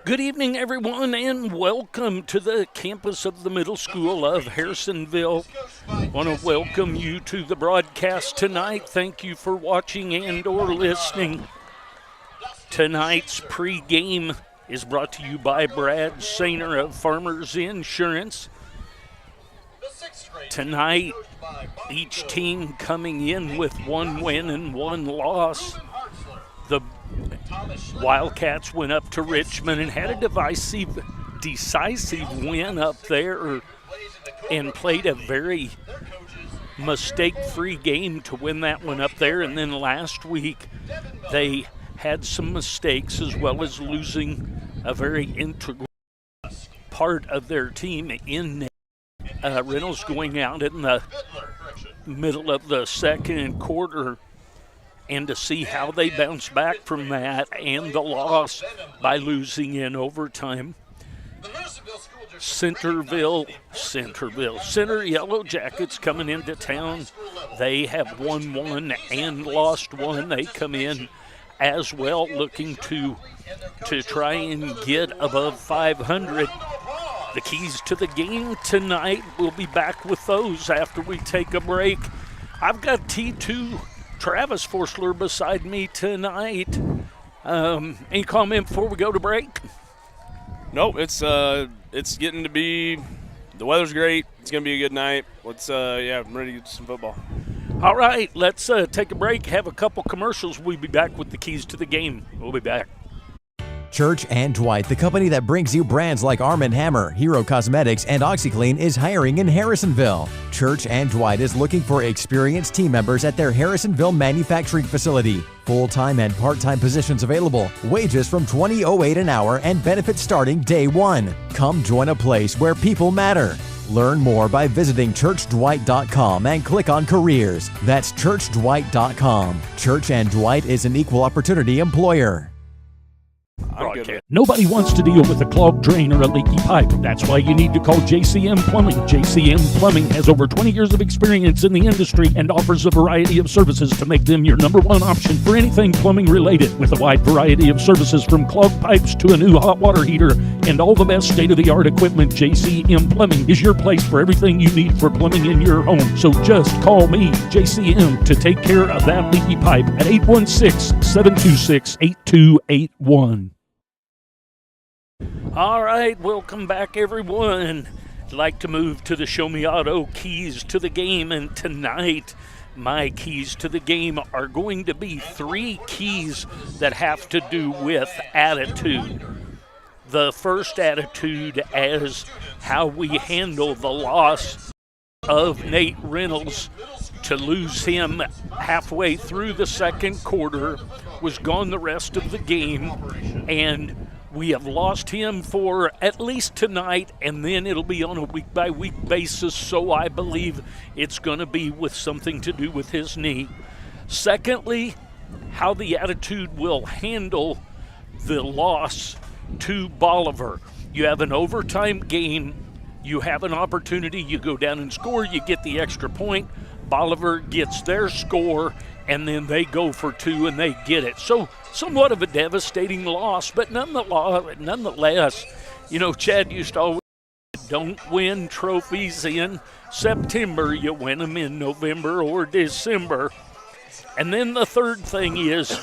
Good evening, everyone, and welcome to the campus of the Middle School of Harrisonville. I want to welcome you to the broadcast tonight. Thank you for watching and or listening. Tonight's pregame is brought to you by Brad Sainer of Farmers Insurance. Tonight, each team coming in with one win and one loss. The Wildcats went up to Richmond and had a decisive win up there and played a very mistake-free game to win that one up there. And then last week they had some mistakes as well as losing a very integral part of their team in Reynolds going out in the middle of the second quarter. And to see how they bounce back from that and the loss by losing in overtime. Center Yellow Jackets coming into town. They have won one and lost one. They come in as well looking to try and get above 500. The keys to the game tonight, we'll be back with those after we take a break. I've got T2 Travis Forsler beside me tonight. Any comment before we go to break? Nope, it's getting to be, the weather's great. It's going to be a good night. I'm ready to get to some football. All right, let's take a break, have a couple commercials. We'll be back with the keys to the game. We'll be back. Church & Dwight, the company that brings you brands like Arm & Hammer, Hero Cosmetics, and OxyClean, is hiring in Harrisonville. Church & Dwight is looking for experienced team members at their Harrisonville manufacturing facility. Full-time and part-time positions available. Wages from $20.08 an hour and benefits starting day one. Come join a place where people matter. Learn more by visiting churchdwight.com and click on careers. That's churchdwight.com. Church & Dwight is an equal opportunity employer. Nobody wants to deal with a clogged drain or a leaky pipe. That's why you need to call JCM Plumbing. JCM Plumbing has over 20 years of experience in the industry and offers a variety of services to make them your number one option for anything plumbing related. With a wide variety of services from clogged pipes to a new hot water heater and all the best state-of-the-art equipment, JCM Plumbing is your place for everything you need for plumbing in your home. So just call me, JCM, to take care of that leaky pipe at 816-726-8281. All right, welcome back, everyone. I'd like to move to the Show Me Auto keys to the game, and tonight my keys to the game are going to be three keys that have to do with attitude. The first attitude as how we handle the loss of Nate Reynolds. To lose him halfway through the second quarter, was gone the rest of the game, and we have lost him for at least tonight, and then it'll be on a week-by-week basis, so I believe it's going to be with something to do with his knee. Secondly, how the attitude will handle the loss to Bolivar. You have an overtime game. You have an opportunity. You go down and score. You get the extra point. Bolivar gets their score, and then they go for two, and they get it. So somewhat of a devastating loss, but nonetheless, Chad used to always say, don't win trophies in September. You win them in November or December. And then the third thing is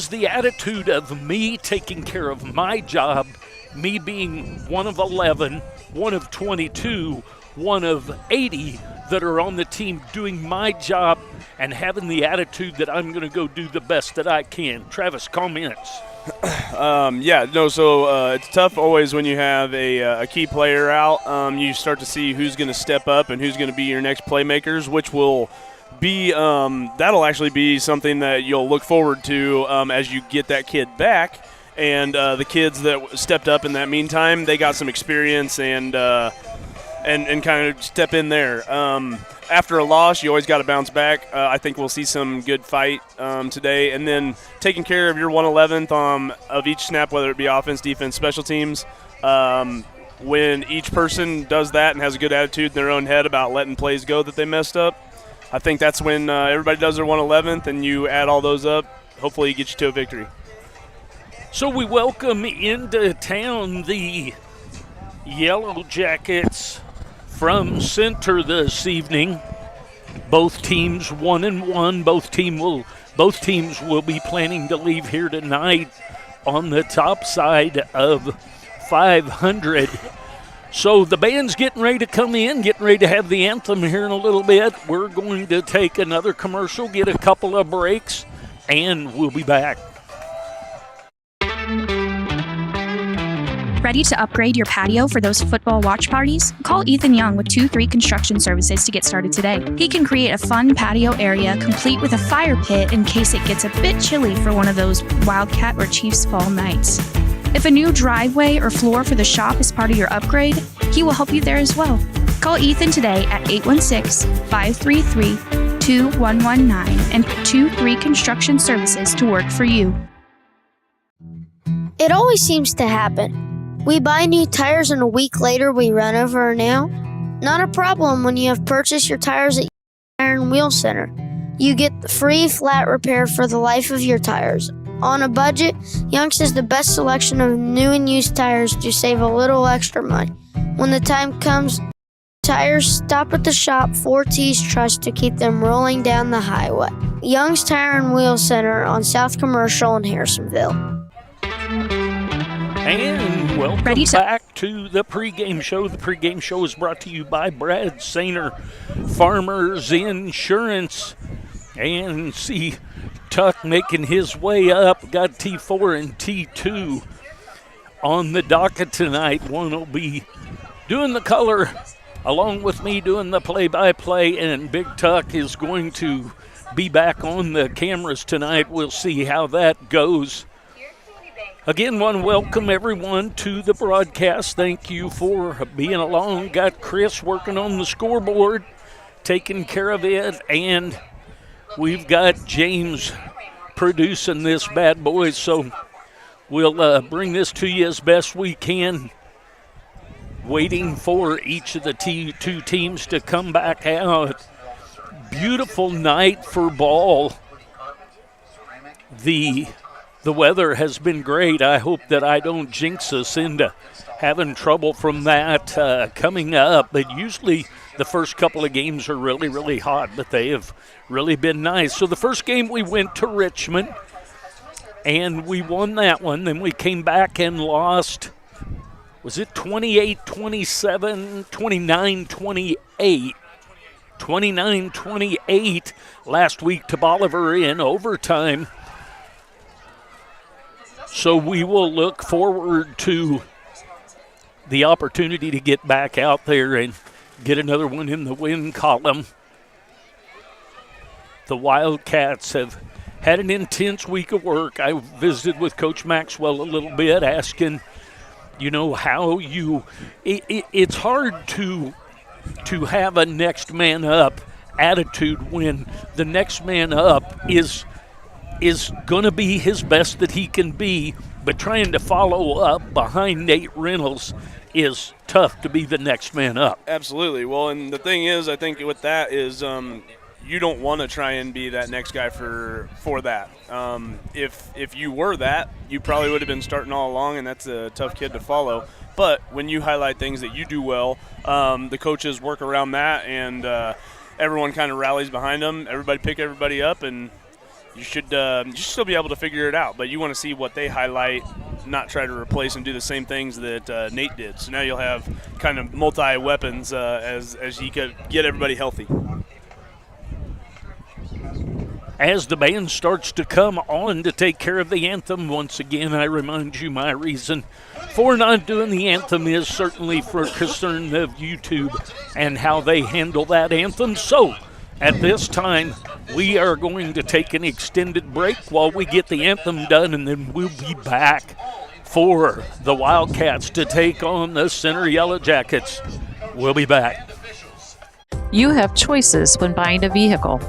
the attitude of me taking care of my job, me being one of 11, one of 22, one of 80 that are on the team doing my job and having the attitude that I'm going to go do the best that I can. Travis, comments? It's tough always when you have a key player out. You start to see who's going to step up and who's going to be your next playmakers, which will be that'll actually be something that you'll look forward to as you get that kid back. And the kids that stepped up in that meantime, they got some experience and kind of step in there. After a loss, you always got to bounce back. I think we'll see some good fight today. And then taking care of your 1/11th of each snap, whether it be offense, defense, special teams. When each person does that and has a good attitude in their own head about letting plays go that they messed up, I think that's when everybody does their 1/11th, and you add all those up. Hopefully it gets you to a victory. So we welcome into town the Yellow Jackets from Center this evening. Both teams 1-1. Both teams will be planning to leave here tonight on the top side of 500. So the band's getting ready to come in, getting ready to have the anthem here in a little bit. We're going to take another commercial, get a couple of breaks, and we'll be back. Ready to upgrade your patio for those football watch parties? Call Ethan Young with 2-3 Construction Services to get started today. He can create a fun patio area complete with a fire pit in case it gets a bit chilly for one of those Wildcat or Chiefs fall nights. If a new driveway or floor for the shop is part of your upgrade, he will help you there as well. Call Ethan today at 816-533-2119 and 2-3 Construction Services to work for you. It always seems to happen. We buy new tires and a week later we run over a nail. Not a problem when you have purchased your tires at Tire and Wheel Center. You get the free flat repair for the life of your tires. On a budget, Young's has the best selection of new and used tires to save a little extra money. When the time comes, tires, stop at the shop 4T's Trust to keep them rolling down the highway. Young's Tire and Wheel Center on South Commercial in Harrisonville. And welcome back to the pregame show. The pregame show is brought to you by Brad Sainer, Farmers Insurance. And see Tuck making his way up. Got T4 and T2 on the docket tonight. One will be doing the color along with me doing the play-by-play, and Big Tuck is going to be back on the cameras tonight. We'll see how that goes. Again, want to welcome everyone to the broadcast. Thank you for being along. Got Chris working on the scoreboard, taking care of it, and we've got James producing this bad boy, so we'll bring this to you as best we can. Waiting for each of the two teams to come back out. Beautiful night for ball. The weather has been great. I hope that I don't jinx us into having trouble from that coming up. But usually the first couple of games are really, really hot, but they have really been nice. So the first game we went to Richmond, and we won that one. Then we came back and lost, was it 28-27, 29-28? 29-28 last week to Bolivar in overtime. So we will look forward to the opportunity to get back out there and get another one in the win column. The Wildcats have had an intense week of work. I visited with Coach Maxwell a little bit, asking, how it's hard to have a next man up attitude when the next man up is going to be his best that he can be, but trying to follow up behind Nate Reynolds is tough to be the next man up. Absolutely. Well, and the thing is, I think with that is you don't want to try and be that next guy for that. If you were that, you probably would have been starting all along, and that's a tough kid to follow. But when you highlight things that you do well, the coaches work around that, and everyone kind of rallies behind them. Everybody pick everybody up, and you should still be able to figure it out, but you want to see what they highlight, not try to replace and do the same things that Nate did. So now you'll have kind of multi-weapons as you could get everybody healthy. As the band starts to come on to take care of the anthem, once again, I remind you my reason for not doing the anthem is certainly for concern of YouTube and how they handle that anthem. So at this time, we are going to take an extended break while we get the anthem done, and then we'll be back for the Wildcats to take on the Center Yellow Jackets. We'll be back. You have choices when buying a vehicle.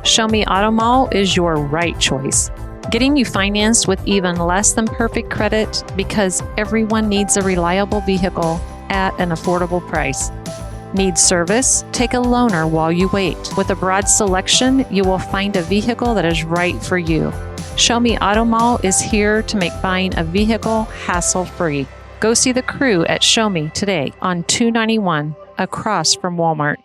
Show Me Auto Mall is your right choice. Getting you financed with even less than perfect credit, because everyone needs a reliable vehicle at an affordable price. Need service? Take a loaner while you wait. With a broad selection, you will find a vehicle that is right for you. Show Me Auto Mall is here to make buying a vehicle hassle-free. Go see the crew at Show Me today on 291 across from Walmart.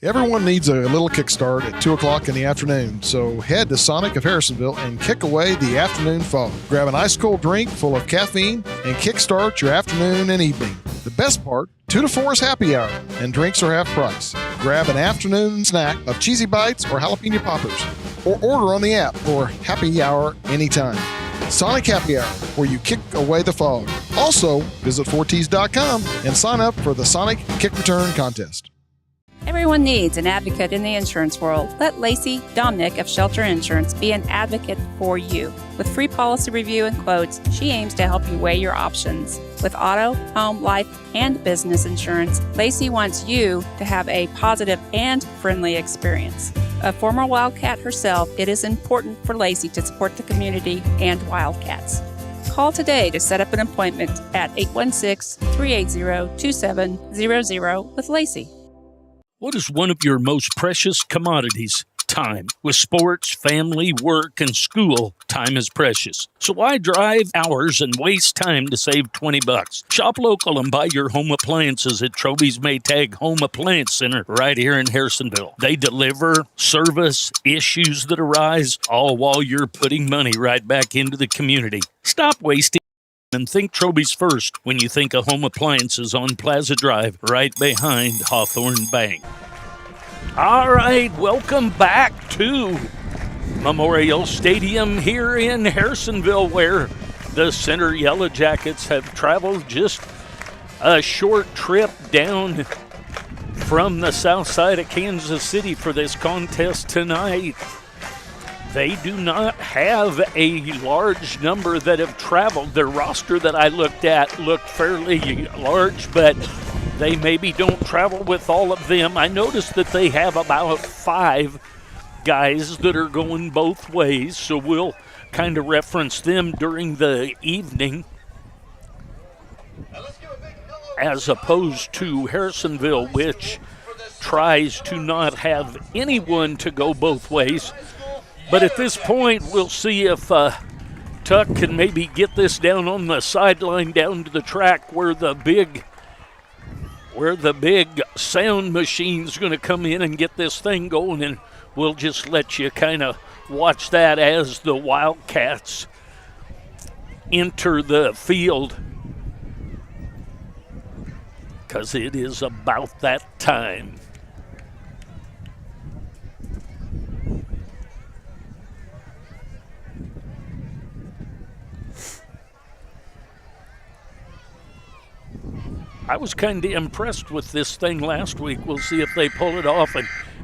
Everyone needs a little kickstart at 2 o'clock in the afternoon, so head to Sonic of Harrisonville and kick away the afternoon fog. Grab an ice-cold drink full of caffeine and kickstart your afternoon and evening. The best part, 2 to 4 is happy hour, and drinks are half price. Grab an afternoon snack of cheesy bites or jalapeno poppers, or order on the app for happy hour anytime. Sonic Happy Hour, where you kick away the fog. Also, visit 4ts.com and sign up for the Sonic Kick Return Contest. Everyone needs an advocate in the insurance world. Let Lacey Domnick of Shelter Insurance be an advocate for you. With free policy review and quotes, she aims to help you weigh your options. With auto, home, life, and business insurance, Lacey wants you to have a positive and friendly experience. A former Wildcat herself, it is important for Lacey to support the community and Wildcats. Call today to set up an appointment at 816-380-2700 with Lacey. What is one of your most precious commodities? Time. With sports, family, work, and school, time is precious. So why drive hours and waste time to save $20? Shop local and buy your home appliances at Troby's Maytag Home Appliance Center right here in Harrisonville. They deliver, service, issues that arise, all while you're putting money right back into the community. Stop wasting and think Troby's first when you think of home appliances on Plaza Drive, right behind Hawthorne Bank. All right, welcome back to Memorial Stadium here in Harrisonville, where the Center Yellow Jackets have traveled just a short trip down from the south side of Kansas City for this contest tonight. They do not have a large number that have traveled. Their roster that I looked at looked fairly large, but they maybe don't travel with all of them. I noticed that they have about 5 guys that are going both ways, so we'll kind of reference them during the evening, as opposed to Harrisonville, which tries to not have anyone to go both ways. But at this point, we'll see if Tuck can maybe get this down on the sideline down to the track where the big sound machine's going to come in and get this thing going, and we'll just let you kind of watch that as the Wildcats enter the field, because it is about that time. I was kind of impressed with this thing last week. We'll see if they pull it off,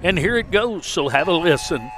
and here it goes, so have a listen.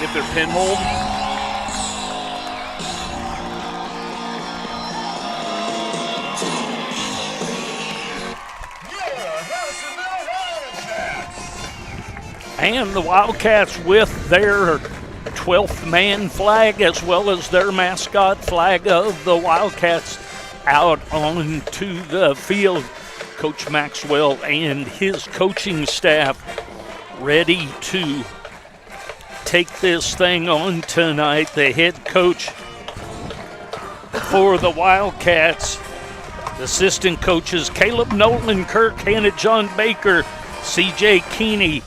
If they're pinholed, and the Wildcats with their 12th man flag as well as their mascot flag of the Wildcats out onto the field. Coach Maxwell and his coaching staff ready to take this thing on tonight. The head coach for the Wildcats, assistant coaches Caleb Nolan, Kirk Hanna, John Baker, CJ Keeney,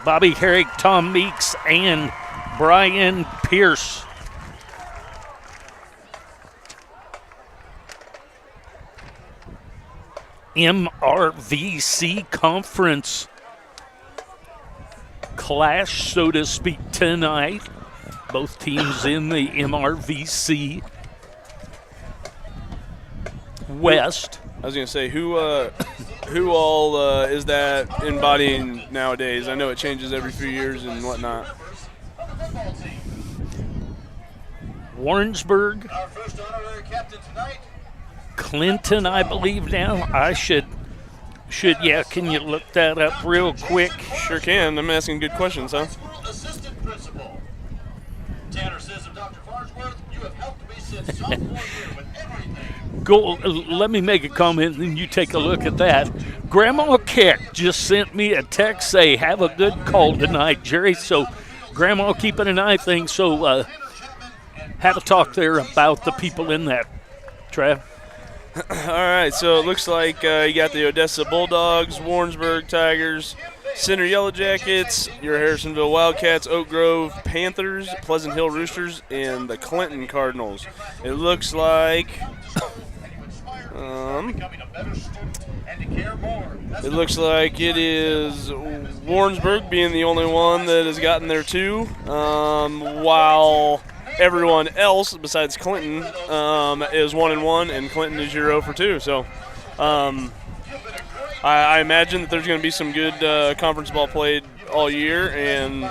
Bobby Herrick, Tom Meeks, and Brian Pierce. MRVC conference clash, so to speak, tonight. Both teams in the MRVC West. I was going to say, who all is that embodying nowadays? I know it changes every few years and whatnot. Warrensburg, Clinton, I believe now. I should, yeah, can you look that up real quick? Sure can. I'm asking good questions, huh? Tanner says of Dr. Farnsworth, you have helped me since sophomore year with everything. Go, let me make a comment and you take a look at that. Grandma Keck just sent me a text say, have a good call tonight, Jerry. So Grandma keeping an eye thing. So have a talk there about the people in that, Trav. All right, so it looks like you got the Odessa Bulldogs, Warrensburg Tigers, Center Yellow Jackets, your Harrisonville Wildcats, Oak Grove Panthers, Pleasant Hill Roosters, and the Clinton Cardinals. It looks like it is Warrensburg being the only one that has gotten there too, while everyone else besides Clinton is 1-1, and Clinton is 0-2. So I imagine that there's going to be some good conference ball played all year, and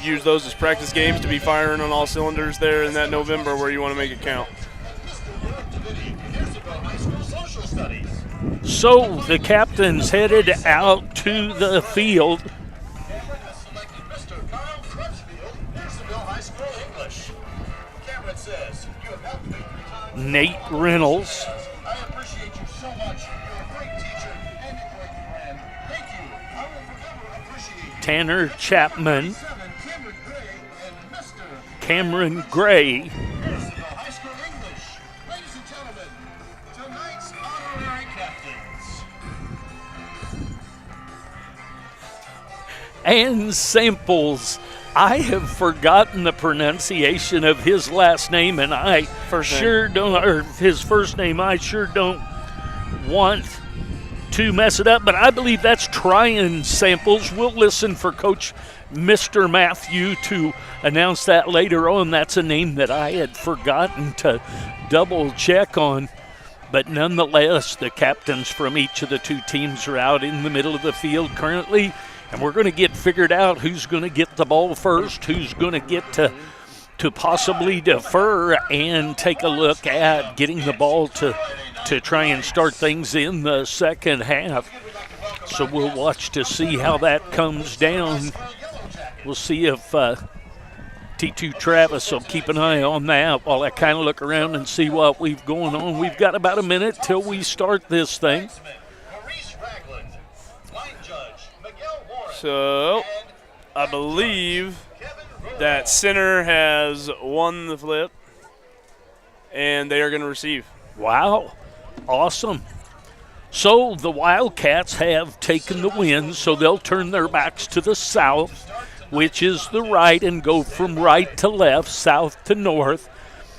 use those as practice games to be firing on all cylinders there in that November where you want to make it count. So the captains headed out to the field. Nate Reynolds. I appreciate you so much. You're a great teacher and a great friend. Thank you. I will forever appreciate you. Tanner Chapman. Cameron Gray. High School English. Ladies and gentlemen, tonight's honorary captains. And Samples. I have forgotten the pronunciation of his last name, and I sure don't, or his first name, I sure don't want to mess it up, but I believe that's Tryon Samples. We'll listen for Coach Mr. Matthew to announce that later on. That's a name that I had forgotten to double check on. But nonetheless, the captains from each of the two teams are out in the middle of the field currently. And we're going to get figured out who's going to get the ball first, who's going to get to possibly defer and take a look at getting the ball to try and start things in the second half. So we'll watch to see how that comes down. We'll see if T2 Travis will keep an eye on that while I kind of look around and see what we've going on. We've got about a minute till we start this thing. So, I believe that center has won the flip, and they are going to receive. Wow, awesome. So the Wildcats have taken the win, so they'll turn their backs to the south, which is the right, and go from right to left, south to north,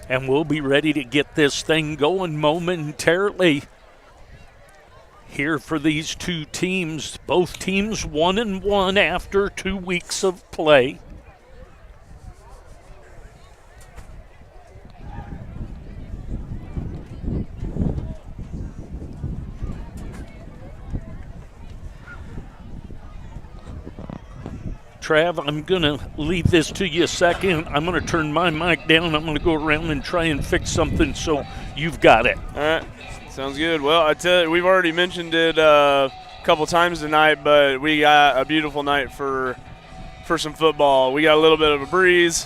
and we'll be ready to get this thing going momentarily. Here for these two teams, both teams 1-1 after 2 weeks of play. Trav, I'm going to leave this to you a second. I'm going to turn my mic down. I'm going to go around and try and fix something so you've got it. All right. Sounds good. Well, I tell you, we've already mentioned it a couple times tonight, but we got a beautiful night for some football. We got a little bit of a breeze.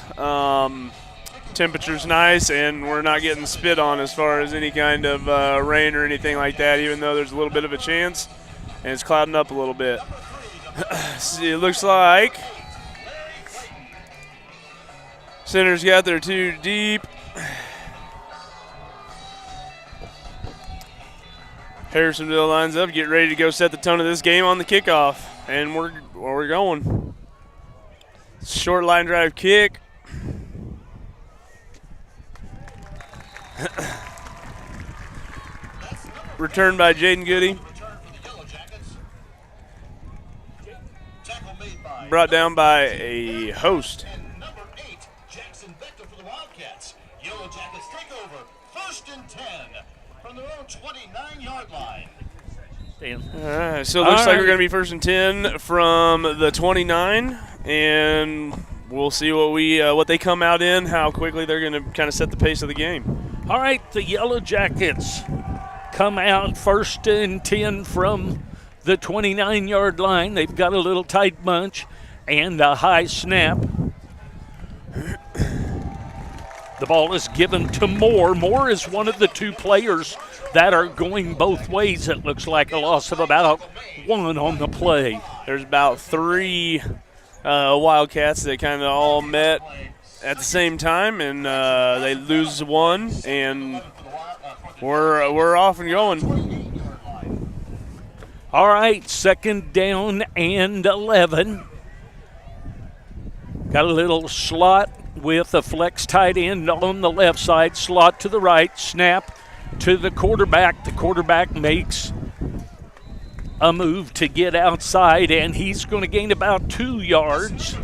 Temperature's nice, and we're not getting spit on as far as any kind of rain or anything like that, even though there's a little bit of a chance, and it's clouding up a little bit. See, it looks like center's got their two deep. Harrisonville lines up, get ready to go set the tone of this game on the kickoff. And we're going. Short line drive kick. Returned by Jaden Goody. Brought down by a host. Number 8, Jackson Becker for the Wildcats. Yellow Jackets take over. 1st and 10 from their own 29-yard line. So it looks like we're going to be 1st and 10 from the 29, and we'll see what they come out in, how quickly they're going to kind of set the pace of the game. All right, the Yellow Jackets come out 1st and 10 from the 29-yard line. They've got a little tight bunch and a high snap. The ball is given to Moore. Moore is one of the 2 players that are going both ways. It looks like a loss of about 1 on the play. There's about 3 Wildcats that kind of all met at the same time, and they lose 1, and we're off and going. All right, 2nd down and 11. Got a little slot with a flex tight end on the left side, slot to the right, snap to the quarterback. The quarterback makes a move to get outside, and he's going to gain about 2 yards.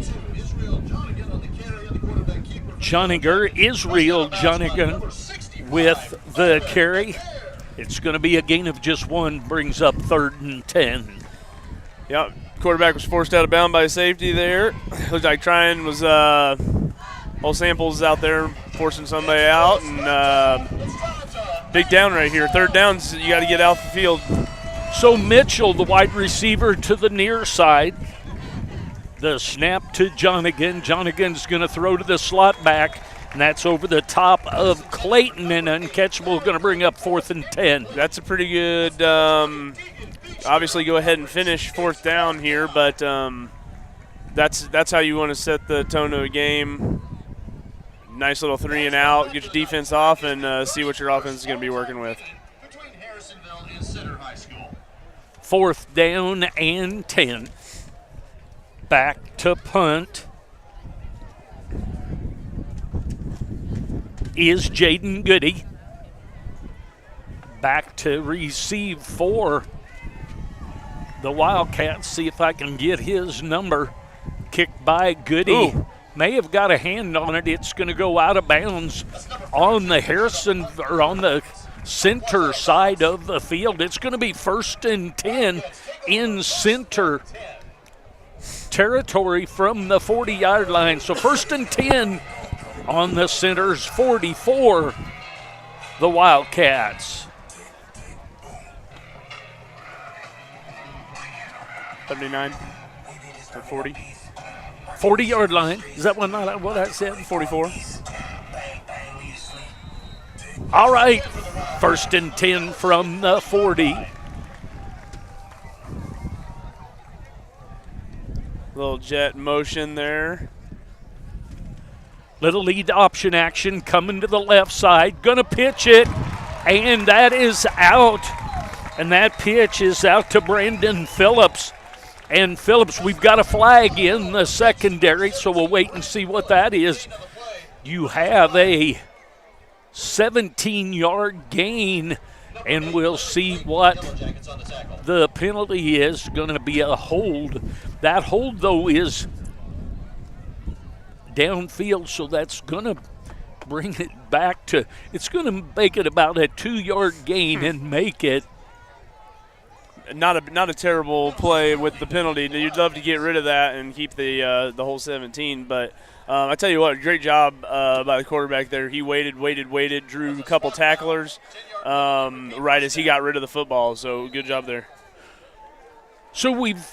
Israel Jonigan with the carry. It's going to be a gain of just 1, brings up 3rd and 10. Yep, quarterback was forced out of bounds by safety there. Looks like trying was all Samples out there forcing somebody out, and big down right here. 3rd downs, you got to get out the field. So Mitchell, the wide receiver, to the near side. The snap to Jonigan. Jonigan's going to throw to the slot back, and that's over the top of Clayton, and uncatchable, going to bring up 4th and 10. That's a pretty good, obviously go ahead and finish 4th down here, but that's how you want to set the tone of a game. Nice little 3 and out, get your defense off, and see what your offense is going to be working with. Between Harrisonville and Center High School. 4th down and 10. Back to punt is Jaden Goody. Back to receive for the Wildcats. See if I can get his number. Kicked by Goody. Ooh. May have got a hand on it. It's going to go out of bounds on the Harrison, or on the center side of the field. It's going to be 1st and 10 in center territory from the 40-yard line. So 1st and 10 on the center's 44, the Wildcats. 79 or 40. 40-yard line. Is that what I said? 44. All right. 1st and 10 from the 40. Little jet motion there. Little lead option action coming to the left side. Gonna pitch it, and that is out. And that pitch is out to Brandon Phillips. And Phillips, we've got a flag in the secondary, so we'll wait and see what that is. You have a 17-yard gain, and we'll see what the penalty is. Going to be a hold. That hold, though, is downfield, so that's going to bring it back to, it's going to make it about a 2-yard gain and make it. Not a terrible play with the penalty. You'd love to get rid of that and keep the whole 17. But I tell you what, great job by the quarterback there. He waited, drew a couple tacklers right as he got rid of the football. So good job there. So we've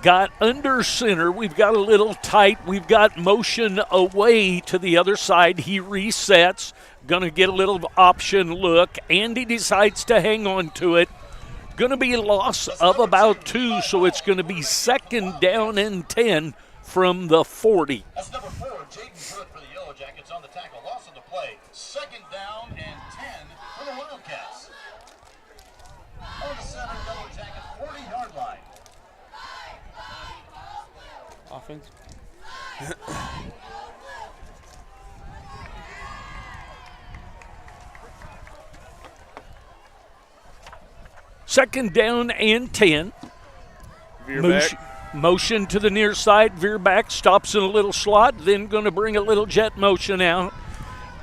got under center. We've got a little tight. We've got motion away to the other side. He resets. Going to get a little option look. Andy decides to hang on to it. Going to be a loss of about 2, so it's going to be 2nd down and 10 from the 40. That's number 4, Jaden Pruitt for the Yellow Jackets on the tackle. Loss of the play. 2nd down and 10 for the Wildcats. On the center, Yellow Jackets, 40-yard line. Offense. Second down and 10. Veer back. Motion to the near side, veer back, stops in a little slot, then going to bring a little jet motion out.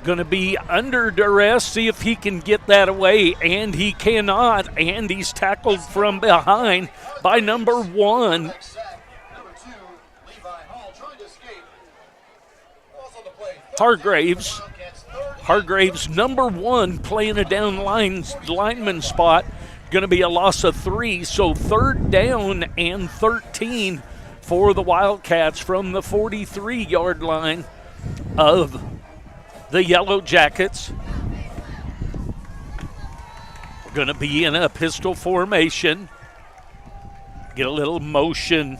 Going to be under duress, see if he can get that away, and he cannot, and he's tackled from behind by number 1. Hargraves, number 1, playing a down lineman spot. Going to be a loss of 3, so third down and 13 for the Wildcats from the 43-yard line of the Yellow Jackets. We're going to be in a pistol formation. Get a little motion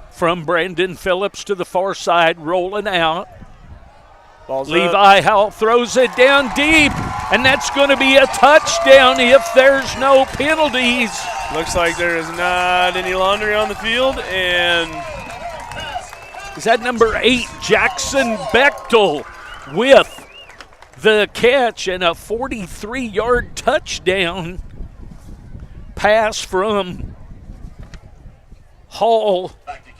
from Brandon Phillips to the far side, rolling out. Ball's Levi Howell throws it down deep, and that's going to be a touchdown if there's no penalties. Looks like there is not any laundry on the field, and is that number 8, Jackson Bechtel, with the catch and a 43-yard touchdown pass from Hall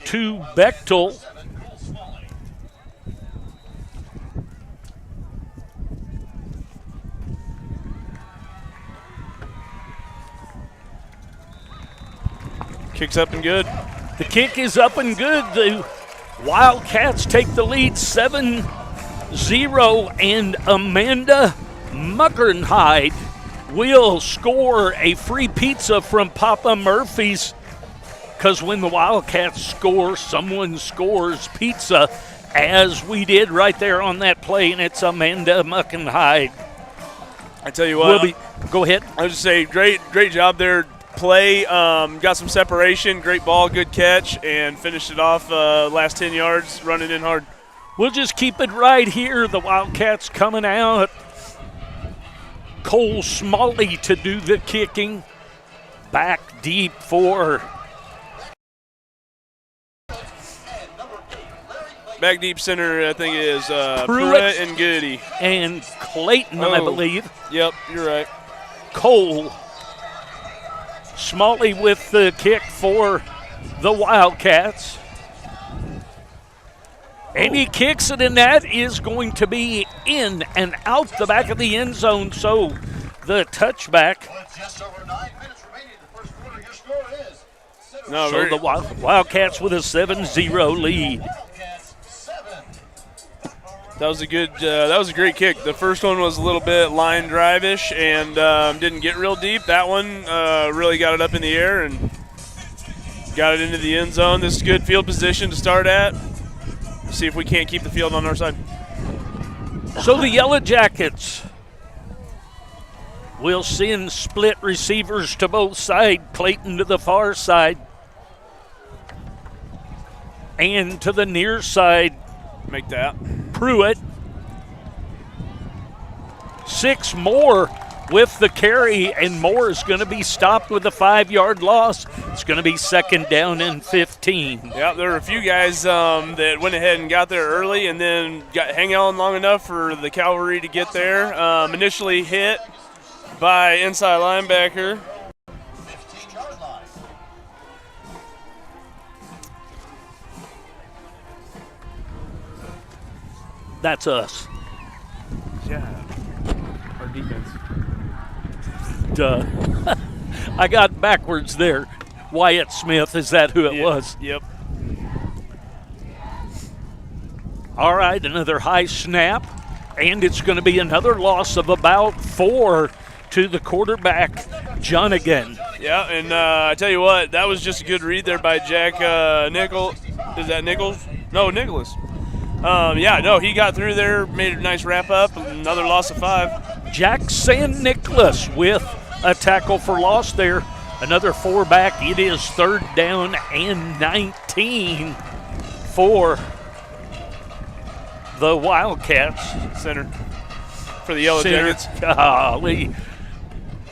to Bechtel. Kick's up and good. The kick is up and good. The Wildcats take the lead 7-0, and Amanda Muckernhide will score a free pizza from Papa Murphy's, because when the Wildcats score, someone scores pizza, as we did right there on that play, and it's Amanda Muckernhide. I tell you what. Go ahead. I was just say, great job there. Play, got some separation, great ball, good catch, and finished it off last 10 yards, running in hard. We'll just keep it right here. The Wildcats coming out. Cole Smalley to do the kicking. Back deep for. Back deep center, I think it is Pruitt and Goody. And Clayton, I believe. Yep, you're right. Cole. Smalley with the kick for the Wildcats. And he kicks it, and that is going to be in and out the back of the end zone. So the touchback. Just over 9 minutes remaining in the first quarter. Your score is So the Wildcats with a 7-0 lead. That was a great kick. The first one was a little bit line drive-ish and didn't get real deep. That one really got it up in the air and got it into the end zone. This is good field position to start at. See if we can't keep the field on our side. So the Yellow Jackets will send split receivers to both sides. Clayton to the far side and to the near side. Make that. Pruitt. 6 more with the carry, and Moore is going to be stopped with a 5-yard loss. It's going to be second down and 15. Yeah, there were a few guys that went ahead and got there early and then hang on long enough for the cavalry to get there. Initially hit by inside linebacker. 15-yard line. That's us. Yeah, our defense. Duh. I got backwards there. Wyatt Smith, is that who it was? Yep. All right, another high snap, and it's going to be another loss of about 4 to the quarterback, Jonigan. Yeah, and I tell you what, that was just a good read there by Jack Nichols. Is that Nichols? No, Nicholas. He got through there, made a nice wrap up, another loss of 5. Jack San Nicholas with a tackle for loss there. Another 4 back. It is third down and 19 for the Wildcats. Center for the Yellow Jackets. Golly.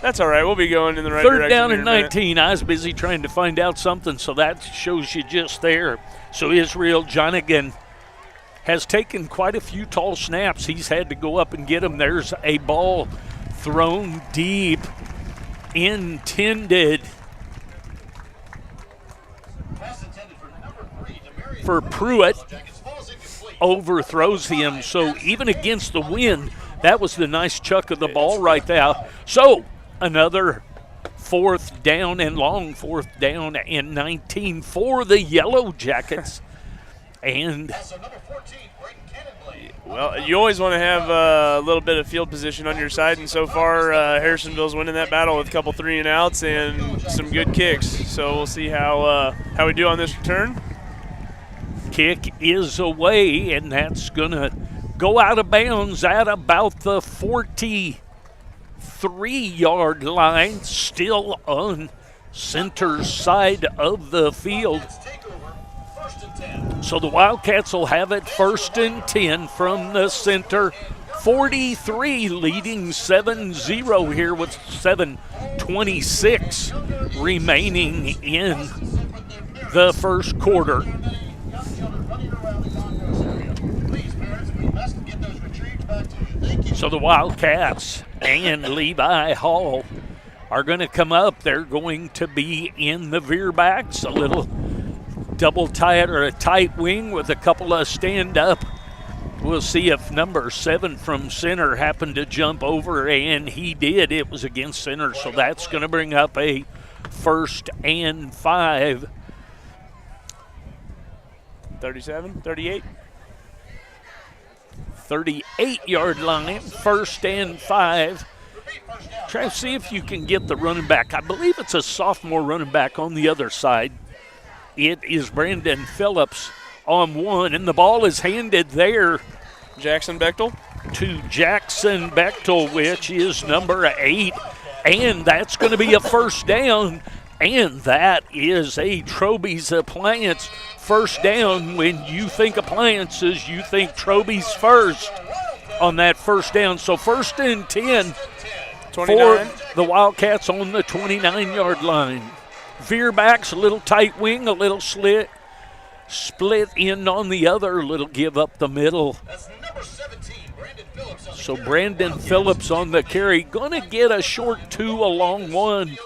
That's all right. We'll be going in the right direction. Third down and 19. I was busy trying to find out something, so that shows you just there. So Israel Jonigan has taken quite a few tall snaps. He's had to go up and get them. There's a ball thrown deep intended for Pruitt, overthrows him. So even against the wind, that was the nice chuck of the ball right there. So another 4th down and long, 4th down and 19 for the Yellow Jackets. And well, you always want to have a little bit of field position on your side, and so far Harrisonville's winning that battle with a couple 3-and-outs and some good kicks. So we'll see how we do on this return. Kick is away, and that's going to go out of bounds at about the 43-yard line, still on center side of the field. So the Wildcats will have it 1st and 10 from the center. 43 leading 7-0 here with 7:26 remaining in the first quarter. So the Wildcats and Levi Hall are going to come up. They're going to be in the veer backs, a little double tight or a tight wing with a couple of stand-up. We'll see if number 7 from center happened to jump over, and he did. It was against center, so that's going to bring up a 1st and 5. 37, 38. 38-yard line, 1st and 5. Try to see if you can get the running back. I believe it's a sophomore running back on the other side. It is Brandon Phillips on one, and the ball is handed there. Jackson Bechtel? To Jackson Bechtel, which is number 8, and that's going to be a 1st down, and that is a Troby's Appliance 1st down. When you think appliances, you think Troby's first on that 1st down. So 1st and 10 29. for the Wildcats on the 29-yard line. Veer backs, a little tight wing, a little split in on the other, little give up the middle. That's number 17, Brandon Phillips. So Brandon Phillips on the carry, going to get a short 2, a long 1.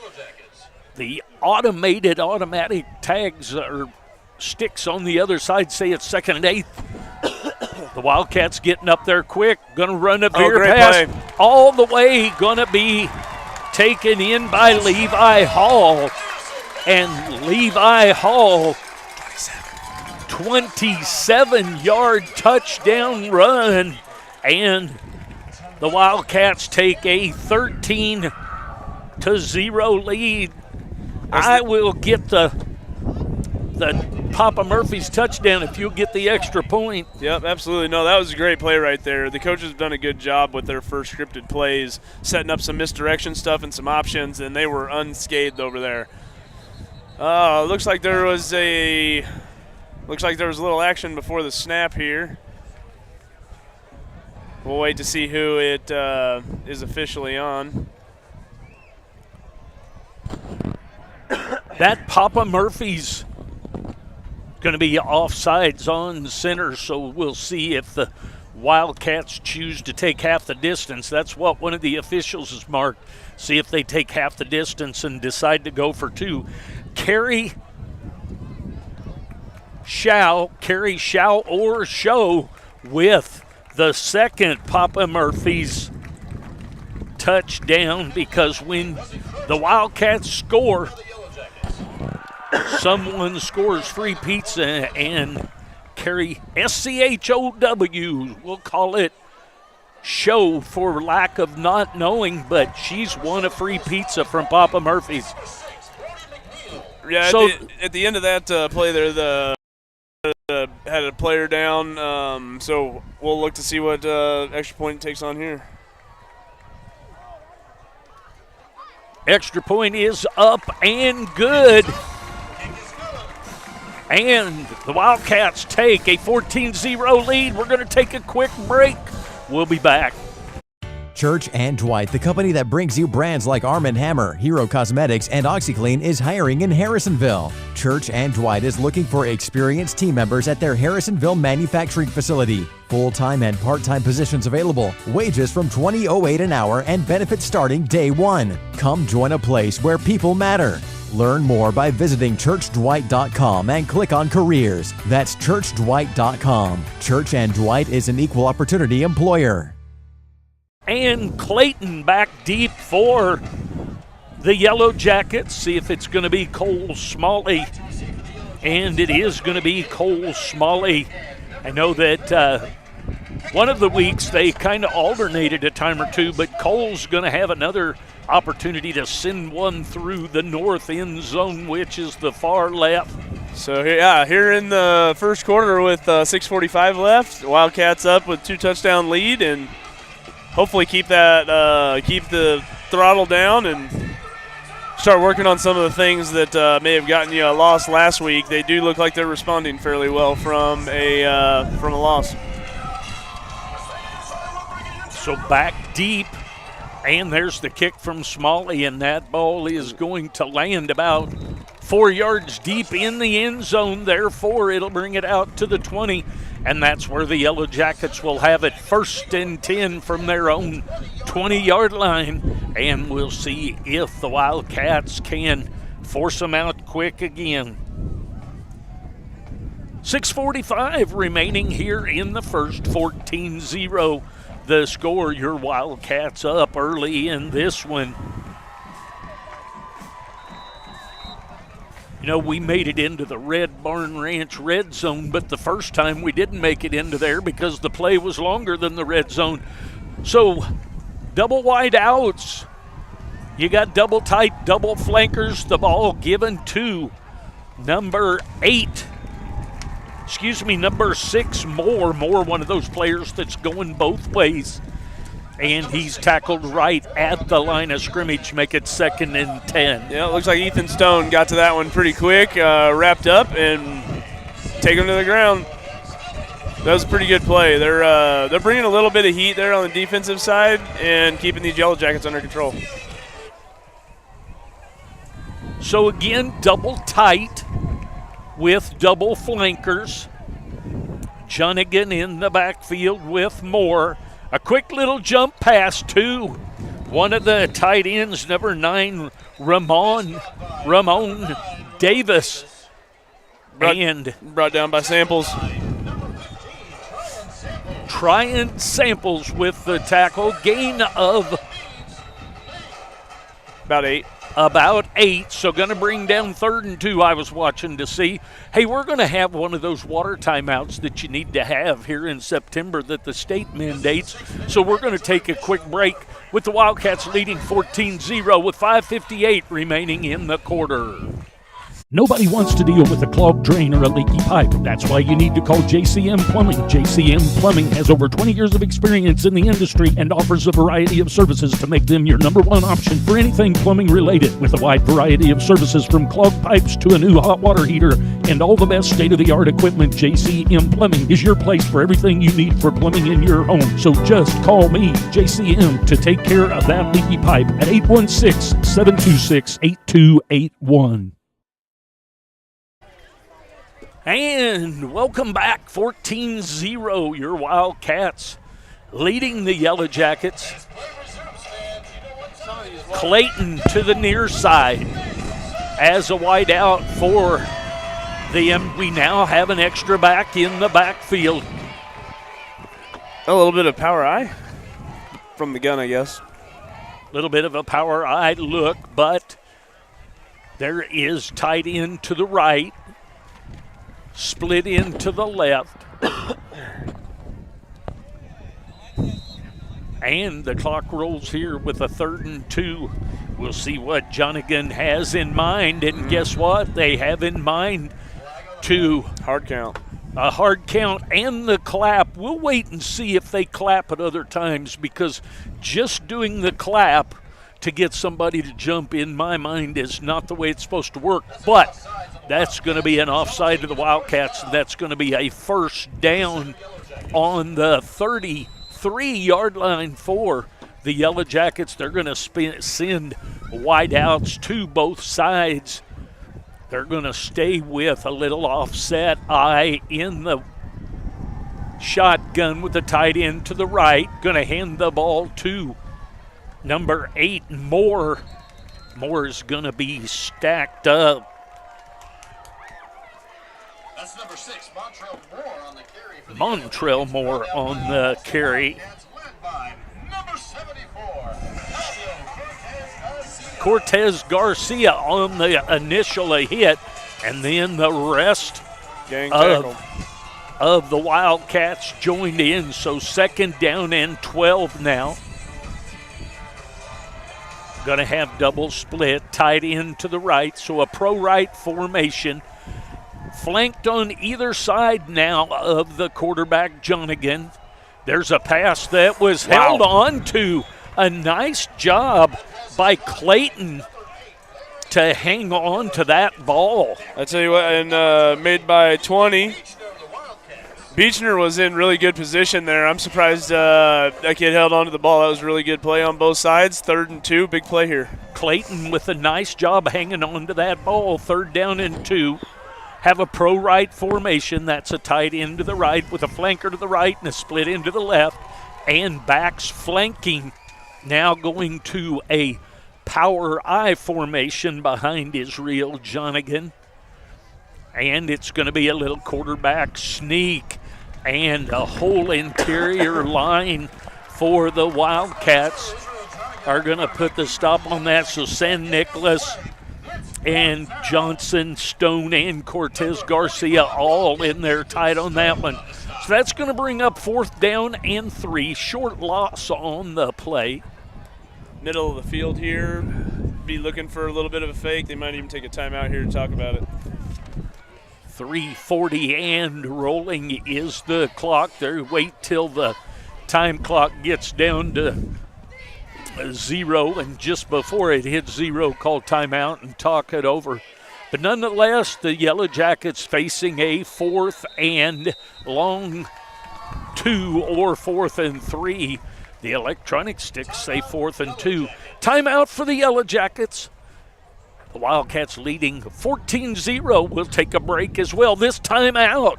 The automatic tags or sticks on the other side say it's 2nd and 8. The Wildcats getting up there quick, going to run a veer pass play. All the way, going to be taken in by Levi Hall. And Levi Hall, 27-yard touchdown run, and the Wildcats take a 13-0 lead. I will get the Papa Murphy's touchdown if you'll get the extra point. Yep, absolutely. No, that was a great play right there. The coaches have done a good job with their first scripted plays, setting up some misdirection stuff and some options, and they were unscathed over there. Looks like there was a little action before the snap here. We'll wait to see who it is officially on. That Papa Murphy's going to be offsides on center, so we'll see if the Wildcats choose to take half the distance. That's what one of the officials has marked. See if they take half the distance and decide to go for 2. Carry shall or show with the second Papa Murphy's touchdown, because when the Wildcats score, someone scores free pizza, and Carrie SCHOW, we'll call it show for lack of not knowing, but she's won a free pizza from Papa Murphy's. Yeah, so at the end of that play there, the had a player down, so we'll look to see what extra point takes on here. Extra point is up and good. And the Wildcats take a 14-0 lead. We're going to take a quick break. We'll be back. Church and Dwight, the company that brings you brands like Arm & Hammer, Hero Cosmetics, and OxyClean, is hiring in Harrisonville. Church and Dwight is looking for experienced team members at their Harrisonville manufacturing facility. Full-time and part-time positions available. Wages from $20.08 an hour and benefits starting day one. Come join a place where people matter. Learn more by visiting churchdwight.com and click on careers. That's churchdwight.com. Church and Dwight is an equal opportunity employer. And Clayton back deep for the Yellow Jackets. See if it's going to be Cole Smalley. And it is going to be Cole Smalley. I know that one of the weeks they kind of alternated a time or two, but Cole's going to have another opportunity to send one through the north end zone, which is the far left. So here in the first quarter with 6:45 left, Wildcats up with 2-touchdown lead, and hopefully keep the throttle down and start working on some of the things that may have gotten you a loss last week. They do look like they're responding fairly well from a loss. So back deep, and there's the kick from Smalley, and that ball is going to land about 4 yards deep in the end zone. Therefore, it'll bring it out to the 20, and that's where the Yellow Jackets will have it, 1st and 10 from their own 20-yard line, and we'll see if the Wildcats can force them out quick again. 6:45 remaining here in the first, 14-0. The score, your Wildcats up early in this one. You know, we made it into the Red Barn Ranch red zone, but the first time we didn't make it into there because the play was longer than the red zone. So, double wide outs. You got double tight, double flankers. The ball given to number 6, Moore, one of those players that's going both ways. And he's tackled right at the line of scrimmage, make it 2nd and 10. Yeah, it looks like Ethan Stone got to that one pretty quick, wrapped up, and take him to the ground. That was a pretty good play. They're bringing a little bit of heat there on the defensive side and keeping these Yellow Jackets under control. So again, double tight with double flankers. Junigan in the backfield with Moore. A quick little jump pass to one of the tight ends, number 9, Ramon Davis. Brought down by Samples. Tryon Samples with the tackle. Gain of about 8, so going to bring down 3rd and 2. I was watching to see. Hey, we're going to have one of those water timeouts that you need to have here in September that the state mandates. So we're going to take a quick break with the Wildcats leading 14-0 with 5:58 remaining in the quarter. Nobody wants to deal with a clogged drain or a leaky pipe. That's why you need to call JCM Plumbing. JCM Plumbing has over 20 years of experience in the industry and offers a variety of services to make them your #1 option for anything plumbing related. With a wide variety of services from clogged pipes to a new hot water heater and all the best state-of-the-art equipment, JCM Plumbing is your place for everything you need for plumbing in your home. So just call me, JCM, to take care of that leaky pipe at 816-726-8281. And welcome back, 14-0, your Wildcats leading the Yellow Jackets. Clayton to the near side as a wide out for them. We now have an extra back in the backfield. A little bit of power eye from the gun, I guess. A little bit of a power eye look, but there is tight end to the right. Split in to the left. And the clock rolls here with a 3rd and 2. We'll see what Jonigan has in mind. And guess what? They have in mind a hard count and the clap. We'll wait and see if they clap at other times, because just doing the clap to get somebody to jump, in my mind, is not the way it's supposed to work. But that's going to be an offside to the Wildcats, and that's going to be a 1st down on the 33-yard line for the Yellow Jackets. They're going to send wideouts to both sides. They're going to stay with a little offset eye in the shotgun with the tight end to the right. Going to hand the ball to number 8, Moore. Moore's going to be stacked up. That's number 6, Montrell Moore on the carry. For the Montrell Moore on the carry. led by number 74, Cortez Garcia on the initial hit, and then the rest Gang tackle. of the Wildcats joined in. So 2nd down and 12 now. Going to have double split, tight end to the right, so a pro right formation. Flanked on either side now of the quarterback, Jonigan. There's a pass that was held on to. A nice job by Clayton to hang on to that ball. I tell you what, and made by 20. Beechner was in really good position there. I'm surprised that kid held on to the ball. That was a really good play on both sides. 3rd and 2, big play here. Clayton with a nice job hanging on to that ball. 3rd down and 2. Have a pro right formation. That's a tight end to the right with a flanker to the right and a split end to the left. And backs flanking. Now going to a power I formation behind Israel Jonigan. And it's going to be a little quarterback sneak and a whole interior line for the Wildcats are going to put the stop on that. So San Nicolas and Johnson, Stone, and Cortez Garcia all in there tight on that one. So that's going to bring up 4th down and 3. Short loss on the play. Middle of the field here. Be looking for a little bit of a fake. They might even take a timeout here to talk about it. 3:40 and rolling is the clock. There, wait till the time clock gets down to 0, and just before it hits 0, call timeout and talk it over. But nonetheless, the Yellow Jackets facing a 4th and long 2 or 4th and 3. The electronic sticks say 4th and 2. Timeout for the Yellow Jackets. The Wildcats leading 14-0. We'll take a break as well. This timeout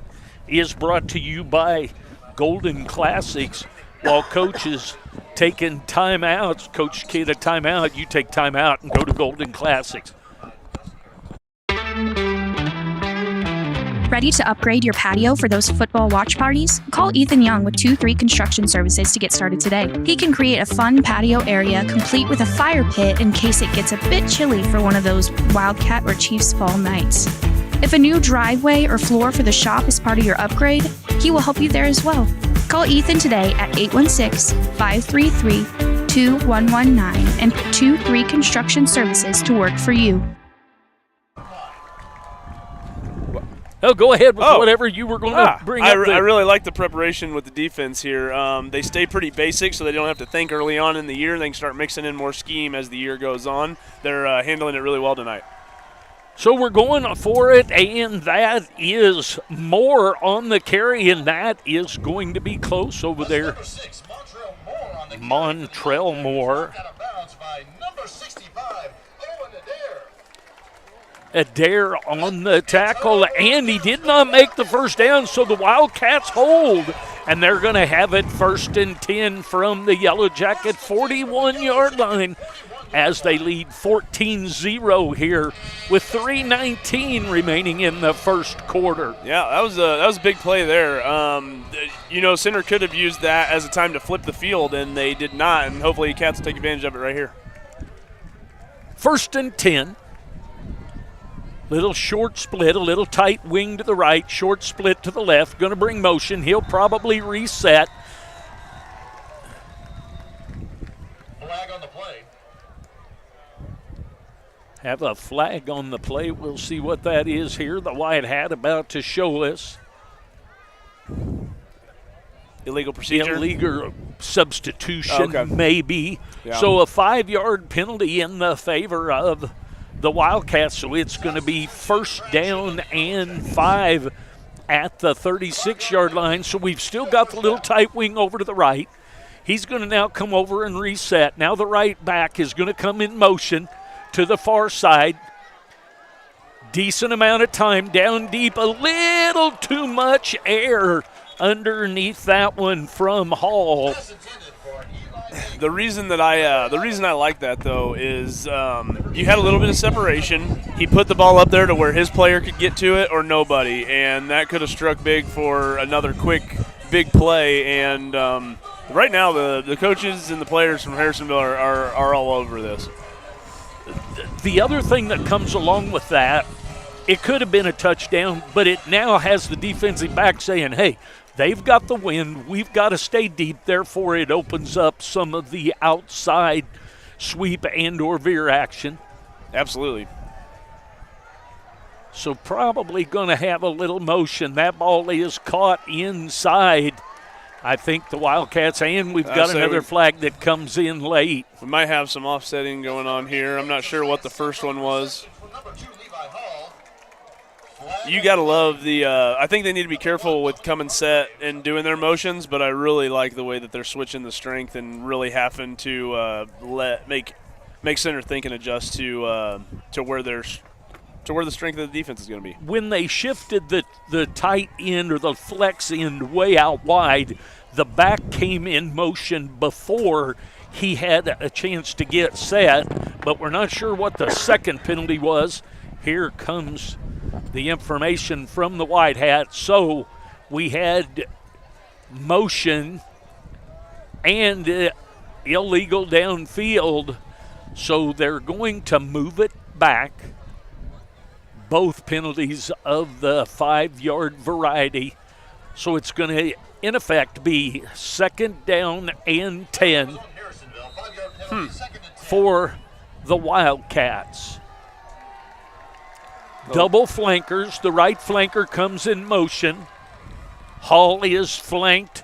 is brought to you by Golden Classics. While Coach is taking timeouts, Coach Kid a timeout, you take timeout and go to Golden Classics. Ready to upgrade your patio for those football watch parties? Call Ethan Young with 2-3 Construction Services to get started today. He can create a fun patio area complete with a fire pit in case it gets a bit chilly for one of those Wildcat or Chiefs fall nights. If a new driveway or floor for the shop is part of your upgrade, he will help you there as well. Call Ethan today at 816-533-2119 and 2-3 Construction Services to work for you. Oh, go ahead with whatever you were going to bring up. I really like the preparation with the defense here. They stay pretty basic, so they don't have to think early on in the year. They can start mixing in more scheme as the year goes on. They're handling it really well tonight. So we're going for it, and that is Moore on the carry, and that is going to be close over there. Montrell Moore. Adair on the tackle, and he did not make the first down, so the Wildcats hold, and they're going to have it 1st and 10 from the Yellow Jacket 41-yard line as they lead 14-0 here with 3:19 remaining in the first quarter. Yeah, that was a big play there. Center could have used that as a time to flip the field, and they did not, and hopefully Cats will take advantage of it right here. 1st and 10. Little short split, a little tight wing to the right, short split to the left. Going to bring motion. He'll probably reset. Flag on the play. Have a flag on the play. We'll see what that is here. The white hat about to show us. Illegal procedure? Illegal substitution, okay. Maybe. Yeah. So a 5-yard penalty in the favor of the Wildcats, so it's going to be 1st down and 5 at the 36-yard line. So we've still got the little tight wing over to the right. He's going to now come over and reset. Now the right back is going to come in motion to the far side. Decent amount of time down deep. A little too much air underneath that one from Hall. The reason I like that though is you had a little bit of separation. He put the ball up there to where his player could get to it or nobody, and that could have struck big for another quick big play. And right now the coaches and the players from Harrisonville are all over this. The other thing that comes along with that, it could have been a touchdown, but it now has the defensive back saying, hey, they've got the wind. We've got to stay deep. Therefore, it opens up some of the outside sweep and or veer action. Absolutely. So probably going to have a little motion. That ball is caught inside, I think, the Wildcats, and we've got another flag that comes in late. We might have some offsetting going on here. I'm not sure what the first one was. You got to love the I think they need to be careful with coming set and doing their motions, but I really like the way that they're switching the strength and really having to make center think and adjust to where the strength of the defense is going to be. When they shifted the tight end or the flex end way out wide, the back came in motion before he had a chance to get set, but we're not sure what the second penalty was. Here comes the information from the White Hat. So we had motion and illegal downfield, so they're going to move it back. Both penalties of the 5-yard variety. So it's going to, in effect, be 2nd down and 10 for the Wildcats. Double flankers. The right flanker comes in motion. Hall is flanked.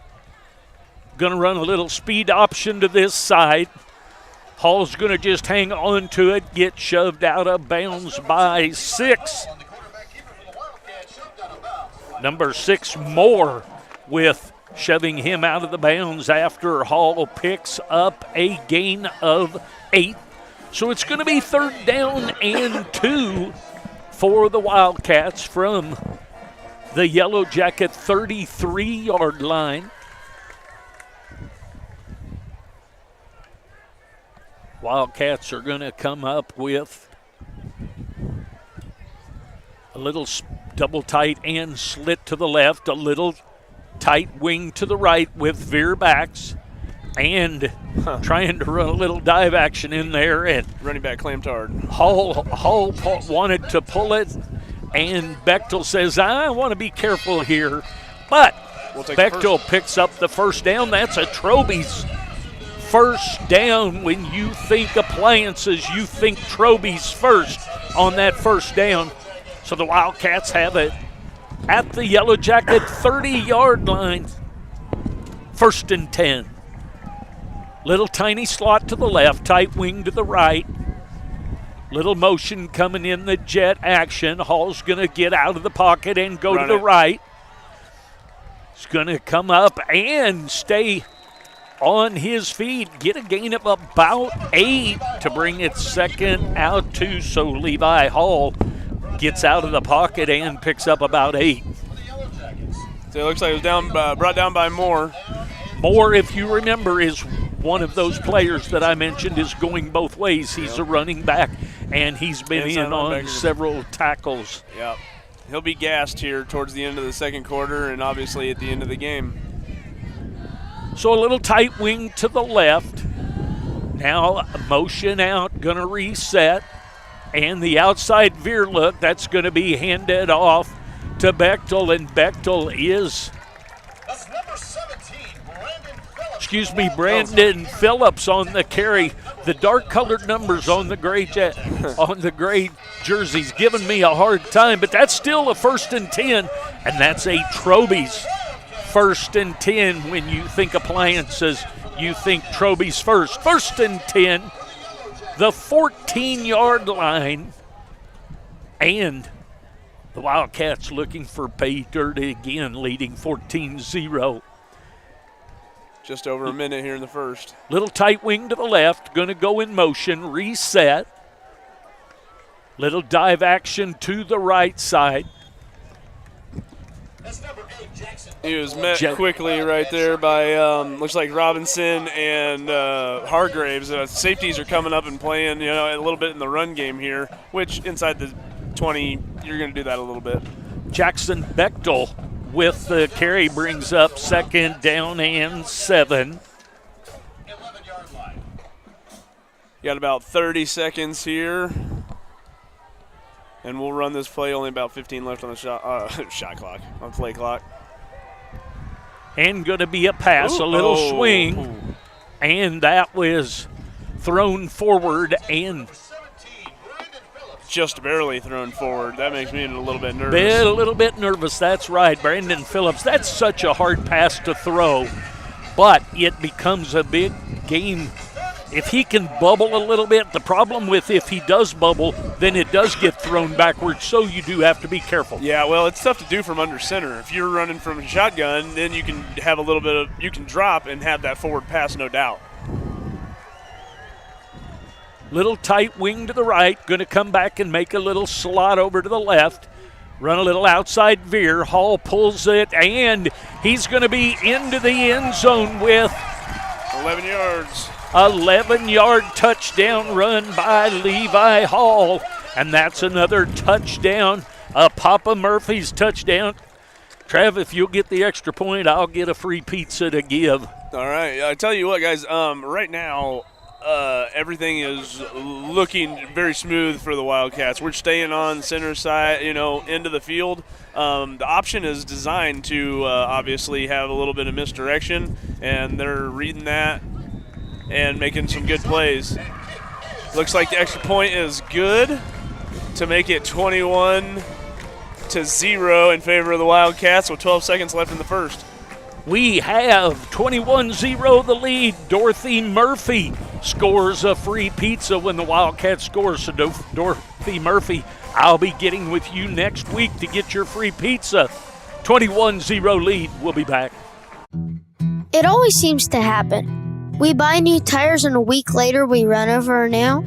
Going to run a little speed option to this side. Hall's going to just hang on to it, get shoved out of bounds by 6. Number 6, Moore, with shoving him out of the bounds after Hall picks up a gain of 8. So it's going to be 3rd down and 2 for the Wildcats from the Yellow Jacket 33-yard line. Wildcats are going to come up with a little double tight end slit to the left, a little tight wing to the right with veer backs, and trying to run a little dive action in there. And running back clamped hard. Hall wanted to pull it, and Bechtel says, I want to be careful here. But Bechtel picks up the 1st down. That's a Troby's 1st down. When you think appliances, you think Troby's first on that 1st down. So the Wildcats have it at the Yellow Jacket 30-yard line. 1st and 10. Little tiny slot to the left, tight wing to the right. Little motion coming in the jet action. Hall's going to get out of the pocket and go to the right. He's going to come up and stay on his feet, get a gain of about 8 to bring it 2nd out 2. So Levi Hall gets out of the pocket and picks up about 8. So it looks like it was brought down by Moore. Moore, if you remember, is one of those players that I mentioned is going both ways. He's a running back, and he's been in on several tackles. Yep. He'll be gassed here towards the end of the 2nd quarter and obviously at the end of the game. So a little tight wing to the left. Now motion out, going to reset. And the outside veer look, that's going to be handed off to Bechtel, and Bechtel is, Brandon Phillips on the carry. The dark-colored numbers on the gray jerseys giving me a hard time, but that's still a 1st and 10, and that's a Troby's 1st and 10. When you think appliances, you think Troby's first. 1st and 10, the 14-yard line, and the Wildcats looking for pay dirt again, leading 14-0. Just over a minute here in the first. Little tight wing to the left, going to go in motion, reset. Little dive action to the right side. He was met quickly right there by, looks like Robinson and Hargraves. Safeties are coming up and playing, a little bit in the run game here, which inside the 20, you're going to do that a little bit. Jackson Bechtel with the carry brings up 2nd down and 7. 11-yard line. Got about 30 seconds here. And we'll run this play. Only about 15 left on the shot clock, on play clock. And going to be a pass, a little swing. And that was thrown forward and just barely thrown forward. That makes me a little bit nervous. A little bit nervous, that's right. Brandon Phillips, that's such a hard pass to throw. But it becomes a big game. If he can bubble a little bit, the problem with if he does bubble, then it does get thrown backwards, so you do have to be careful. Yeah, well, it's tough to do from under center. If you're running from a shotgun, then you can have a little bit of, you can drop and have that forward pass, no doubt. Little tight wing to the right, going to come back and make a little slot over to the left. Run a little outside veer. Hall pulls it, and he's going to be into the end zone with 11 yards. 11-yard touchdown run by Levi Hall, and that's another touchdown, Papa Murphy's touchdown. Trav, if you'll get the extra point, I'll get a free pizza to give. All right. I tell you what, guys, right now everything is looking very smooth for the Wildcats. We're staying on center side, into the field. The option is designed to obviously have a little bit of misdirection, and they're reading that and making some good plays. Looks like the extra point is good to make it 21-0 in favor of the Wildcats with 12 seconds left in the first. We have 21-0 the lead. Dorothy Murphy scores a free pizza when the Wildcats score. So Dorothy Murphy, I'll be getting with you next week to get your free pizza. 21-0 lead. We'll be back. It always seems to happen. We buy new tires and a week later we run over a nail.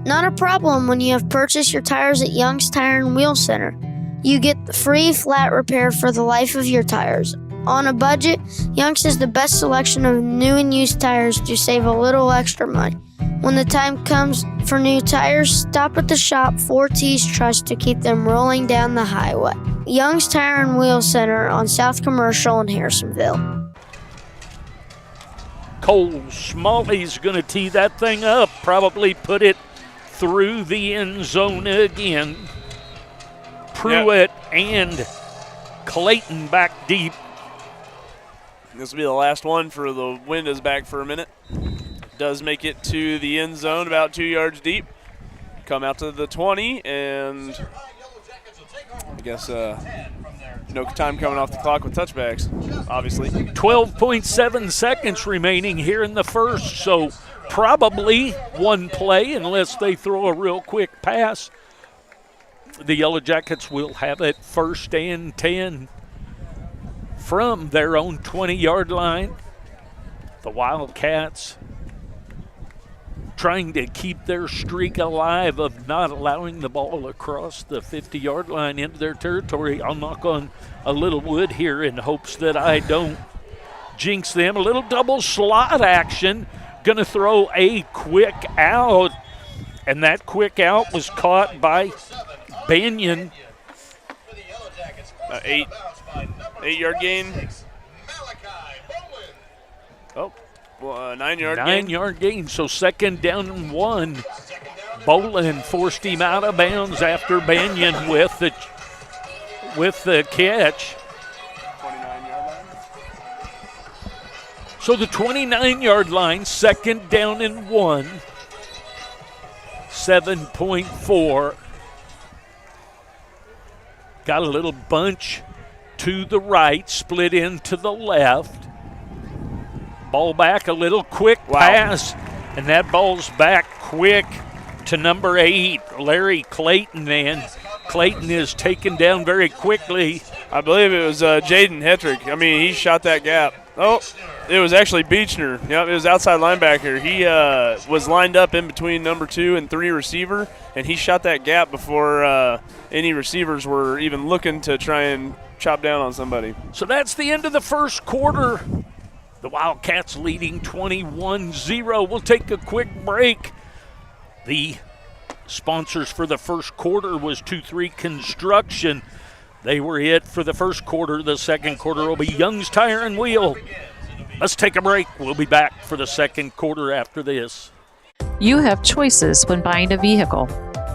Not a problem when you have purchased your tires at Young's Tire and Wheel Center. You get the free flat repair for the life of your tires. On a budget, Young's has the best selection of new and used tires to save a little extra money. When the time comes for new tires, stop at the shop 4T's Trust to keep them rolling down the highway. Young's Tire and Wheel Center on South Commercial in Harrisonville. Cole Smalley's going to tee that thing up, probably put it through the end zone again. Pruitt and Clayton back deep. This will be the last one for the wind is back for a minute. Does make it to the end zone about 2 yards deep. Come out to the 20, and I guess no time coming off the clock with touchbacks, obviously. 12.7 seconds remaining here in the first, so probably one play unless they throw a real quick pass. The Yellow Jackets will have it 1st and 10 from their own 20-yard line. The Wildcats trying to keep their streak alive of not allowing the ball across the 50-yard line into their territory. I'll knock on a little wood here in hopes that I don't jinx them. A little double slot action. Going to throw a quick out, and that quick out was caught by Banyan. 8-yard gain. Oh. 9-yard gain. 9-yard gain, so 2nd down and 1. Bolin forced him out of bounds after Banyan with the catch. 29-yard line. So the 29-yard line, 2nd down and 1. 7.4. Got a little bunch to the right, split in to the left. Ball back, a little quick pass, and that ball's back quick to number 8, Larry Clayton, and Clayton is taken down very quickly. I believe it was Jaden Hetrick. I mean, he shot that gap. Oh, it was actually Beechner. Yep, it was outside linebacker. He was lined up in between number 2 and 3 receiver, and he shot that gap before any receivers were even looking to try and chop down on somebody. So that's the end of the first quarter. The Wildcats leading 21-0. We'll take a quick break. The sponsors for the first quarter was 2-3 Construction. They were it for the first quarter. The second quarter will be Young's Tire and Wheel. Let's take a break. We'll be back for the second quarter after this. You have choices when buying a vehicle.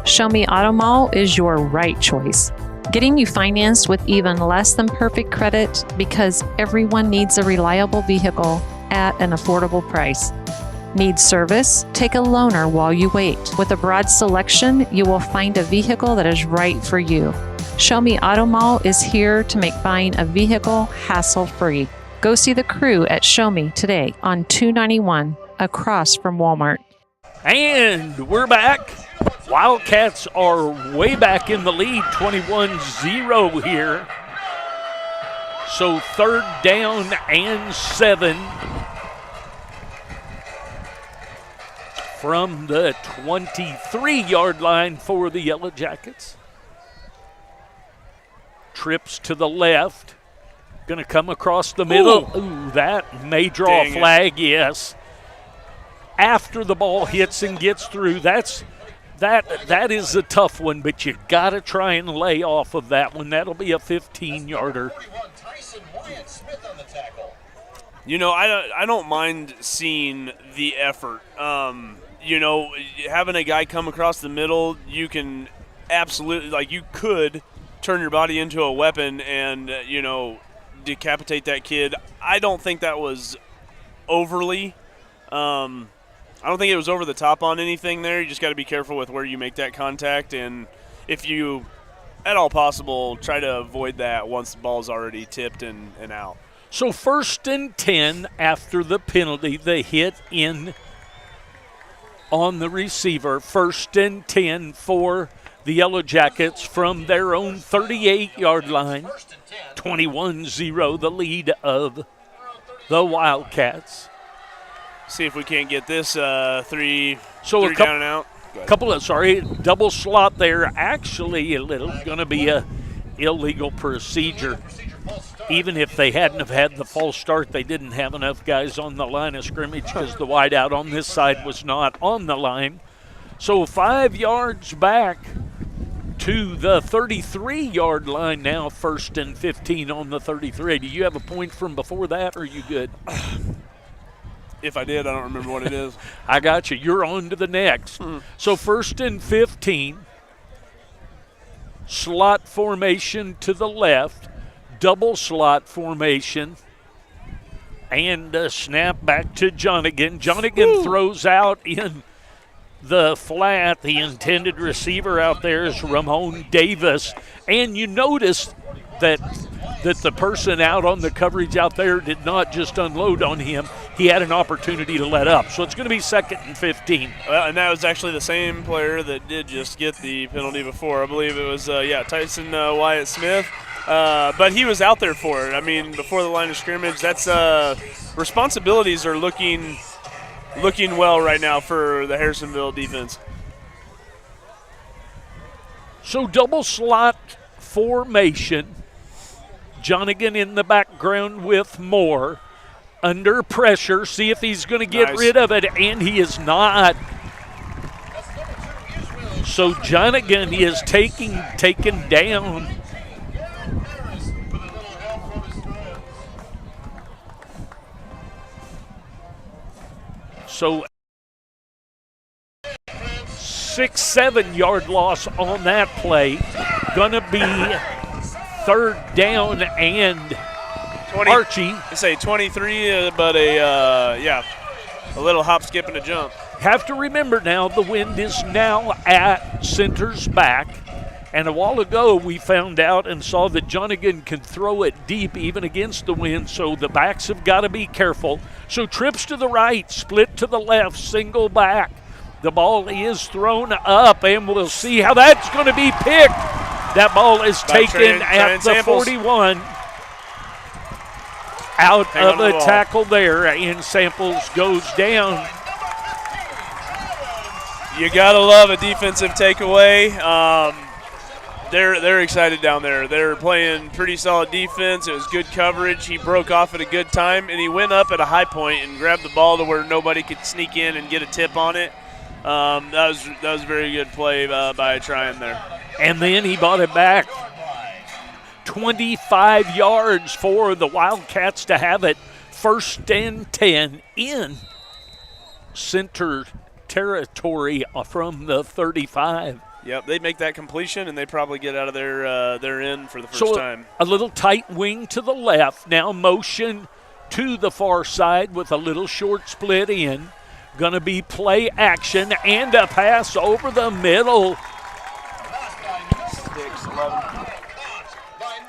Show Me Auto Mall is your right choice. Getting you financed with even less than perfect credit because everyone needs a reliable vehicle at an affordable price. Need service? Take a loaner while you wait. With a broad selection, you will find a vehicle that is right for you. Show Me Auto Mall is here to make buying a vehicle hassle-free. Go see the crew at Show Me today on 291 across from Walmart. And we're back. Wildcats are way back in the lead, 21-0 here. So 3rd down and 7 from the 23-yard line for the Yellow Jackets. Trips to the left. Going to come across the middle. Ooh, that may draw a flag, yes. After the ball hits and gets through, that is a tough one, but you got to try and lay off of that one. That'll be a 15-yarder. You know, I don't mind seeing the effort. You know, having a guy come across the middle, you can absolutely, like, you could turn your body into a weapon and, you know, decapitate that kid. I don't think that was overly I don't think it was over the top on anything there. You just got to be careful with where you make that contact, and if you, at all possible, try to avoid that once the ball's already tipped and out. So 1st and 10 after the penalty, the hit in on the receiver. 1st and 10 for the Yellow Jackets from their own 38-yard line. 21-0, the lead of the Wildcats. See if we can't get this three down and out. Double slot there. Actually, going to be a illegal procedure. Even if they hadn't have had the false start, they didn't have enough guys on the line of scrimmage because the wideout on this side was not on the line. So 5 yards back to the 33-yard line now, 1st and 15 on the 33. Do you have a point from before that, or are you good? If I did, I don't remember what it is. I got you. You're on to the next. So 1st and 15. Slot formation to the left. Double slot formation. And a snap back to Jonigan. Jonigan throws out in the flat. The intended receiver out there is Ramon Davis. And you notice that the person out on the coverage out there did not just unload on him. He had an opportunity to let up. So it's going to be 2nd and 15. Well, and that was actually the same player that did just get the penalty before. I believe it was, Tyson Wyatt Smith. But he was out there for it. I mean, before the line of scrimmage, that's responsibilities are looking well right now for the Harrisonville defense. So double slot formation. Jonigan in the background with Moore. Under pressure. See if he's going to get rid of it, and he is not. So Jonigan is taken down. So 6-7 yard loss on that play. Gonna be 3rd down and 20, Archie. I say 23, but a little hop, skip, and a jump. Have to remember now the wind is now at center's back. And a while ago we found out and saw that Jonigan can throw it deep even against the wind, so the backs have got to be careful. So trips to the right, split to the left, single back. The ball is thrown up, and we'll see how that's going to be picked. That ball is taken at the 41. out of a tackle there, and Samples goes down. You gotta love a defensive takeaway. They're excited down there. They're playing pretty solid defense. It was good coverage. He broke off at a good time, and he went up at a high point and grabbed the ball to where nobody could sneak in and get a tip on it. That was a very good play by Tryon there. And then he brought it back 25 yards for the Wildcats to have it. 1st and 10 in center territory from the 35. Yep, they make that completion, and they probably get out of their end for the first time. A little tight wing to the left. Now motion to the far side with a little short split in. Going to be play action and a pass over the middle.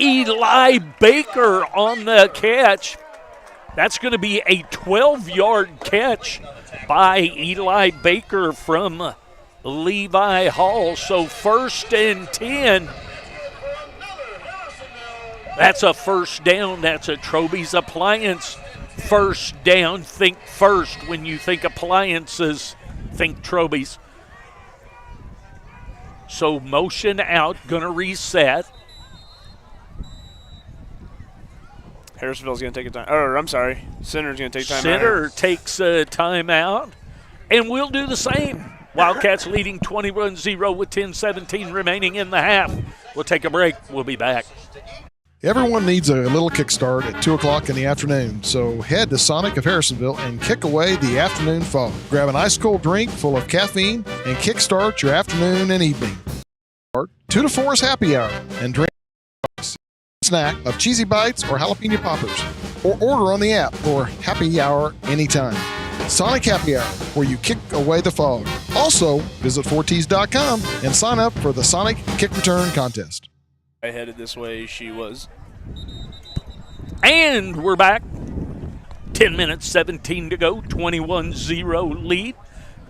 Eli Baker on the catch. That's going to be a 12-yard catch by Eli Baker from Levi Hall. So 1st and 10. That's a first down. That's a Troby's Appliance first down. Think first when you think appliances. Think Troby's. So motion out. Going to reset. Harrisonville's going to take a time. Or, I'm sorry. Center's going to take time out. Center takes a timeout. And we'll do the same. Wildcats leading 21-0 with 10:17 remaining in the half. We'll take a break. We'll be back. Everyone needs a little kickstart at 2 o'clock in the afternoon, so head to Sonic of Harrisonville and kick away the afternoon fog. Grab an ice-cold drink full of caffeine and kickstart your afternoon and evening. 2 to 4 is happy hour, and drink a snack of cheesy bites or jalapeno poppers, or order on the app for happy hour anytime. Sonic Happy Hour, where you kick away the fog. Also, visit 4ts.com and sign up for the Sonic Kick Return Contest. I headed this way, she was. And we're back. 10 minutes, 17 to go. 21-0 lead.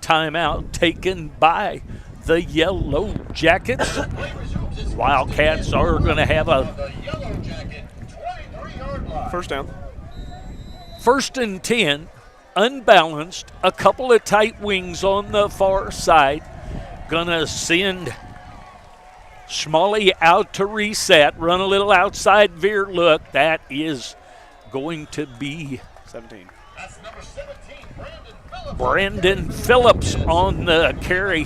Timeout taken by the Yellow Jackets. Wildcats are going to have a first down. 1st and 10. Unbalanced, a couple of tight wings on the far side. Gonna send Schmalley out to reset, run a little outside veer look. That is going to be 17. That's number 17, Brandon Phillips on the carry.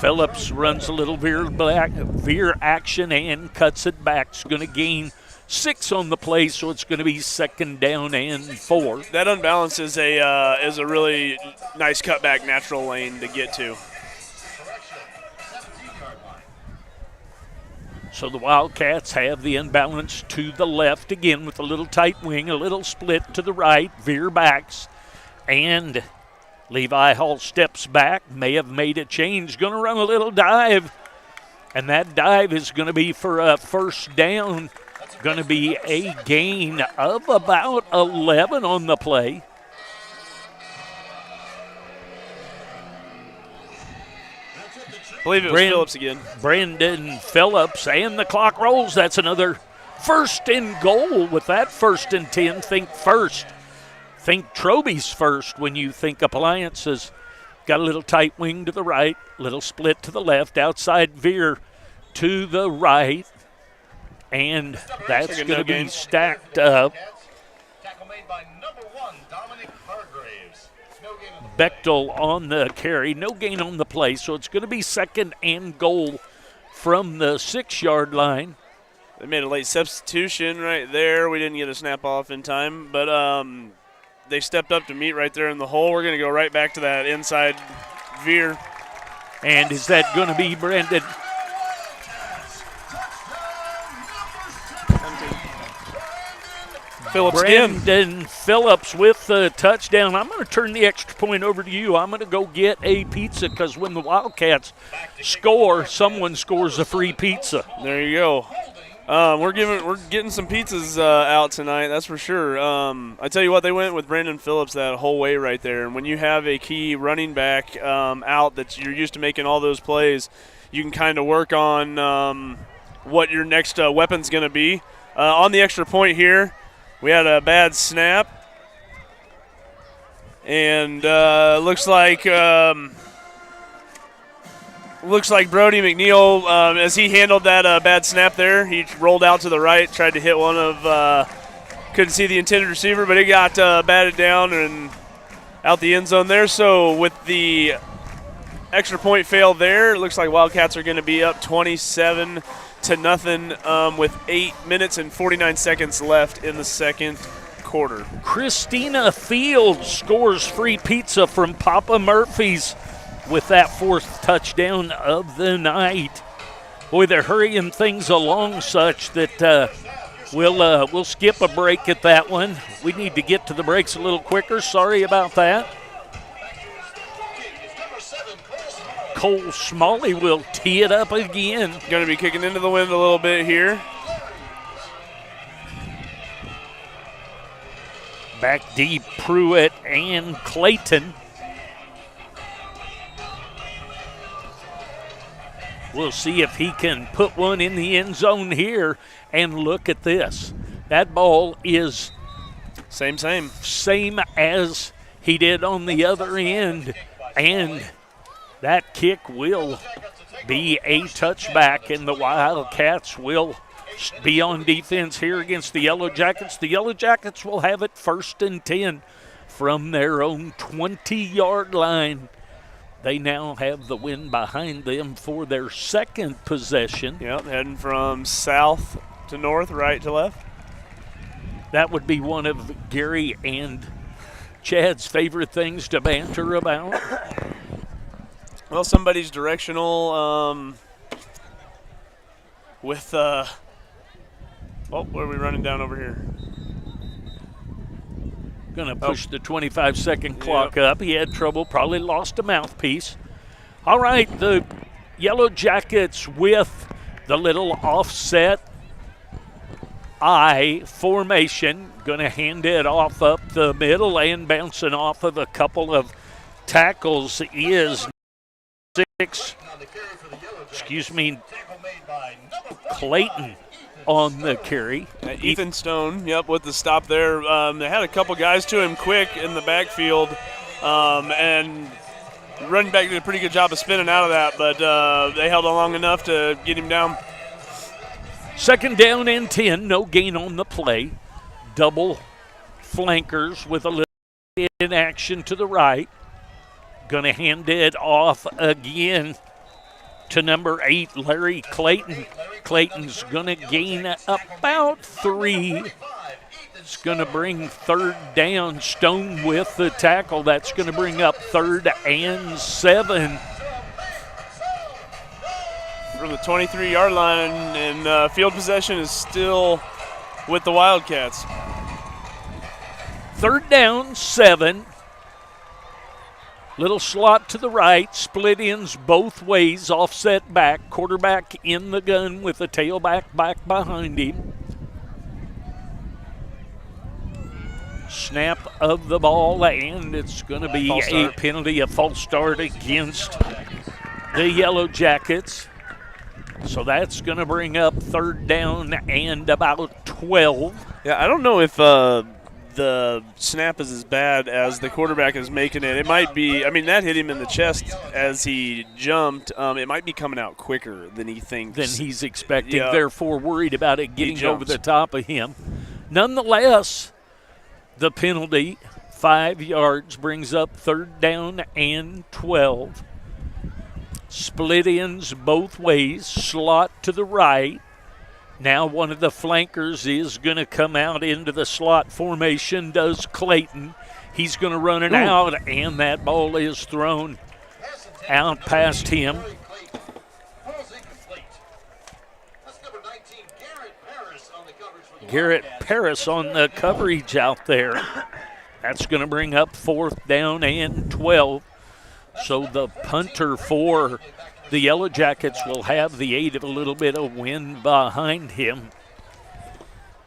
Phillips runs a little veer action and cuts it back. It's going to gain 6 on the play, so it's going to be 2nd down and 4. That unbalance is a really nice cutback natural lane to get to. So the Wildcats have the unbalance to the left again with a little tight wing, a little split to the right, veer backs, and Levi Hall steps back, may have made a change, going to run a little dive, and that dive is going to be for a first down. Going to be a gain of about 11 on the play. I believe it was Phillips again. Brandon Phillips, and the clock rolls. That's another 1st and goal with that 1st and 10. Think first. Think Troby's first when you think appliances. Got a little tight wing to the right, little split to the left, outside veer to the right. And that's going to be stacked up. Tackle made by number 1, Dominic Hargraves. Bechtel on the carry. No gain on the play, so it's going to be 2nd and goal from the 6-yard line. They made a late substitution right there. We didn't get a snap off in time, but they stepped up to meet right there in the hole. We're going to go right back to that inside veer. And is that going to be Brandon? Phillips Brandon Phillips with the touchdown. I'm going to turn the extra point over to you. I'm going to go get a pizza because when the Wildcats score, someone scores a free pizza. There you go. We're getting some pizzas out tonight, that's for sure. I tell you what, they went with Brandon Phillips that whole way right there. And when you have a key running back out that you're used to making all those plays, you can kind of work on what your next weapon's going to be. On the extra point here, We had a bad snap. And looks like Brody McNeil, as he handled that bad snap there, he rolled out to the right, tried to hit one of couldn't see the intended receiver, but it got batted down and out the end zone there. So with the extra point fail there, it looks like Wildcats are going to be up 27-0 with 8 minutes and 49 seconds left in the second quarter. Christina Fields scores free pizza from Papa Murphy's with that 4th touchdown of the night. Boy, they're hurrying things along such that we'll skip a break at that one. We need to get to the breaks a little quicker. Sorry about that. Cole Smalley will tee it up again. Going to be kicking into the wind a little bit here. Back deep, Pruitt and Clayton. We'll see if he can put one in the end zone here. And look at this. That ball is same as he did on the other end. And that kick will be a touchback, and the Wildcats will be on defense here against the Yellow Jackets. The Yellow Jackets will have it 1st and 10 from their own 20-yard line. They now have the wind behind them for their 2nd possession. Yep, heading from south to north, right to left. That would be one of Gary and Chad's favorite things to banter about. Well, somebody's directional with where are we running down over here? Going to push the 25-second clock up. He had trouble, probably lost a mouthpiece. All right, the Yellow Jackets with the little offset I formation. Going to hand it off up the middle, and bouncing off of a couple of tackles is Clayton on the carry. Ethan Stone, with the stop there. They had a couple guys to him quick in the backfield, and running back did a pretty good job of spinning out of that, but they held on long enough to get him down. 2nd down and 10, no gain on the play. Double flankers with a little in action to the right. Going to hand it off again to number 8, Larry Clayton. Clayton's going to gain about 3. It's going to bring 3rd down. Stone with the tackle. That's going to bring up 3rd and 7. From the 23-yard line, and field possession is still with the Wildcats. 3rd down, 7. Little slot to the right, split ends both ways, offset back, quarterback in the gun with the tailback back behind him. Snap of the ball, and it's going to be a penalty, a false start against the Yellow Jackets. So that's going to bring up 3rd down and about 12. Yeah, I don't know if the snap is as bad as the quarterback is making it. It might be, that hit him in the chest as he jumped. It might be coming out quicker than he thinks. Than he's expecting, therefore worried about it getting over the top of him. Nonetheless, the penalty, 5 yards, brings up 3rd down and 12. Split ends both ways, slot to the right. Now one of the flankers is going to come out into the slot formation, does Clayton. He's going to run it out, and that ball is thrown out past him. Garrett Paris on the coverage out there. That's going to bring up 4th down and 12. So the punter for the Yellow Jackets will have the aid of a little bit of wind behind him.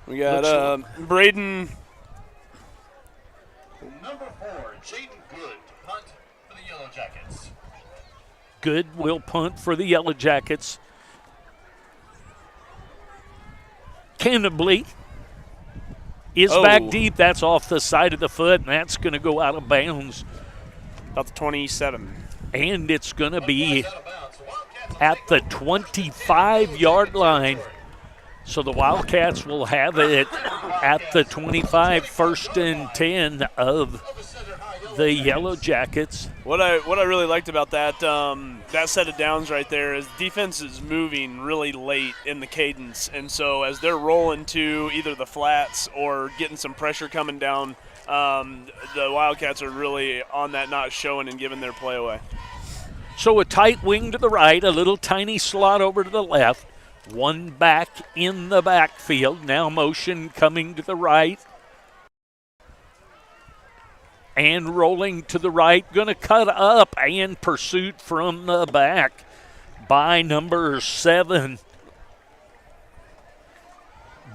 We got Braden. Number 4, Jaden Good, punt for the Yellow Jackets. Good will punt for the Yellow Jackets. Cannably is back deep. That's off the side of the foot, and that's going to go out of bounds. About the 27. And it's going to be at the 25-yard line. So the Wildcats will have it at the 25, 1st and 10 of the Yellow Jackets. What I really liked about that set of downs right there is defense is moving really late in the cadence, and so as they're rolling to either the flats or getting some pressure coming down, the Wildcats are really on that, not showing and giving their play away. So a tight wing to the right, a little tiny slot over to the left, one back in the backfield. Now motion coming to the right. And rolling to the right, going to cut up, and pursuit from the back by number 7,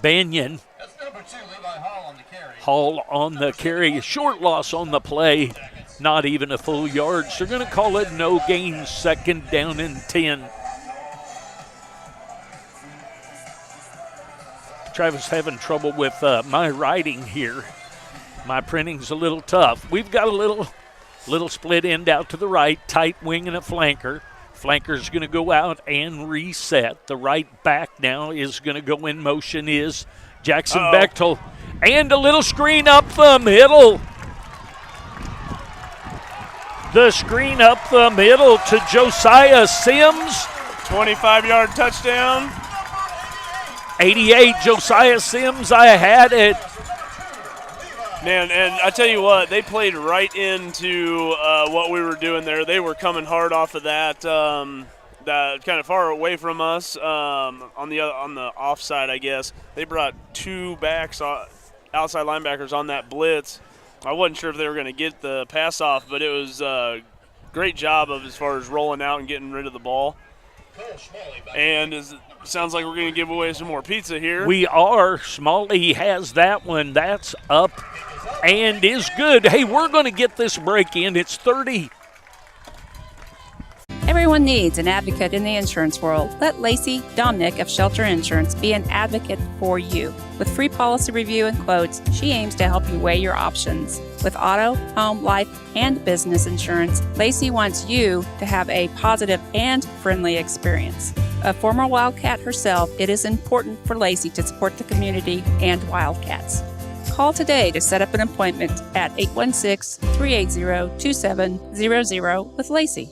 Banyan. That's number 2, Levi Hall on the carry. Hall on the carry. Short loss on the play, not even a full yard. So they're going to call it no gain, 2nd down and 10. Travis having trouble with my writing here. My printing's a little tough. We've got a little split end out to the right, tight wing and a flanker. Flanker's going to go out and reset. The right back now is going to go in motion is Jackson Bechtel. And a little screen up the middle. The screen up the middle to Josiah Sims. 25-yard touchdown. 88, Josiah Sims, I had it. Man, and I tell you what, they played right into what we were doing there. They were coming hard off of that kind of far away from us on the offside, I guess. They brought 2 backs, outside linebackers on that blitz. I wasn't sure if they were going to get the pass off, but it was a great job as far as rolling out and getting rid of the ball. And it sounds like we're going to give away some more pizza here. We are. Smalley has that one. That's up and is good. Hey, we're going to get this break in. It's 30. Everyone needs an advocate in the insurance world. Let Lacey Domnick of Shelter Insurance be an advocate for you. With free policy review and quotes, she aims to help you weigh your options. With auto, home, life, and business insurance, Lacey wants you to have a positive and friendly experience. A former Wildcat herself, it is important for Lacey to support the community and Wildcats. Call today to set up an appointment at 816-380-2700 with Lacey.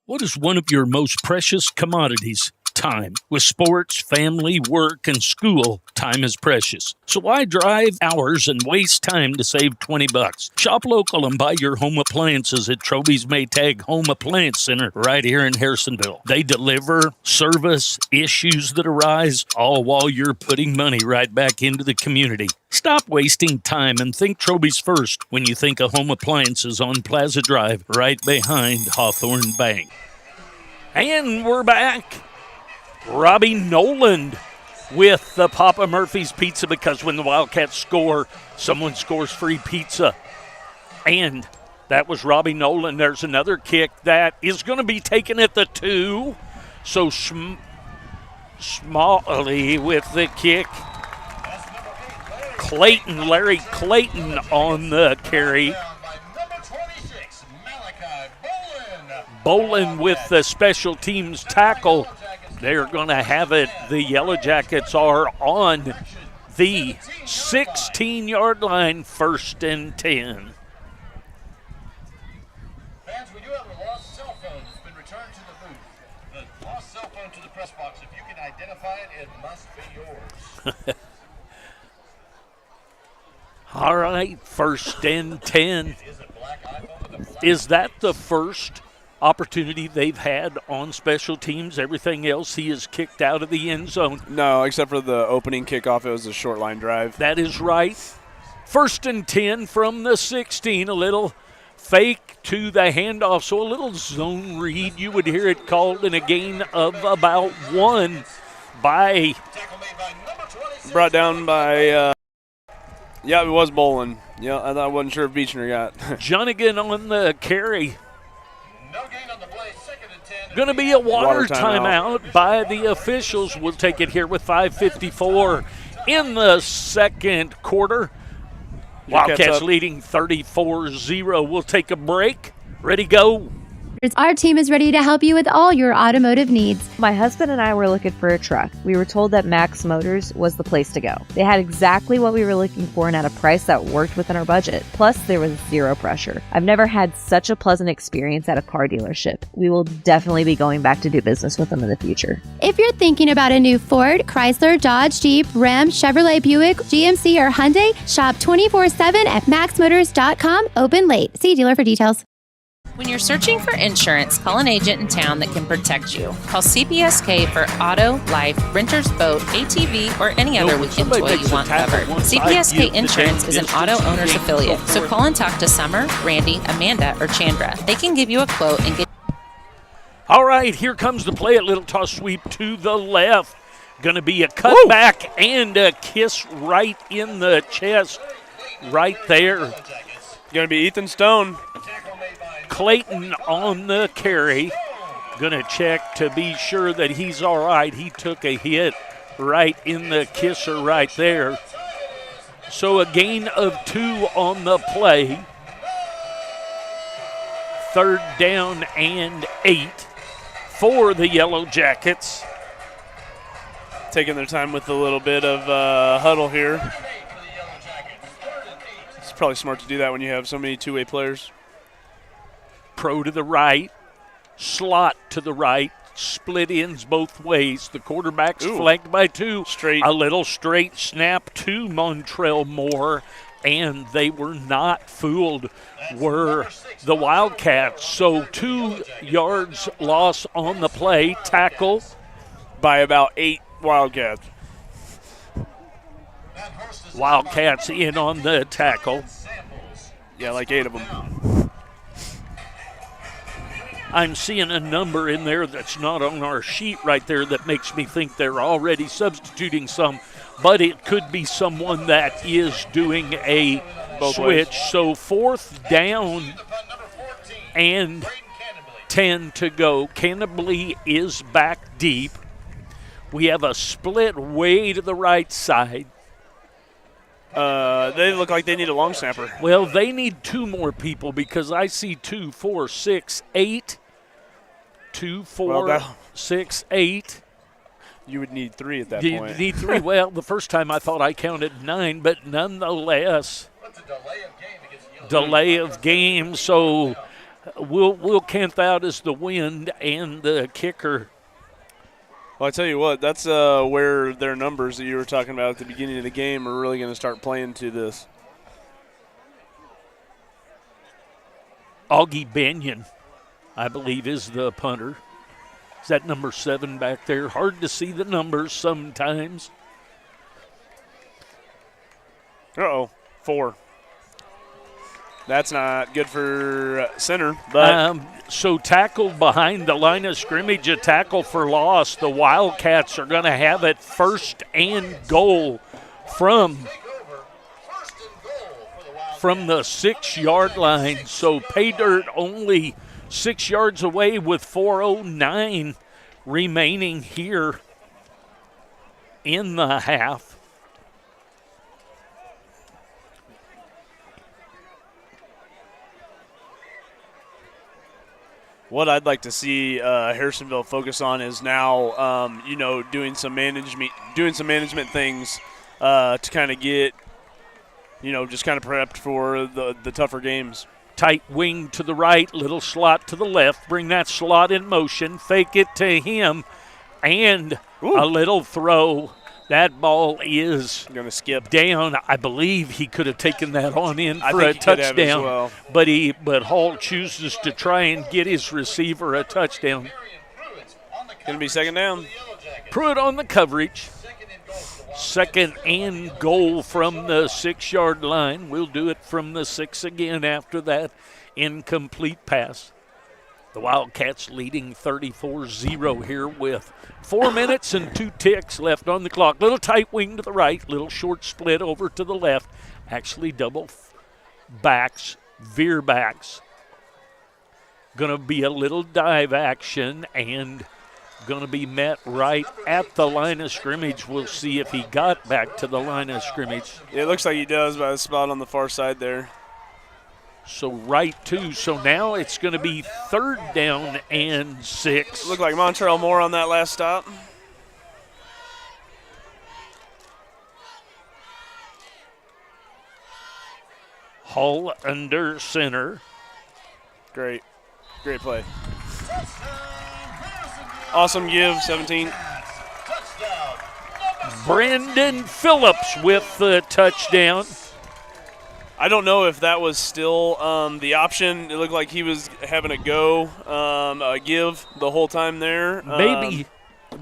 What is one of your most precious commodities? Time. With sports, family, work, and school, time is precious. So why drive hours and waste time to save $20? Shop local and buy your home appliances at Troby's Maytag Home Appliance Center right here in Harrisonville. They deliver, service, issues that arise, all while you're putting money right back into the community. Stop wasting time and think Troby's first when you think of home appliances on Plaza Drive, right behind Hawthorne Bank. And we're back. Robbie Noland with the Papa Murphy's Pizza, because when the Wildcats score, someone scores free pizza. And that was Robbie Noland. There's another kick that is going to be taken at the 2. So Smalley with the kick. Larry Clayton on the carry. Bolin with the special teams tackle. They're going to have it. The Yellow Jackets are on the 16-yard line, 1st and 10. Fans, we do have a lost cell phone that's been returned to the booth. The lost cell phone to the press box. If you can identify it, it must be yours. All right, 1st and 10. Is that the first opportunity they've had on special teams? Everything else he is kicked out of the end zone. No, except for the opening kickoff. It was a short line drive. That is right. 1st and 10 from the 16. A little fake to the handoff, so a little zone read. You would hear it called in a gain of about 1 by... Brought down by... yeah, it was Bolin. Yeah, I wasn't sure if Beechner got. Junigan on the carry. No gain on the play, 2nd and 10. Going to be a water timeout by the officials. We'll take it here with 5:54 in the second quarter. Wildcats leading 34-0. We'll take a break. Ready, go. Our team is ready to help you with all your automotive needs. My husband and I were looking for a truck. We were told that Max Motors was the place to go. They had exactly what we were looking for and at a price that worked within our budget. Plus, there was zero pressure. I've never had such a pleasant experience at a car dealership. We will definitely be going back to do business with them in the future. If you're thinking about a new Ford, Chrysler, Dodge, Jeep, Ram, Chevrolet, Buick, GMC, or Hyundai, shop 24/7 at maxmotors.com. Open late. See dealer for details. When you're searching for insurance, call an agent in town that can protect you. Call CPSK for auto, life, renter's boat, ATV, or any other weekend toy you want covered. CPSK Insurance is an auto owner's affiliate, so call and talk to Summer, Randy, Amanda, or Chandra. They can give you a quote and get... All right, here comes the play. A little toss sweep to the left. Going to be a cutback and a kiss right in the chest right there. Going to be Ethan Stone. Clayton on the carry. Going to check to be sure that he's all right. He took a hit right in the kisser right there. So a gain of 2 on the play. 3rd down and 8 for the Yellow Jackets. Taking their time with a little bit of huddle here. It's probably smart to do that when you have so many two-way players. Pro to the right, slot to the right, split ends both ways. The quarterback's flanked by 2. Straight. A little straight snap to Montrell Moore, and they were not fooled, were the Wildcats. So 2 yards loss on the play, tackle by about 8 Wildcats. Wildcats in on the tackle. Yeah, like 8 of them. I'm seeing a number in there that's not on our sheet right there that makes me think they're already substituting some, but it could be someone that is doing a switch. Ways. So 4th down and 10 to go. Cannably is back deep. We have a split way to the right side. They look like they need a long snapper. Well, they need 2 more people because I see 2, 4, 6, 8. 2, 4, 6, 8. You would need 3 at that point. You need 3. Well, the first time I thought I counted 9, but nonetheless, delay of game. So we'll count that as the wind and the kicker. Well, I tell you what, that's where their numbers that you were talking about at the beginning of the game are really going to start playing to this. Augie Banyan, I believe, is the punter. Is that number 7 back there? Hard to see the numbers sometimes. 4. That's not good for center. But so tackled behind the line of scrimmage, a tackle for loss. The Wildcats are going to have it 1st and goal from the 6-yard line. So pay dirt only 6 yards away with 4:09 remaining here in the half. What I'd like to see Harrisonville focus on is now, doing some management things to kind of get, just kind of prepped for the tougher games. Tight wing to the right, little slot to the left. Bring that slot in motion. Fake it to him, and a little throw. That ball is going to skip down. I believe he could have taken that on in for a touchdown, but Hall chooses to try and get his receiver a touchdown. Going to be 2nd down. Pruitt on the coverage. 2nd and goal from the 6-yard line. We'll do it from the 6 again after that incomplete pass. The Wildcats leading 34-0 here with 4 minutes and 2 ticks left on the clock. Little tight wing to the right, little short split over to the left. Actually double backs, veer backs. Going to be a little dive action, and going to be met right at the line of scrimmage. We'll see if he got back to the line of scrimmage. It looks like he does by the spot on the far side there. So right to. So now it's going to be 3rd down and 6. Looked like Montrell Moore on that last stop. Hull under center. Great play. Awesome give, 17. Brandon Phillips with the touchdown. I don't know if that was still the option. It looked like he was having a go, a give the whole time there. Maybe,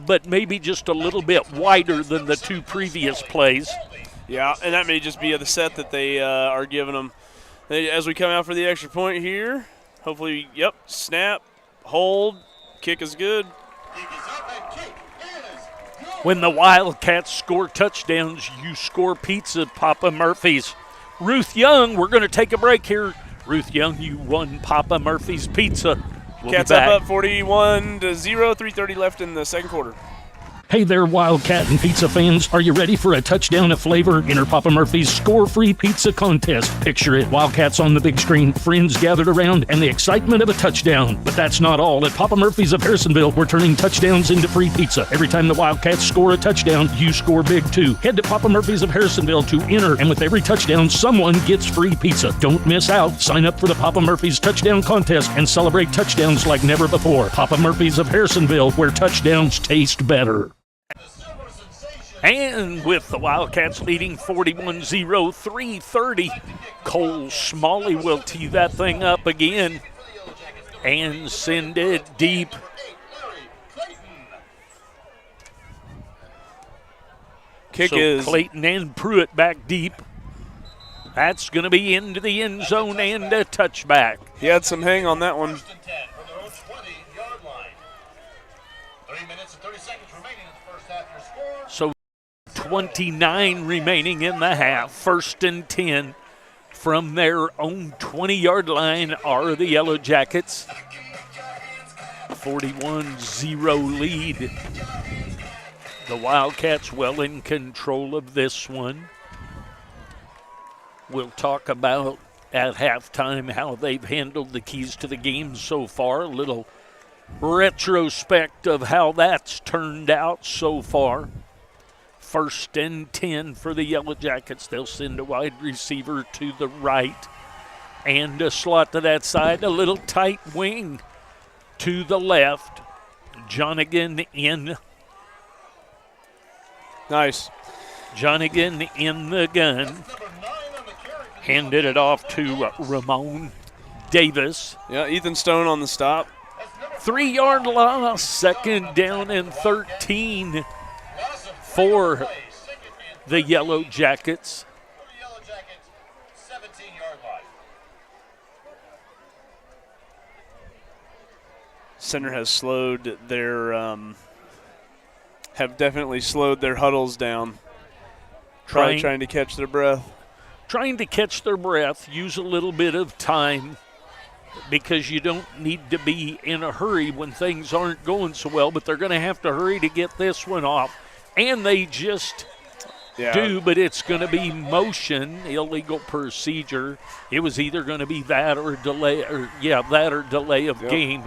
but maybe just a little bit wider than the 2 previous plays. Yeah, and that may just be the set that they are giving them. As we come out for the extra point here, hopefully, yep, snap, hold, kick is good. When the Wildcats score touchdowns, you score pizza, Papa Murphy's. Ruth Young, we're going to take a break here. Ruth Young, you won Papa Murphy's Pizza. We'll Cats up 41-0, 3:30 left in the second quarter. Hey there, Wildcat and pizza fans. Are you ready for a touchdown of flavor? Enter Papa Murphy's Score-Free Pizza Contest. Picture it, Wildcats on the big screen, friends gathered around, and the excitement of a touchdown. But that's not all. At Papa Murphy's of Harrisonville, we're turning touchdowns into free pizza. Every time the Wildcats score a touchdown, you score big too. Head to Papa Murphy's of Harrisonville to enter, and with every touchdown, someone gets free pizza. Don't miss out. Sign up for the Papa Murphy's Touchdown Contest and celebrate touchdowns like never before. Papa Murphy's of Harrisonville, where touchdowns taste better. And with the Wildcats leading 41-0, 3:30, Cole Smalley will tee that thing up again and send it deep. Kick so is Clayton and Pruitt back deep. That's going to be into the end zone and a touchback. He had some hang on that one. 3 minutes and 30 seconds remaining in the first half. Your score. So 29 remaining in the half. 1st and 10 from their own 20-yard line are the Yellow Jackets. 41-0 lead. The Wildcats well in control of this one. We'll talk about at halftime how they've handled the keys to the game so far. A little retrospect of how that's turned out so far. 1st and 10 for the Yellow Jackets. They'll send a wide receiver to the right and a slot to that side. A little tight wing to the left. Jonigan in. Nice. Jonigan in the gun. Handed it off to Ramon Davis. Yeah, Ethan Stone on the stop. 3-yard loss, 2nd down and 13 for the Yellow Jackets. Center has slowed their, have definitely slowed their huddles down. Trying to catch their breath. Trying to catch their breath, use a little bit of time, because you don't need to be in a hurry when things aren't going so well, but they're going to have to hurry to get this one off. And they just do, but it's going to be motion, illegal procedure. It was either going to be that or delay, of game.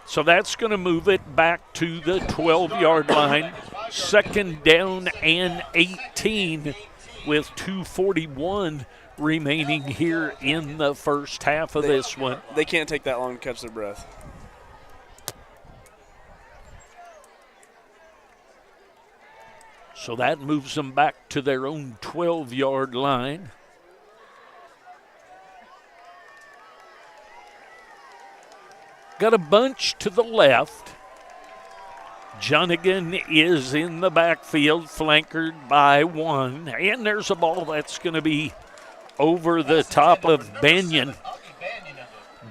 So that's going to move it back to the 12-yard line. 2nd down and 18 with 2:41 remaining here in the first half of this one. They can't take that long to catch their breath. So that moves them back to their own 12-yard line. Got a bunch to the left. Jonigan is in the backfield, flankered by one. And there's a ball that's going to be over the top of Banyan.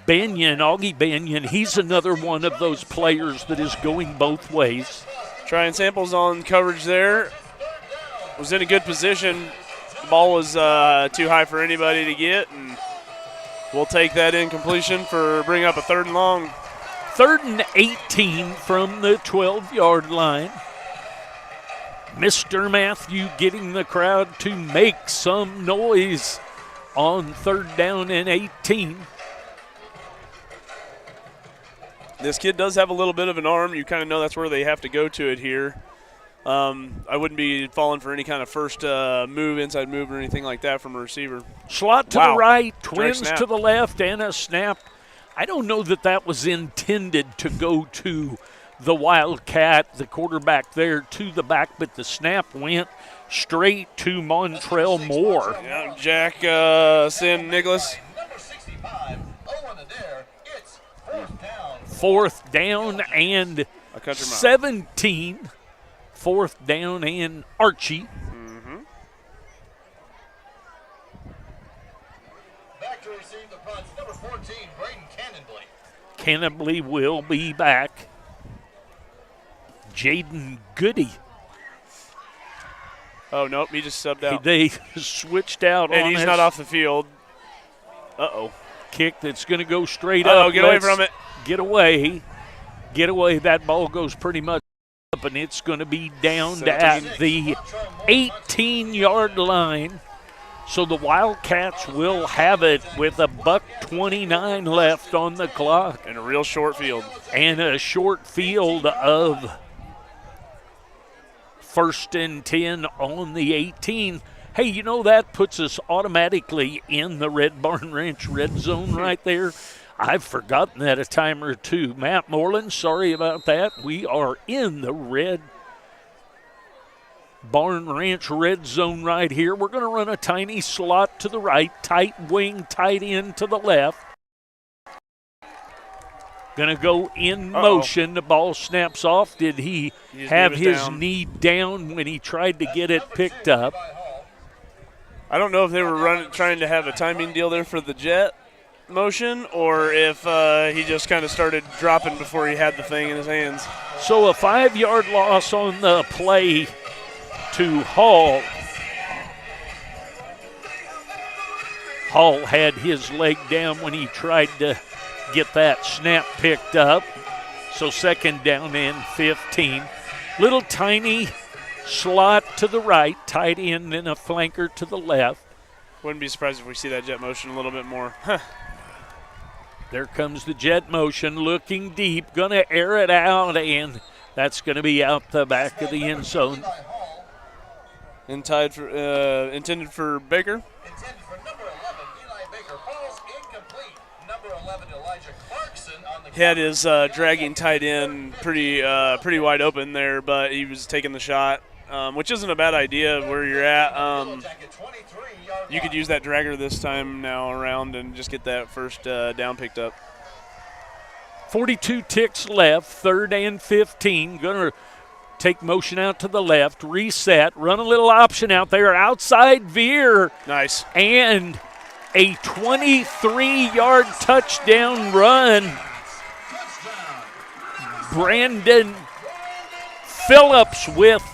Augie Banyan, he's another one of those players that is going both ways. Trying Samples on coverage there. Was in a good position. The ball was too high for anybody to get, and we'll take that incompletion for bring up a 3rd and long. 3rd and 18 from the 12-yard line. Mr. Matthew getting the crowd to make some noise on 3rd down and 18. This kid does have a little bit of an arm. You kind of know that's where they have to go to it here. I wouldn't be falling for any kind of first move, inside move, or anything like that from a receiver. Slot to the right, twins to the left, and a snap. I don't know that that was intended to go to the Wildcat, the quarterback there to the back, but the snap went straight to Montrell Moore. Yeah, Jack San Nicholas. Number 65, Owen Adair. It's 4th down. 4th down and A country mile. 17. 4th down and Archie. Back to receive the punt, number 14, Braden Cannonbley. Cannonbley will be back. Jaden Goody. Oh, nope, he just subbed out. They switched out And on he's us. not off the field. Uh-oh. Kick that's going to go straight Uh-oh, up. get away from it. Get away. Get away. That ball goes pretty much up, and it's going to be down at the 18-yard line. So the Wildcats will have it with $1:29 left on the clock. And a real short field. And a short field of 1st and 10 on the 18. Hey, you know, that puts us automatically in the Red Barn Ranch red zone right there. I've forgotten that a time or two. Matt Moreland, sorry about that. We are in the Red Barn Ranch red zone right here. We're going to run a tiny slot to the right, tight wing, tight end to the left. Going to go in motion. The ball snaps off. Did he have his knee down when he tried to get it picked up? I don't know if they were trying to have a timing deal there for the jet motion, or if he just kind of started dropping before he had the thing in his hands. So a 5-yard loss on the play to Hall. Hall had his leg down when he tried to get that snap picked up. So 2nd down and 15. Little tiny slot to the right, tight end and a flanker to the left. Wouldn't be surprised if we see that jet motion a little bit more. There comes the jet motion, looking deep, going to air it out, and that's going to be out the back of the end zone. Intended for Baker. Intended for number 11, Eli Baker. Falls incomplete. Number 11, Elijah Clarkson on the He had his dragging tight end pretty wide open there, but he was taking the shot, which isn't a bad idea where you're at. You could use that dragger this time now around and just get that first down picked up. 42 ticks left, 3rd and 15. Going to take motion out to the left, reset, run a little option out there, outside veer. Nice. And a 23-yard touchdown run. Brandon Phillips with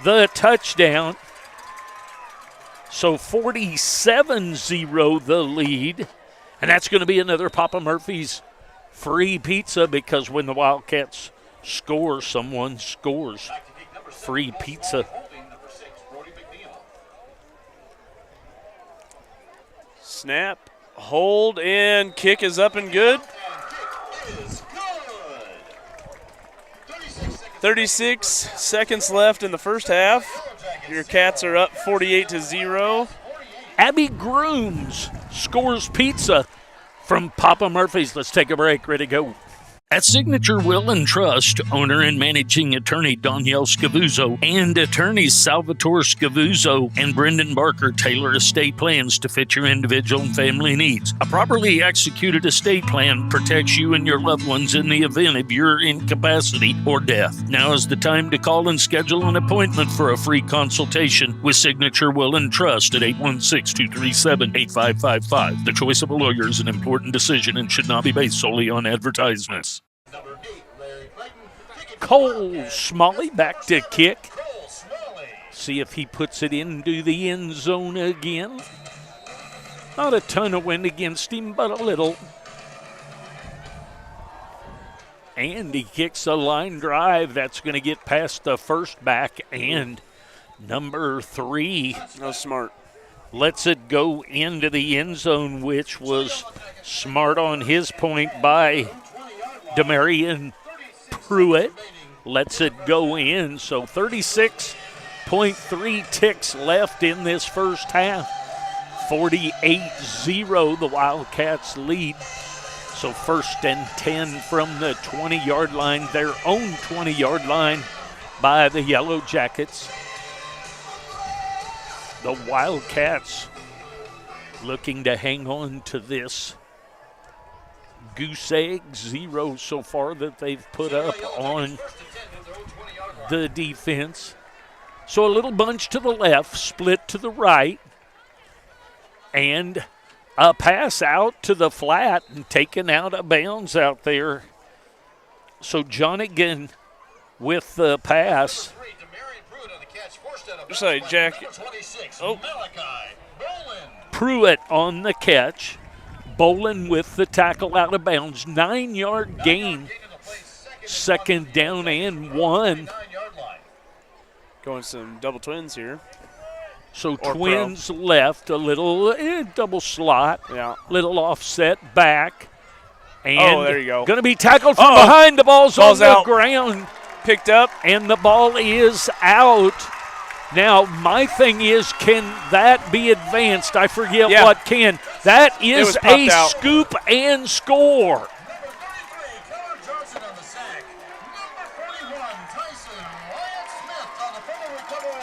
the touchdown. So 47-0 the lead. And that's going to be another Papa Murphy's free pizza, because when the Wildcats score, someone scores free pizza. Snap, hold, and kick is up and good. 36 seconds left in the first half. Your Cats are up 48-0. Abby Grooms scores pizza from Papa Murphy's. Let's take a break. Ready to go. At Signature Will and Trust, owner and managing attorney Danielle Scavuzzo and attorneys Salvatore Scavuzzo and Brendan Barker tailor estate plans to fit your individual and family needs. A properly executed estate plan protects you and your loved ones in the event of your incapacity or death. Now is the time to call and schedule an appointment for a free consultation with Signature Will and Trust at 816-237-8555. The choice of a lawyer is an important decision and should not be based solely on advertisements. Cole Smalley back to kick. See if he puts it into the end zone again. Not a ton of wind against him, but a little. and he kicks a line drive that's going to get past the first back and number 3. That was smart. Lets it go into the end zone, which was smart on his point by Demarion Pruitt. Lets it go in, so 36.3 ticks left in this first half. 48-0, the Wildcats lead. So 1st and 10 from the 20-yard line, their own 20-yard line by the Yellow Jackets. The Wildcats looking to hang on to this goose egg 0 so far that they've put up on the defense. So a little bunch to the left, split to the right, and a pass out to the flat and taken out of bounds out there. So Jonigan with the pass. Sorry, Jack. Oh. Pruitt on the catch. Bolin with the tackle out of bounds. 9-yard gain. 2nd down and 1. Going some double twins here. So Or twins left, a little double slot. Yeah. Little offset back. And there you go. Going to be tackled from behind. The ball's on the ground. Picked up. And the ball is out. Now, my thing is, can that be advanced? I forget what can. That is a scoop and score.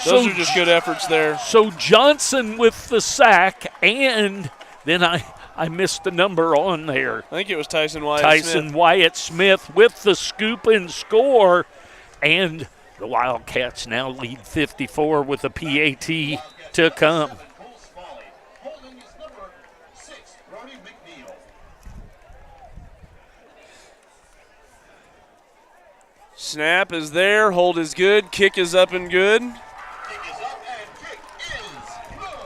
Those are just good efforts there. So Johnson with the sack, and then I missed the number on there. I think it was Tyson Wyatt-Smith. Wyatt-Smith with the scoop and score, and the Wildcats now lead 54 with a PAT to come. Snap is there, hold is good, kick is up and good.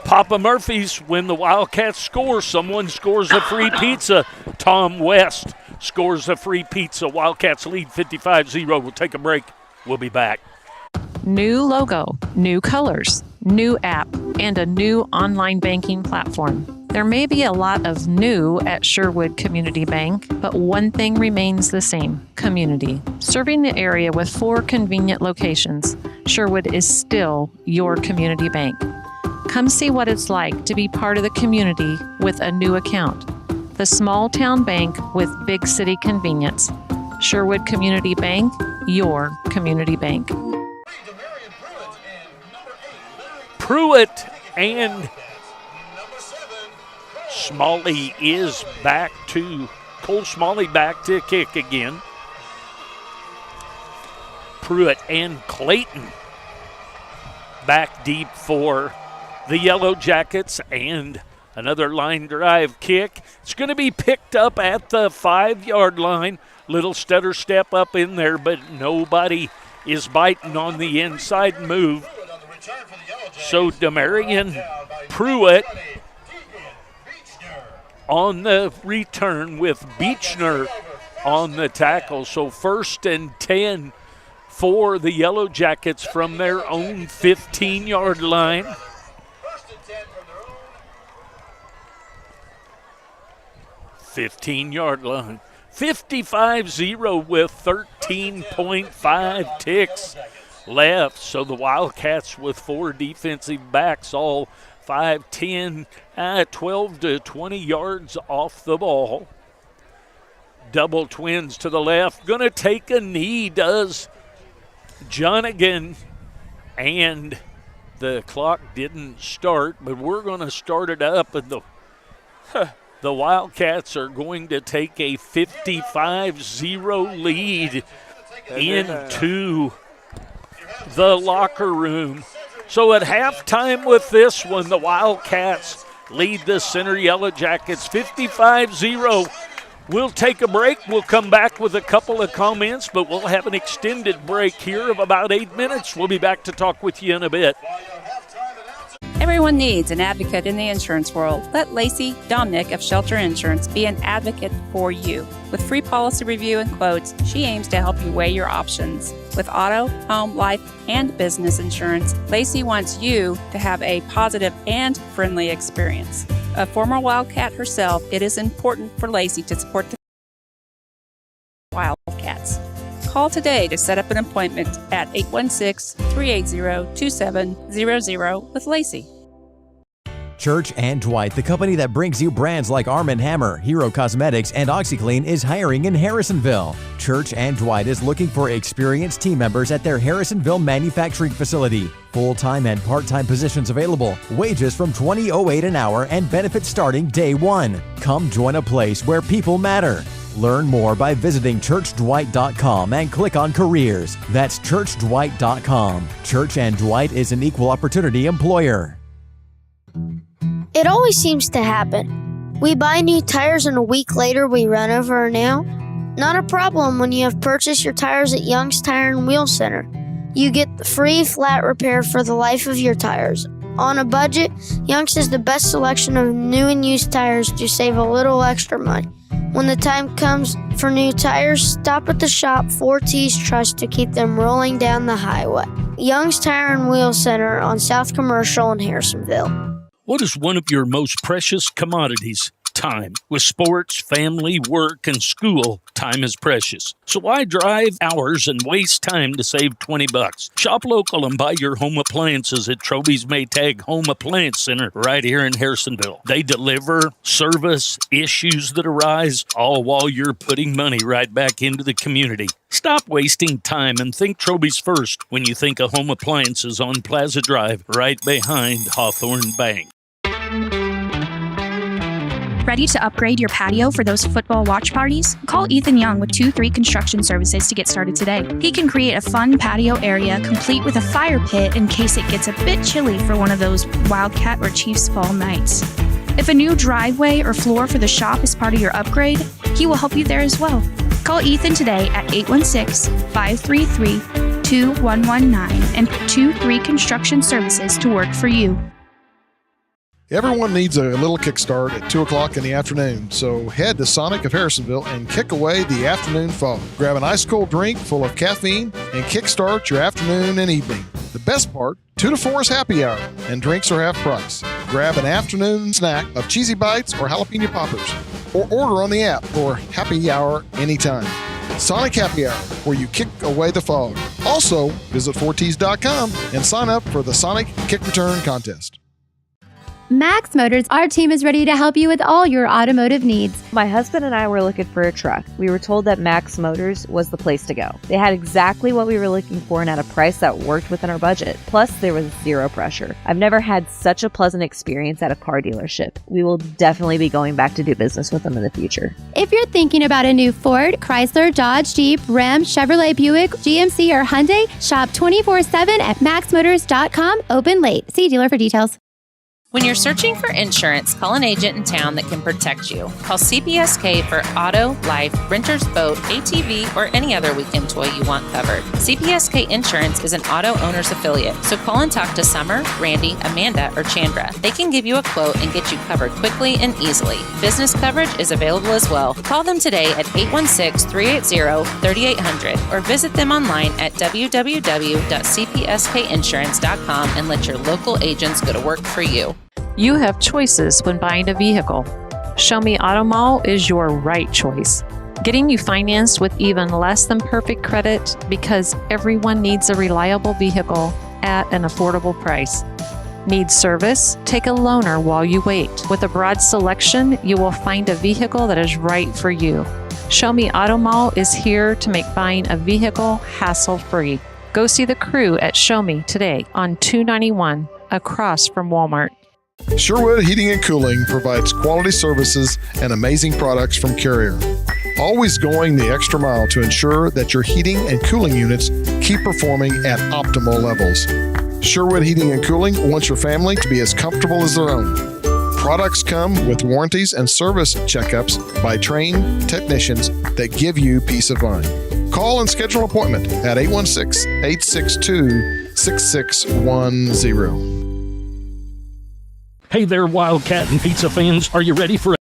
Papa Murphy's when the Wildcats score. Someone scores a free pizza. Tom West scores a free pizza. Wildcats lead 55-0. We'll take a break. We'll be back. New logo, new colors, new app, and a new online banking platform. There may be a lot of new at Sherwood Community Bank, but one thing remains the same: community. Serving the area with 4 convenient locations, Sherwood is still your community bank. Come see what it's like to be part of the community with a new account. The small town bank with big city convenience. Sherwood Community Bank, your community bank. Pruitt and Smalley is back to, Cole Smalley back to kick again. Pruitt and Clayton back deep for the Yellow Jackets, and another line drive kick. It's going to be picked up at the 5-yard line. Little stutter step up in there, but nobody is biting on the inside move. So Demarion Pruitt on the return with Beechner on the tackle. So 1st and 10 for the Yellow Jackets from their own 15-yard line. 15-yard line. 55-0 with 13.5 ticks left. So the Wildcats with 4 defensive backs, all 5'10", 12 to 20 yards off the ball. Double twins to the left. Going to take a knee, does Jonigan. And the clock didn't start, but we're going to start it up. And the Wildcats are going to take a 55-0 lead into the locker room. So at halftime with this one, the Wildcats lead the Center Yellow Jackets 55-0. We'll take a break. We'll come back with a couple of comments, but we'll have an extended break here of about 8 minutes. We'll be back to talk with you in a bit. Everyone needs an advocate in the insurance world. Let Lacey Domnick of Shelter Insurance be an advocate for you. With free policy review and quotes, she aims to help you weigh your options. With auto, home, life, and business insurance, Lacey wants you to have a positive and friendly experience. A former Wildcat herself, it is important for Lacey to support the Wildcats. Call today to set up an appointment at 816-380-2700 with Lacey. Church and Dwight, the company that brings you brands like Arm & Hammer, Hero Cosmetics, and OxyClean, is hiring in Harrisonville. Church and Dwight is looking for experienced team members at their Harrisonville manufacturing facility. Full-time and part-time positions available. Wages from $20.08 an hour and benefits starting day one. Come join a place where people matter. Learn more by visiting churchdwight.com and click on careers. That's churchdwight.com. Church and Dwight is an equal opportunity employer. It always seems to happen. We buy new tires and a week later we run over a nail. Not a problem when you have purchased your tires at Young's Tire and Wheel Center. You get the free flat repair for the life of your tires. On a budget, Young's has the best selection of new and used tires to save a little extra money. When the time comes for new tires, stop at the shop 4T's Trust to keep them rolling down the highway. Young's Tire and Wheel Center on South Commercial in Harrisonville. What is one of your most precious commodities? Time. With sports, family, work, and school, time is precious. So why drive hours and waste time to save $20? Shop local and buy your home appliances at Troby's Maytag Home Appliance Center right here in Harrisonville. They deliver, service, issues that arise, all while you're putting money right back into the community. Stop wasting time and think Troby's first when you think of home appliances on Plaza Drive, right behind Hawthorne Bank. Ready to upgrade your patio for those football watch parties? Call Ethan Young with 2-3 Construction Services to get started today. He can create a fun patio area complete with a fire pit in case it gets a bit chilly for one of those Wildcat or Chiefs fall nights. If a new driveway or floor for the shop is part of your upgrade, he will help you there as well. Call Ethan today at 816-533-2119 and put 2-3 Construction Services to work for you. Everyone needs a little kickstart at 2 o'clock in the afternoon, so head to Sonic of Harrisonville and kick away the afternoon fog. Grab an ice-cold drink full of caffeine and kickstart your afternoon and evening. The best part, 2 to 4 is happy hour, and drinks are half price. Grab an afternoon snack of cheesy bites or jalapeno poppers, or order on the app for happy hour anytime. Sonic Happy Hour, where you kick away the fog. Also, visit 4ts.com and sign up for the Sonic Kick Return Contest. Max Motors, our team is ready to help you with all your automotive needs. My husband and I were looking for a truck. We were told that Max Motors was the place to go. They had exactly what we were looking for and at a price that worked within our budget. Plus, there was zero pressure. I've never had such a pleasant experience at a car dealership. We will definitely be going back to do business with them in the future. If you're thinking about a new Ford, Chrysler, Dodge, Jeep, Ram, Chevrolet, Buick, GMC, or Hyundai, shop 24/7 at maxmotors.com. Open late. See dealer for details. When you're searching for insurance, call an agent in town that can protect you. Call CPSK for auto, life, renter's boat, ATV, or any other weekend toy you want covered. CPSK Insurance is an auto owner's affiliate, so call and talk to Summer, Randy, Amanda, or Chandra. They can give you a quote and get you covered quickly and easily. Business coverage is available as well. Call them today at 816-380-3800 or visit them online at www.cpskinsurance.com and let your local agents go to work for you. You have choices when buying a vehicle. Show Me Auto Mall is your right choice. Getting you financed with even less than perfect credit because everyone needs a reliable vehicle at an affordable price. Need service? Take a loaner while you wait. With a broad selection, you will find a vehicle that is right for you. Show Me Auto Mall is here to make buying a vehicle hassle-free. Go see the crew at Show Me today on 291 across from Walmart. Sherwood Heating and Cooling provides quality services and amazing products from Carrier. Always going the extra mile to ensure that your heating and cooling units keep performing at optimal levels. Sherwood Heating and Cooling wants your family to be as comfortable as their own. Products come with warranties and service checkups by trained technicians that give you peace of mind. Call and schedule an appointment at 816-862-6610. Hey there, Wildcat and pizza fans. Are you ready for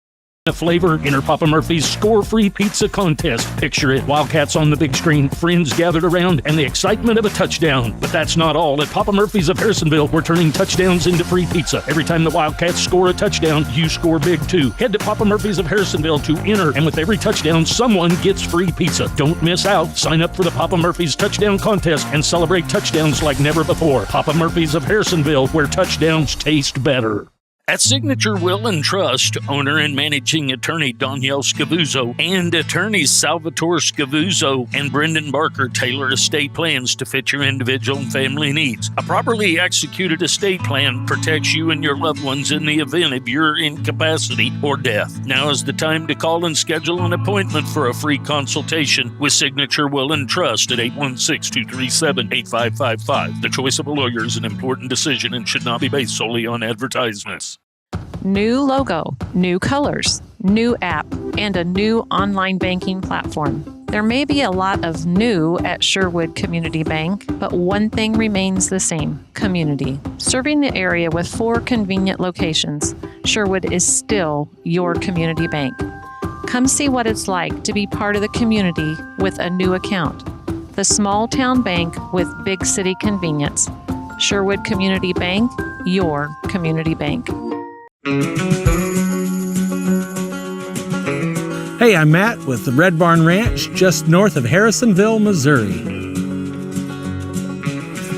a flavor? Enter Papa Murphy's score-free pizza contest. Picture it, Wildcats on the big screen, friends gathered around, and the excitement of a touchdown. But that's not all. At Papa Murphy's of Harrisonville, we're turning touchdowns into free pizza. Every time the Wildcats score a touchdown, you score big too. Head to Papa Murphy's of Harrisonville to enter, and with every touchdown, someone gets free pizza. Don't miss out. Sign up for the Papa Murphy's touchdown contest and celebrate touchdowns like never before. Papa Murphy's of Harrisonville, where touchdowns taste better. At Signature Will and Trust, owner and managing attorney Danielle Scavuzzo and attorneys Salvatore Scavuzzo and Brendan Barker tailor estate plans to fit your individual and family needs. A properly executed estate plan protects you and your loved ones in the event of your incapacity or death. Now is the time to call and schedule an appointment for a free consultation with Signature Will and Trust at 816-237-8555. The choice of a lawyer is an important decision and should not be based solely on advertisements. New logo, new colors, new app, and a new online banking platform. There may be a lot of new at Sherwood Community Bank, but one thing remains the same: community. Serving the area with 4 convenient locations, Sherwood is still your community bank. Come see what it's like to be part of the community with a new account. The small town bank with big city convenience. Sherwood Community Bank, your community bank. Hey, I'm Matt with the Red Barn Ranch just north of Harrisonville, Missouri.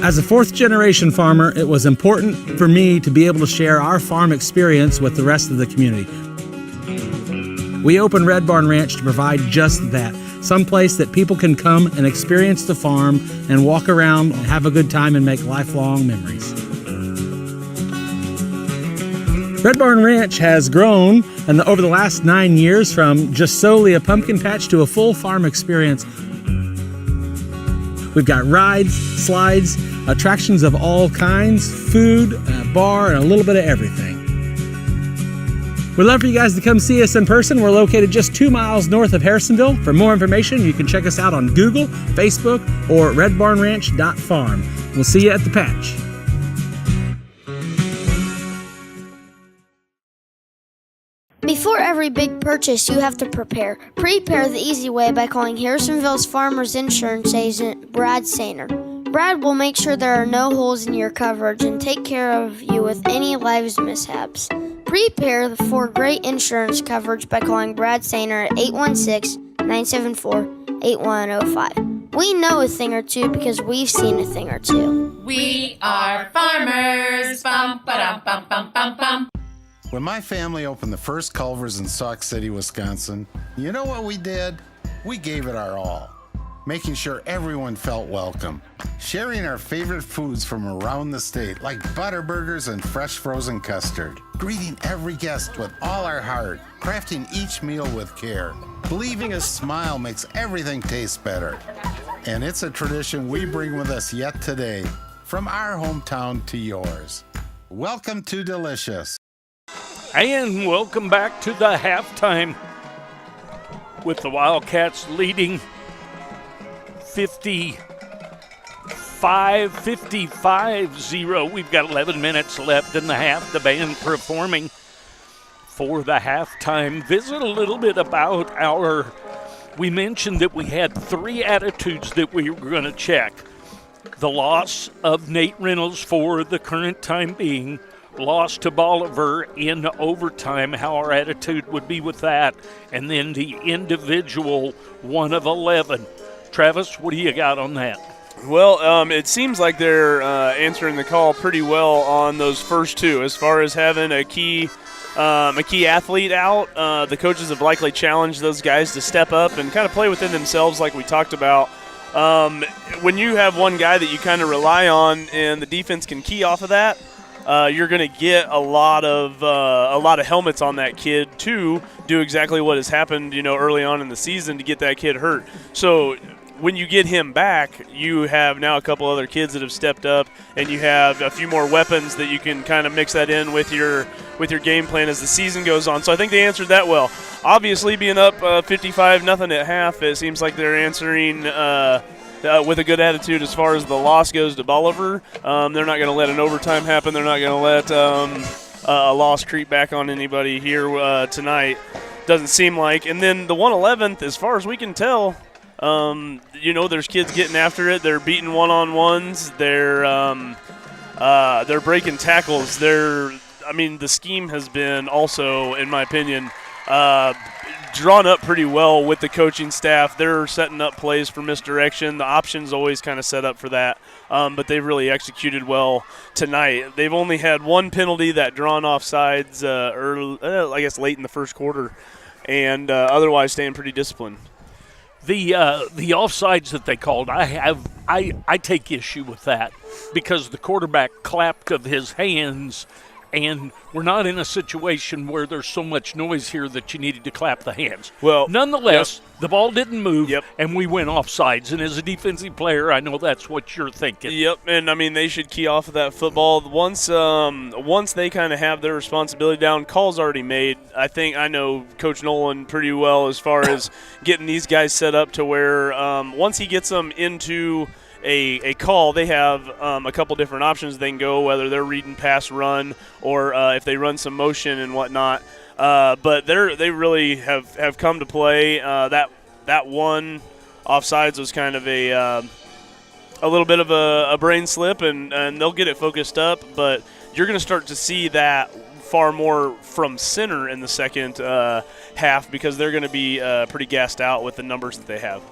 As a 4th-generation farmer, it was important for me to be able to share our farm experience with the rest of the community. We opened Red Barn Ranch to provide just that, someplace that people can come and experience the farm and walk around and have a good time and make lifelong memories. Red Barn Ranch has grown over the last 9 years from just solely a pumpkin patch to a full farm experience. We've got rides, slides, attractions of all kinds, food, a bar, and a little bit of everything. We'd love for you guys to come see us in person. We're located just 2 miles north of Harrisonville. For more information, you can check us out on Google, Facebook, or redbarnranch.farm. We'll see you at the patch. Before every big purchase, you have to prepare. Prepare the easy way by calling Harrisonville's Farmers Insurance agent, Brad Sainer. Brad will make sure there are no holes in your coverage and take care of you with any lives mishaps. Prepare for great insurance coverage by calling Brad Sainer at 816-974-8105. We know a thing or two because we've seen a thing or two. We are farmers. Bum, ba-dum, bum, bum, bum, bum. When my family opened the first Culver's in Sauk City, Wisconsin, you know what we did? We gave it our all, making sure everyone felt welcome, sharing our favorite foods from around the state, like Butterburgers and fresh frozen custard, greeting every guest with all our heart, crafting each meal with care, believing a smile makes everything taste better. And it's a tradition we bring with us yet today, from our hometown to yours. Welcome to Delicious. And welcome back to the halftime with the Wildcats leading 55-0. We've got 11 minutes left in the half. The band performing for the halftime. Visit a little bit about we mentioned that we had 3 attitudes that we were going to check. The loss of Nate Reynolds for the current time being, lost to Bolivar in overtime, how our attitude would be with that, and then the individual 1 of 11. Travis, what do you got on that? Well, it seems like they're answering the call pretty well on those first 2. As far as having a key athlete out, the coaches have likely challenged those guys to step up and kind of play within themselves like we talked about. When you have one guy that you kind of rely on and the defense can key off of that, you're going to get a lot of helmets on that kid to do exactly what has happened, early on in the season to get that kid hurt. So when you get him back, you have now a couple other kids that have stepped up, and you have a few more weapons that you can kind of mix that in with your game plan as the season goes on. So I think they answered that well. Obviously, being up 55-0 at half, it seems like they're answering with a good attitude as far as the loss goes to Bolivar. They're not going to let an overtime happen. They're not going to let a loss creep back on anybody here tonight. Doesn't seem like. And then the 111th, as far as we can tell, there's kids getting after it. They're beating one-on-ones. They're breaking tackles. The scheme has been also, in my opinion, drawn up pretty well with the coaching staff. They're setting up plays for misdirection. The option's always kind of set up for that, but they've really executed well tonight. They've only had one penalty, that drawn offsides, late in the first quarter, and otherwise staying pretty disciplined. The offsides that they called, I take issue with that because the quarterback clapped of his hands. And we're not in a situation where there's so much noise here that you needed to clap the hands. Well, nonetheless, the ball didn't move, and we went offsides. And as a defensive player, I know that's what you're thinking. Yep, and they should key off of that football. Once they kind of have their responsibility down, call's already made. I know Coach Nolan pretty well as far as getting these guys set up to where once he gets them into a call, they have a couple different options they can go, whether they're reading pass run or if they run some motion and whatnot. But they really have come to play. That one offsides was kind of a little bit of a brain slip, and they'll get it focused up. But you're going to start to see that far more from center in the second half because they're going to be pretty gassed out with the numbers that they have.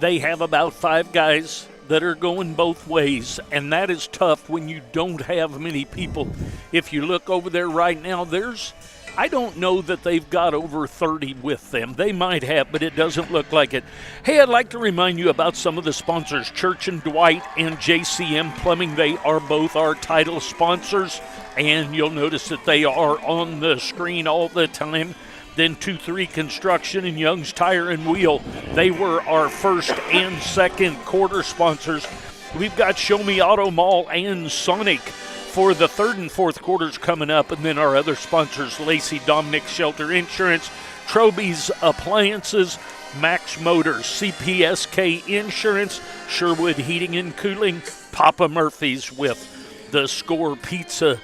They have about 5 guys that are going both ways, and that is tough when you don't have many people. If you look over there right now, I don't know that they've got over 30 with them. They might have, but it doesn't look like it. Hey, I'd like to remind you about some of the sponsors, Church and Dwight and JCM Plumbing. They are both our title sponsors, and you'll notice that they are on the screen all the time. Then 2-3 Construction and Young's Tire and Wheel. They were our first and second quarter sponsors. We've got Show Me Auto Mall and Sonic for the third and fourth quarters coming up. And then our other sponsors, Lacey Dominick Shelter Insurance, Troby's Appliances, Max Motors, CPSK Insurance, Sherwood Heating and Cooling, Papa Murphy's with the Score Pizza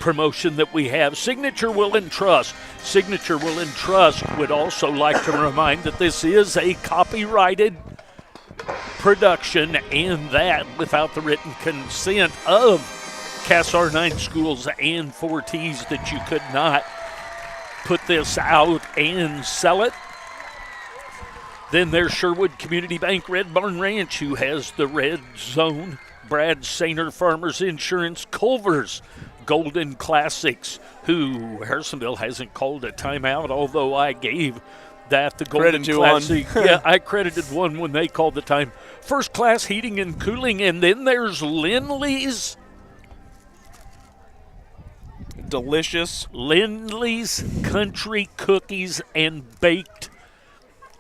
promotion that we have. Signature Will and Trust. Signature Will and Trust would also like to remind that this is a copyrighted production, and that without the written consent of CASAR 9 schools and 4Ts, that you could not put this out and sell it. Then there's Sherwood Community Bank Red Barn Ranch, who has the red zone. Brad Sainer Farmers Insurance, Culver's Golden Classics, who Harrisonville hasn't called a timeout, although I gave that the Golden Classic. Yeah, I credited one when they called the time. First Class Heating and Cooling, and then there's Lindley's. Delicious. Lindley's Country Cookies and Baked.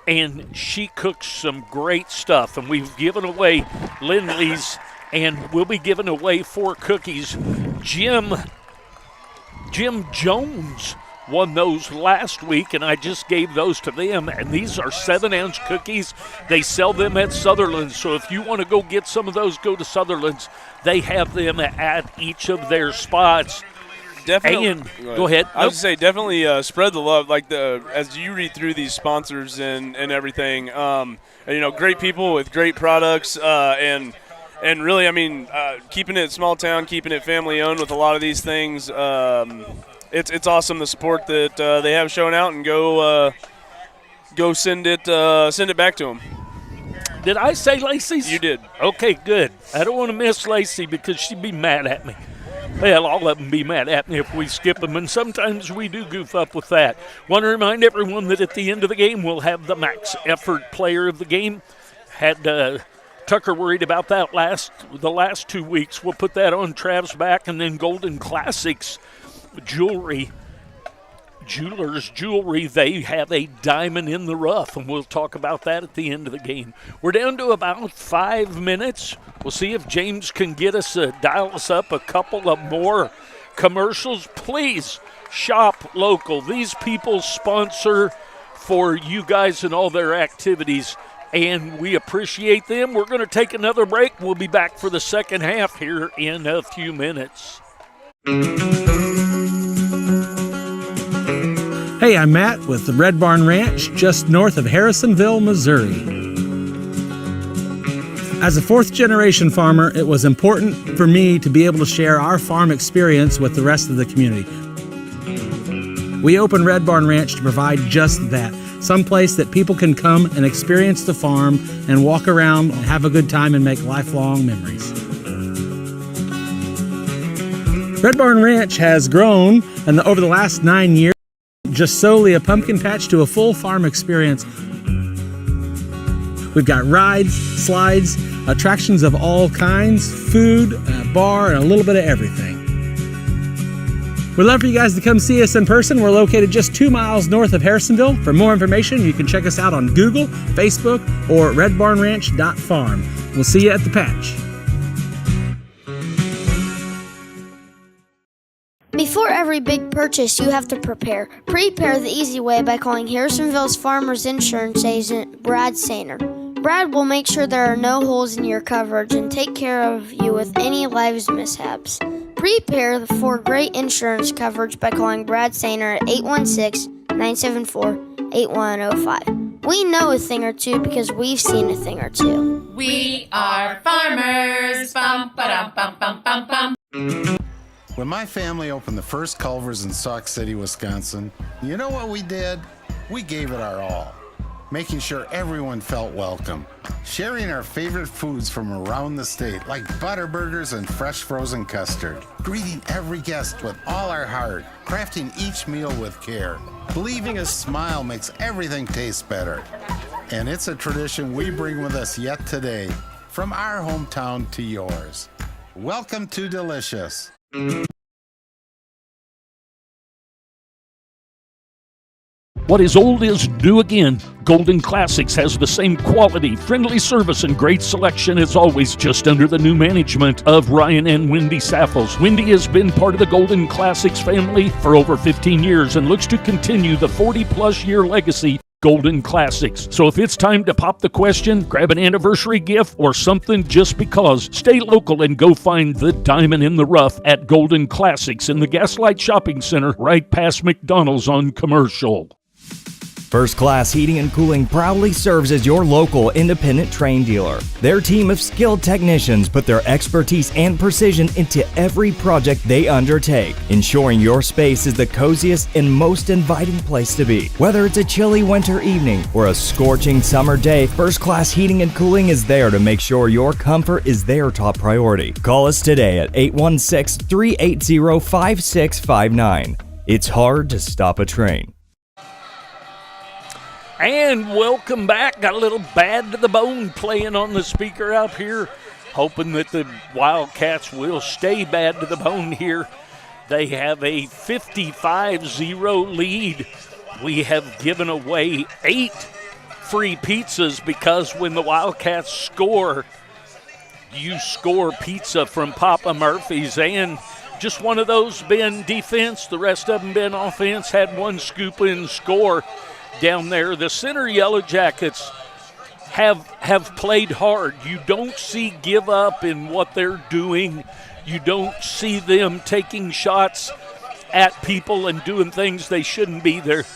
And she cooks some great stuff, and we've given away Lindley's, and we'll be giving away 4 cookies. Jim Jones won those last week, and I just gave those to them, and these are 7-ounce cookies. They sell them at Sutherland's, so if you want to go get some of those, go to Sutherland's. They have them at each of their spots. Definitely. And, go ahead. I was going to say, definitely spread the love. As you read through these sponsors and everything, great people with great products, and really, keeping it small town, keeping it family owned with a lot of these things. It's awesome, the support that they have shown out, and go send it back to them. Did I say Lacey's? You did. Okay, good. I don't want to miss Lacey because she'd be mad at me. Well, all of them be mad at me if we skip them, and sometimes we do goof up with that. Want to remind everyone that at the end of the game, we'll have the max effort player of the game. Had Tucker worried about that the last 2 weeks. We'll put that on Trav's back, and then Golden Classics Jewelry, they have a diamond in the rough, and we'll talk about that at the end of the game. We're down to about 5 minutes. We'll see if James can get us, dial us up a couple of more commercials. Please shop local. These people sponsor for you guys and all their activities, and we appreciate them. We're going to take another break. We'll be back for the second half here in a few minutes. Hey, I'm Matt with the Red Barn Ranch just north of Harrisonville, Missouri. As a fourth-generation farmer, it was important for me to be able to share our farm experience with the rest of the community. We opened Red Barn Ranch to provide just that, someplace that people can come and experience the farm and walk around and have a good time and make lifelong memories. Red Barn Ranch has grown over the last 9 years, just solely a pumpkin patch to a full farm experience. We've got rides, slides, attractions of all kinds, food, a bar, and a little bit of everything. We'd love for you guys to come see us in person. We're located just 2 miles north of Harrisonville. For more information, you can check us out on Google, Facebook, or redbarnranch.farm. We'll see you at the patch. Before every big purchase, you have to prepare. Prepare the easy way by calling Harrisonville's Farmers Insurance agent, Brad Sainer. Brad will make sure there are no holes in your coverage and take care of you with any lives mishaps. Prepare for great insurance coverage by calling Brad Sainer at 816-974-8105. We know a thing or two because we've seen a thing or two. We are farmers. Bum, ba-dum, bum, bum, bum, bum. When my family opened the first Culver's in Sauk City, Wisconsin, you know what we did? We gave it our all, making sure everyone felt welcome, sharing our favorite foods from around the state, like butter burgers and fresh frozen custard, greeting every guest with all our heart, crafting each meal with care. Believing a smile makes everything taste better. And it's a tradition we bring with us yet today, from our hometown to yours. Welcome to Delicious. What is old is new again. Golden Classics has the same quality, friendly service, and great selection as always, just under the new management of Ryan and Wendy Saffels. Wendy has been part of the Golden Classics family for over 15 years and looks to continue the 40-plus year legacy Golden Classics. So if it's time to pop the question, grab an anniversary gift or something just because, stay local and go find the diamond in the rough at Golden Classics in the Gaslight Shopping Center right past McDonald's on Commercial. First Class Heating and Cooling proudly serves as your local independent Trane dealer. Their team of skilled technicians put their expertise and precision into every project they undertake, ensuring your space is the coziest and most inviting place to be. Whether it's a chilly winter evening or a scorching summer day, First Class Heating and Cooling is there to make sure your comfort is their top priority. Call us today at 816-380-5659. It's hard to stop a train. And welcome back. Got a little Bad to the Bone playing on the speaker out here, hoping that the Wildcats will stay bad to the bone here. They have a 55-0 lead. We have given away 8 free pizzas because when the Wildcats score, you score pizza from Papa Murphy's. And just one of those been defense, the rest of them been offense. Had one scoop and score down there. The Center Yellow Jackets have played hard. You don't see give up in what they're doing. You don't see them taking shots at people and doing things they shouldn't be. They're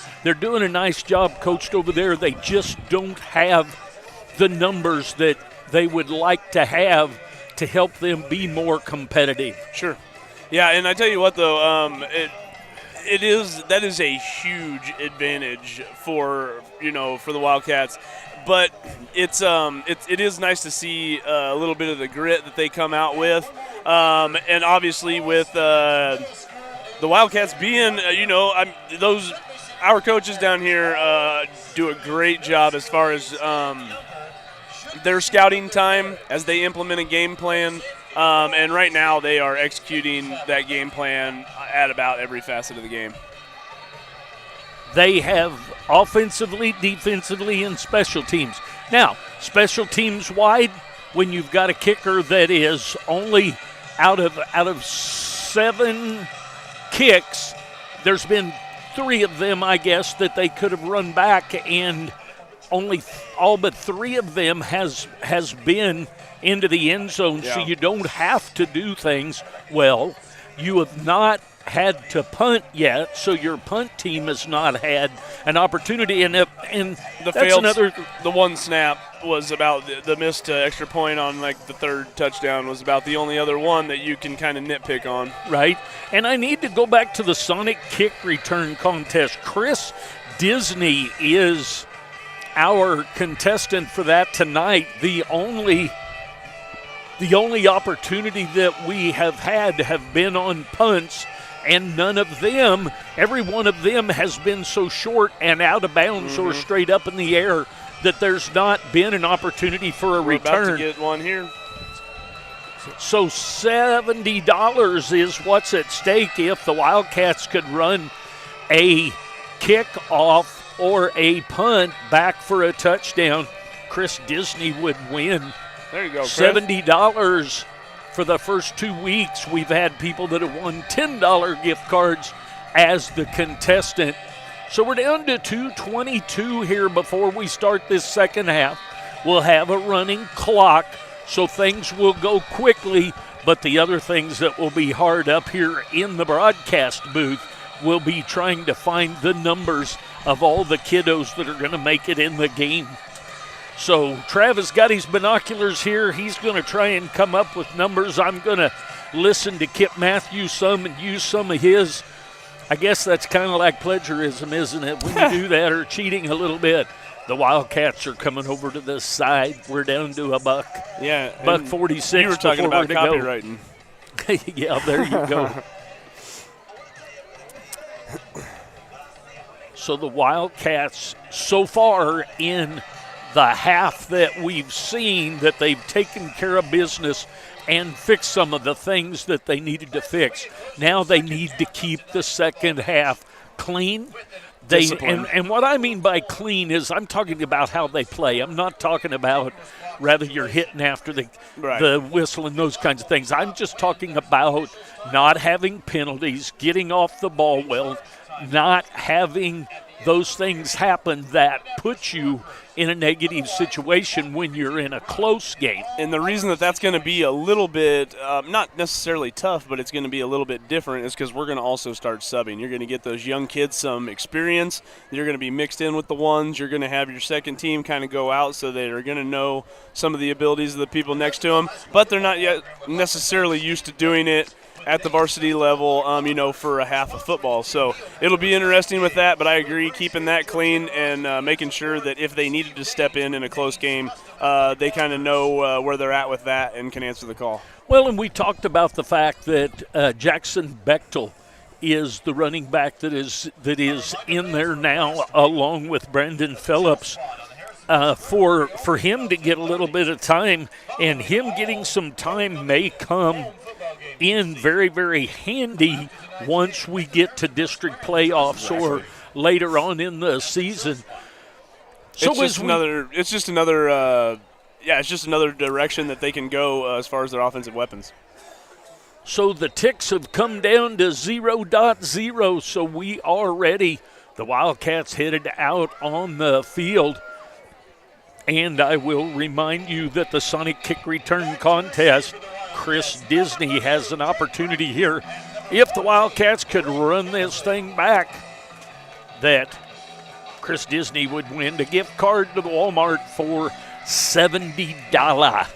doing a nice job coached over there. They just don't have the numbers that they would like to have to help them be more competitive. Sure. Yeah, and I tell you what, though, that is a huge advantage for the Wildcats, but it is nice to see a little bit of the grit that they come out with, and obviously with the Wildcats being our coaches down here do a great job as far as their scouting time as they implement a game plan. And right now they are executing that game plan at about every facet of the game. They have offensively, defensively, and special teams. Now, special teams wide, when you've got a kicker that is only out of 7 kicks, there's been 3 of them, I guess, that they could have run back, and all but 3 of them has been into the end zone, yeah. So you don't have to do things. Well, You have not had to punt yet, so your punt team has not had an opportunity. And the one snap was about the missed extra point on like the third touchdown was about the only other one that you can kind of nitpick on. Right. And I need to go back to the Sonic kick return contest. Chris Disney is our contestant for that tonight. The only opportunity that we have had have been on punts, and none of them, every one of them has been so short and out of bounds or straight up in the air that there's not been an opportunity for a return. About to get one here. So $70 is what's at stake if the Wildcats could run a kickoff or a punt back for a touchdown. Chris Disney would win. There you go, Chris. $70 for the first 2 weeks. We've had people that have won $10 gift cards as the contestant. So we're down to 2:22 here before we start this second half. We'll have a running clock, so things will go quickly, but the other things that will be hard up here in the broadcast booth will be trying to find the numbers of all the kiddos that are going to make it in the game. So Travis got his binoculars here. He's going to try and come up with numbers. I'm going to listen to Kip Matthews some and use some of his. I guess that's kind of like plagiarism, isn't it, when you do that, or cheating a little bit. The Wildcats are coming over to this side. We're down to a buck. Yeah. $1.46. You were talking about copywriting. Yeah, there you go. So the Wildcats so far in the half that we've seen that they've taken care of business and fixed some of the things that they needed to fix. Now they need to keep the second half clean. And what I mean by clean is I'm talking about how they play. I'm not talking about rather you're hitting after the whistle and those kinds of things. I'm just talking about not having penalties, getting off the ball well, not having those things happen that put you in a negative situation when you're in a close game. And the reason that that's going to be a little bit, not necessarily tough, but it's going to be a little bit different is because we're going to also start subbing. You're going to get those young kids some experience. You're going to be mixed in with the ones. You're going to have your second team kind of go out so they are going to know some of the abilities of the people next to them, but they're not yet necessarily used to doing it at the varsity level, for a half of football. So it'll be interesting with that, but I agree, keeping that clean and making sure that if they needed to step in a close game, they kind of know where they're at with that and can answer the call. Well, and we talked about the fact that Jackson Bechtel is the running back that is in there now, along with Brandon Phillips. For him to get a little bit of time, and him getting some time may come in very, very handy once we get to district playoffs or later on in the season. So it's just another direction that they can go as far as their offensive weapons. So the ticks have come down to 0.0, so we are ready. The Wildcats headed out on the field. And I will remind you that the Sonic kick return contest, Chris Disney has an opportunity here. If the Wildcats could run this thing back, that Chris Disney would win the gift card to the Walmart for $70.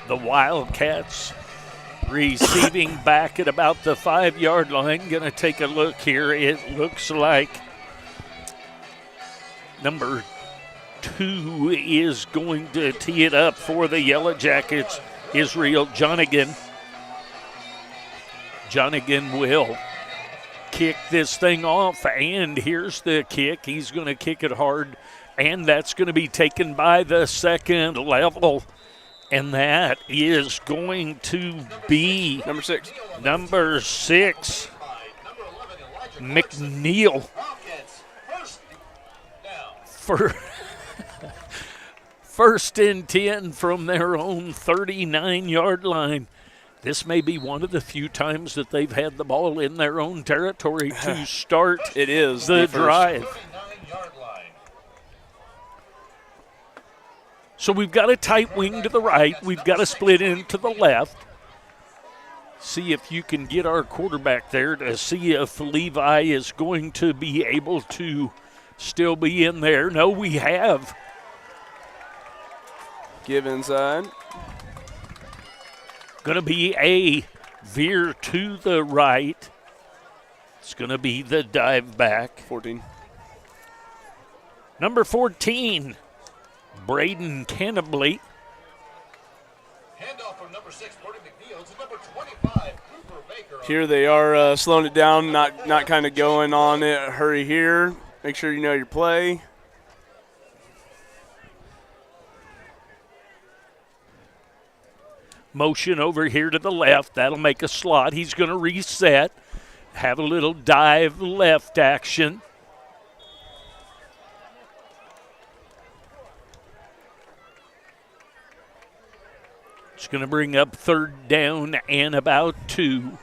The Wildcats receiving back at about the 5-yard line. Going to take a look here. It looks like number 2 is going to tee it up for the Yellow Jackets, Israel Jonigan. Jonigan will kick this thing off, and here's the kick. He's going to kick it hard, and that's going to be taken by the second level. And that is going to be number 6. McNeil. For first and 10 from their own 39-yard line. This may be one of the few times that they've had the ball in their own territory to start the drive. So we've got a tight wing to the right. We've got a split in to the left. See if you can get our quarterback there to see if Levi is going to be able to still be in there. No, we have. Give inside. Going to be a veer to the right. It's going to be the dive back. 14. Number 14, Braden Cannabley. Handoff from number 6, Brody McNeil, to number 25, Cooper Baker. Here they are slowing it down, not kind of going on it. Hurry here. Make sure you know your play. Motion over here to the left. That'll make a slot. He's going to reset. Have a little dive left action. It's going to bring up third down and about 2. 38.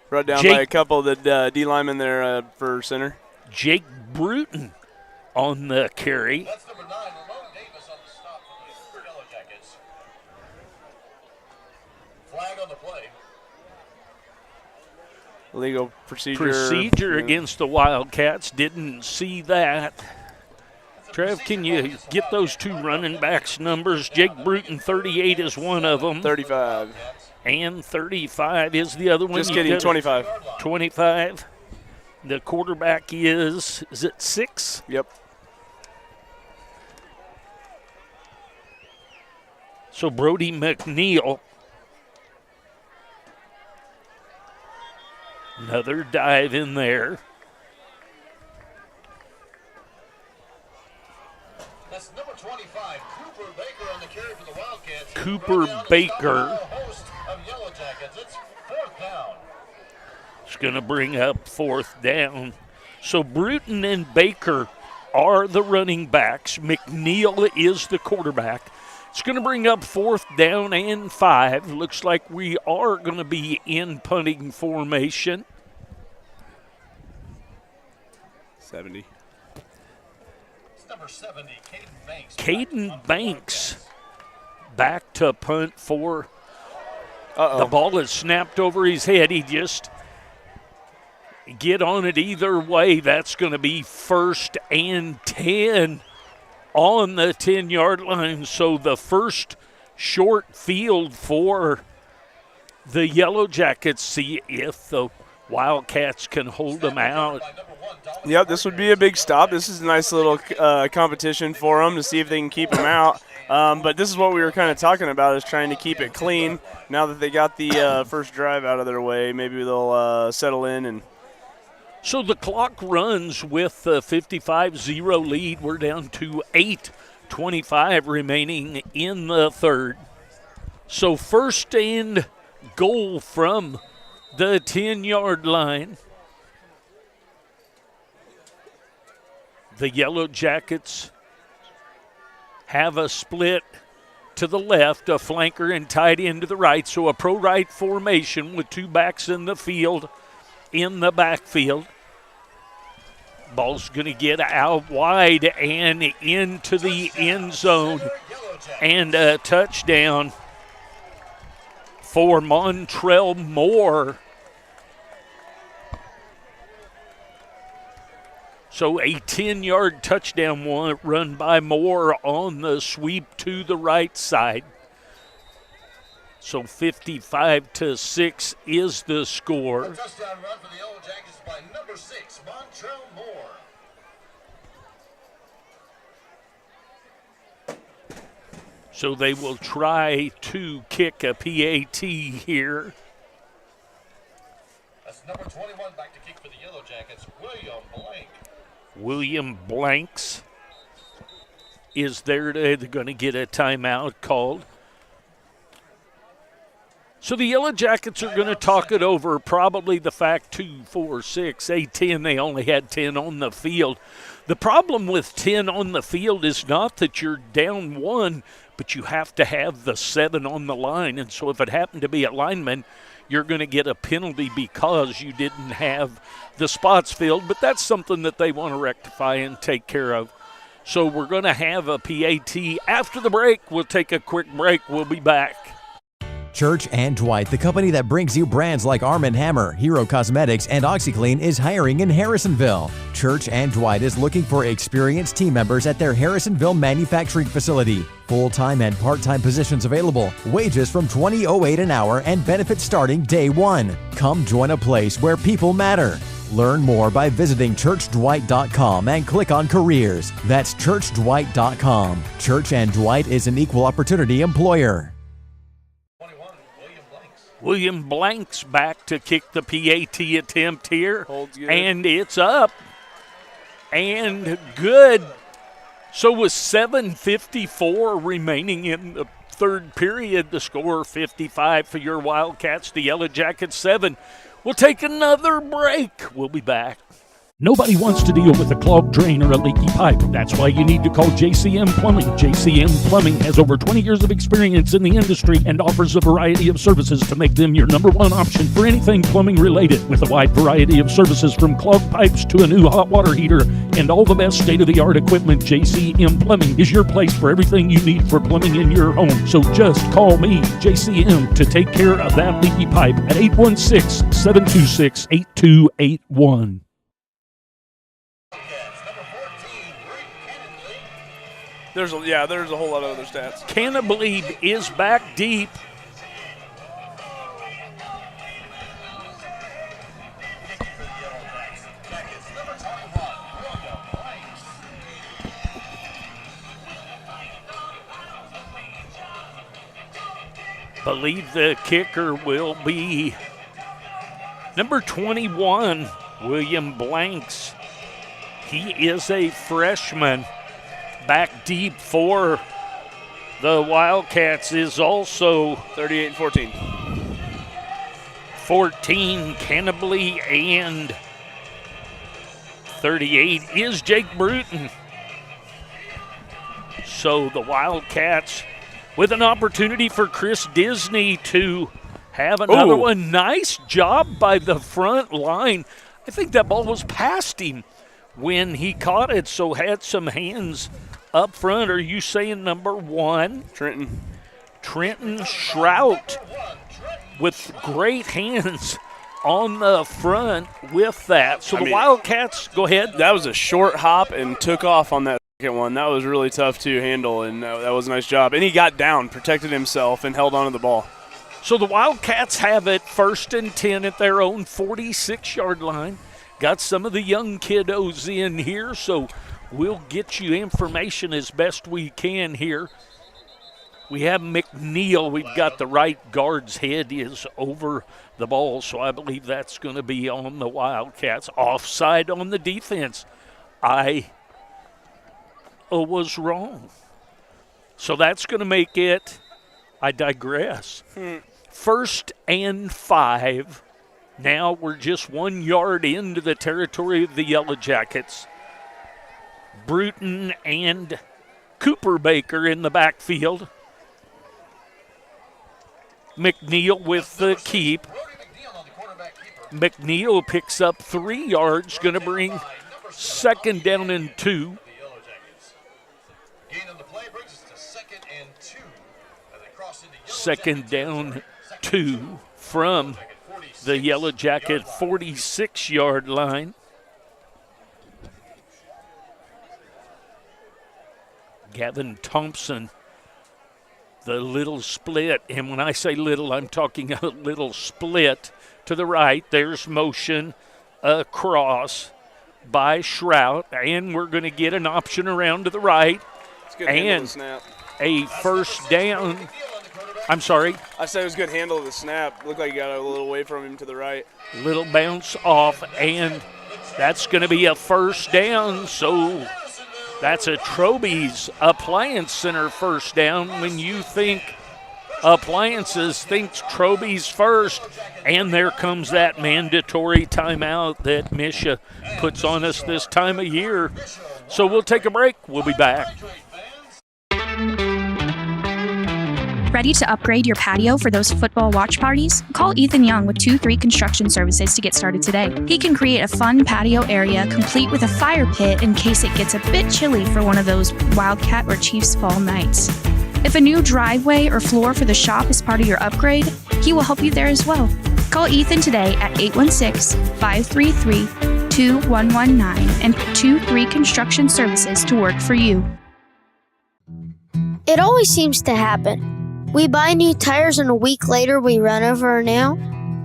Brought down by a couple of the D linemen there for center. Jake Bruton on the carry. That's number 9, Ramon Davis on the stop for the Yellow Jackets. Flag on the play. Legal procedure. Procedure against the Wildcats. Didn't see that. Trev, can you get those two running backs numbers? Jake Bruton, 38 is one of them. 35. And 35 is the other one. Just kidding, 25. 25. The quarterback is it 6? Yep. So Brody McNeil. Another dive in there. That's number 25, Cooper Baker on the carry for the Wildcats. Cooper Baker. Host of Yellow Jackets. It's 4th down. It's going to bring up 4th down. So Bruton and Baker are the running backs. McNeil is the quarterback. It's going to bring up 4th down and 5. Looks like we are going to be in punting formation. 70. It's number 70, Caden Banks. Caden Banks back to punt for. Uh-oh. The ball is snapped over his head. He just get on it either way. That's going to be 1st and 10 on the 10-yard line. So the first short field for the Yellow Jackets. See if the Wildcats can hold them out. Yep, this would be a big stop. This is a nice little competition for them to see if they can keep them out. But this is what we were kind of talking about, is trying to keep it clean. Now that they got the first drive out of their way, maybe they'll settle in. And so the clock runs with a 55-0 lead. We're down to 8:25 remaining in the third. So 1st and goal from the 10-yard line. The Yellow Jackets have a split to the left, a flanker and tight end to the right. So a pro right formation with 2 backs in the field, in the backfield. Ball's going to get out wide and into the end zone. And a touchdown for Montrell Moore. So a 10-yard touchdown run by Moore on the sweep to the right side. So 55-6 is the score. A touchdown run for the Yellow Jackets by number 6, Montrell Moore. So they will try to kick a PAT here. That's number 21 back to kick for the Yellow Jackets, William Blank. William Blanks is there. They're going to get a timeout called. So the Yellow Jackets are going to talk it over. Probably the fact 2, 4, 6, 8, 10. They only had 10 on the field. The problem with 10 on the field is not that you're down 1, but you have to have the 7 on the line. And so if it happened to be a lineman, you're going to get a penalty because you didn't have the spots filled, but that's something that they want to rectify and take care of. So we're going to have a PAT after the break. We'll take a quick break. We'll be back. Church and Dwight, the company that brings you brands like Arm & Hammer, Hero Cosmetics, and OxyClean, is hiring in Harrisonville. Church and Dwight is looking for experienced team members at their Harrisonville manufacturing facility. Full-time and part-time positions available. Wages from $20.08 an hour and benefits starting day one. Come join a place where people matter. Learn more by visiting churchdwight.com and click on careers. That's churchdwight.com. Church and Dwight is an equal opportunity employer. William Blanks back to kick the PAT attempt here. And it's up. And good. So with 7:54 remaining in the third period, the score 55 for your Wildcats, the Yellow Jackets 7. We'll take another break. We'll be back. Nobody wants to deal with a clogged drain or a leaky pipe. That's why you need to call JCM Plumbing. JCM Plumbing has over 20 years of experience in the industry and offers a variety of services to make them your number one option for anything plumbing related. With a wide variety of services from clogged pipes to a new hot water heater and all the best state-of-the-art equipment, JCM Plumbing is your place for everything you need for plumbing in your home. So just call me, JCM, to take care of that leaky pipe at 816-726-8281. There's a whole lot of other stats. Cannableeb is back deep. Believe the kicker will be number 21, William Blanks. He is a freshman. Back deep for the Wildcats is also 38-14. 14 Cannably, and 38 is Jake Bruton. So the Wildcats with an opportunity for Chris Disney to have another one. Nice job by the front line. I think that ball was past him when he caught it, so had some hands up front. Are you saying number 1? Trenton Shrout with great hands on the front with that. So the Wildcats, go ahead. That was a short hop and took off on that second one. That was really tough to handle, and that was a nice job. And he got down, protected himself, and held on to the ball. So the Wildcats have it 1st and 10 at their own 46-yard line. Got some of the young kiddos in here, so we'll get you information as best we can here. We have McNeil. We've got the right guard's head is over the ball, so I believe that's going to be on the Wildcats. Offside on the defense. I was wrong. So that's going to make it, I digress, 1st and 5. Now we're just 1 yard into the territory of the Yellow Jackets. Bruton and Cooper Baker in the backfield. McNeil with the keep. McNeil picks up 3 yards, going to bring 2nd down and 2. Second down 2 from the Yellow Jacket 46-yard line. Gavin Thompson, the little split, and when I say little, I'm talking a little split to the right. There's motion across by Shrout, and we're going to get an option around to the right. And a 1st down. I'm sorry? I said it was a good handle of the snap. Looked like he got a little away from him to the right. Little bounce off, and that's going to be a 1st down. So that's a Troby's Appliance Center 1st down. When you think appliances, think Troby's first, and there comes that mandatory timeout that Misha puts on us this time of year. So we'll take a break. We'll be back. Ready to upgrade your patio for those football watch parties? Call Ethan Young with 2-3 Construction Services to get started today. He can create a fun patio area complete with a fire pit in case it gets a bit chilly for one of those Wildcat or Chiefs fall nights. If a new driveway or floor for the shop is part of your upgrade, he will help you there as well. Call Ethan today at 816-533-2119 and put 2-3 Construction Services to work for you. It always seems to happen. We buy new tires and a week later we run over a nail.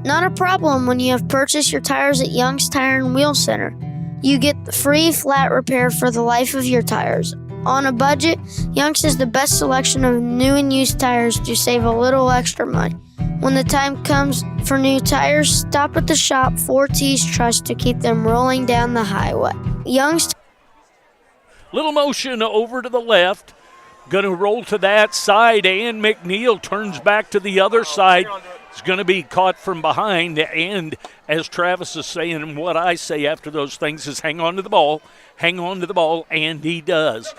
Not a problem when you have purchased your tires at Young's Tire and Wheel Center. You get the free flat repair for the life of your tires. On a budget, Young's has the best selection of new and used tires to save a little extra money. When the time comes for new tires, stop at the shop 4T's Trust to keep them rolling down the highway. Young's. Little motion over to the left. Going to roll to that side, and McNeil turns back to the other side. It's going to be caught from behind, and as Travis is saying, and what I say after those things is hang on to the ball, and he does.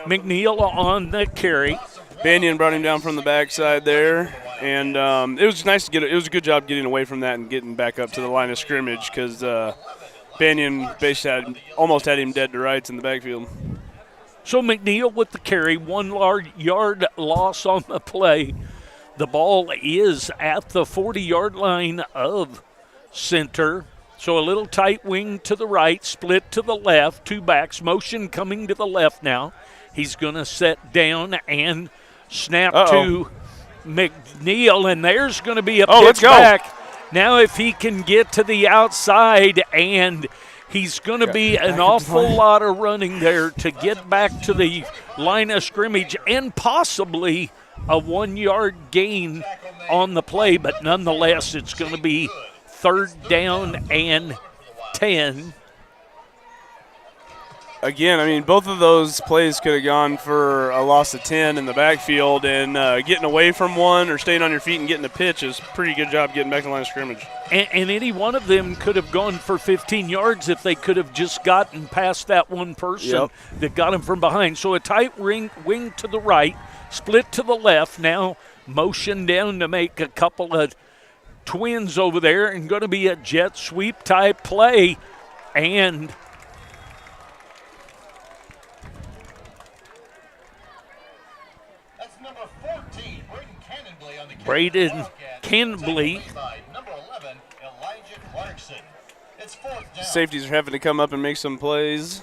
McNeil on the carry. Banyan brought him down from the backside there, and it was nice to get. It was a good job getting away from that and getting back up to the line of scrimmage because Banyan basically almost had him dead to rights in the backfield. So McNeil with the carry, 1 yard loss on the play. The ball is at the 40-yard line of center. So a little tight wing to the right, split to the left, 2 backs, motion coming to the left now. He's going to set down and snap to McNeil, and there's going to be a pitch back. Now if he can get to the outside, and he's going to be an awful lot of running there to get back to the line of scrimmage and possibly a 1-yard gain on the play, but nonetheless it's going to be 3rd down and 10. Again, I mean, both of those plays could have gone for a loss of 10 in the backfield, and getting away from one or staying on your feet and getting a pitch is a pretty good job getting back to the line of scrimmage. And any one of them could have gone for 15 yards if they could have just gotten past that one person that got him from behind. So a tight wing to the right, split to the left. Now motion down to make a couple of twins over there, and going to be a jet sweep type play. And Braden Canbley. Safeties are having to come up and make some plays.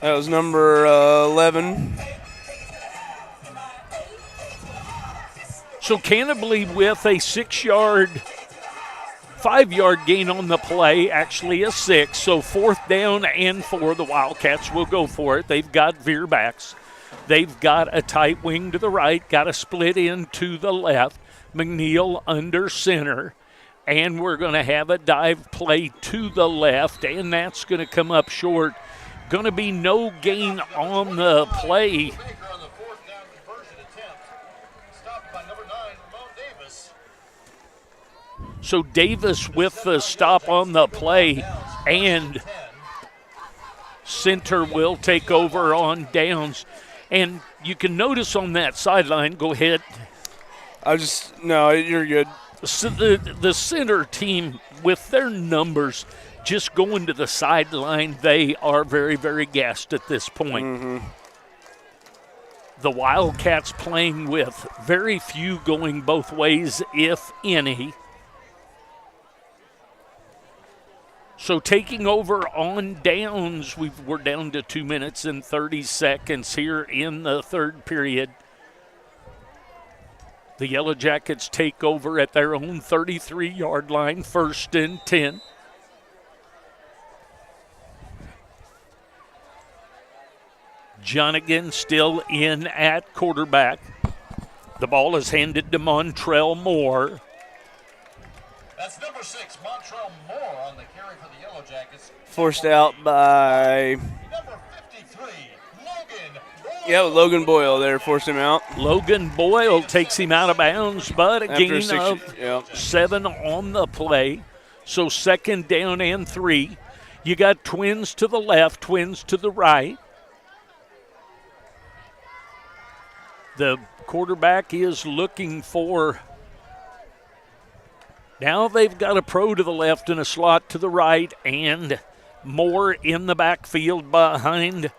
That was number 11. So Canbley with a 5-yard gain on the play, actually a 6. So 4th down and 4. The Wildcats will go for it. They've got veer backs. They've got a tight wing to the right, got a split in to the left. McNeil under center, and we're going to have a dive play to the left, and that's going to come up short. Going to be no gain on the play. So Davis with the stop on the play, and center will take over on downs. And you can notice on that sideline, go ahead. No, you're good. So the center team, with their numbers, just going to the sideline, they are very, very gassed at this point. Mm-hmm. The Wildcats playing with very few going both ways, if any. So taking over on downs, we're down to 2 minutes and 30 seconds here in the 3rd period. The Yellow Jackets take over at their own 33-yard line, 1st and 10. Jonigan still in at quarterback. The ball is handed to Montrell Moore. That's number 6, Montrell Moore on the carry for the Yellow Jackets. Forced out by number 53, Logan Boyle. Yeah, Logan Boyle there forced him out. Logan Boyle takes him out of bounds, but a gain of 7 on the play. So 2nd down and 3. You got twins to the left, twins to the right. The quarterback is looking for. Now they've got a pro to the left and a slot to the right, and Moore in the backfield behind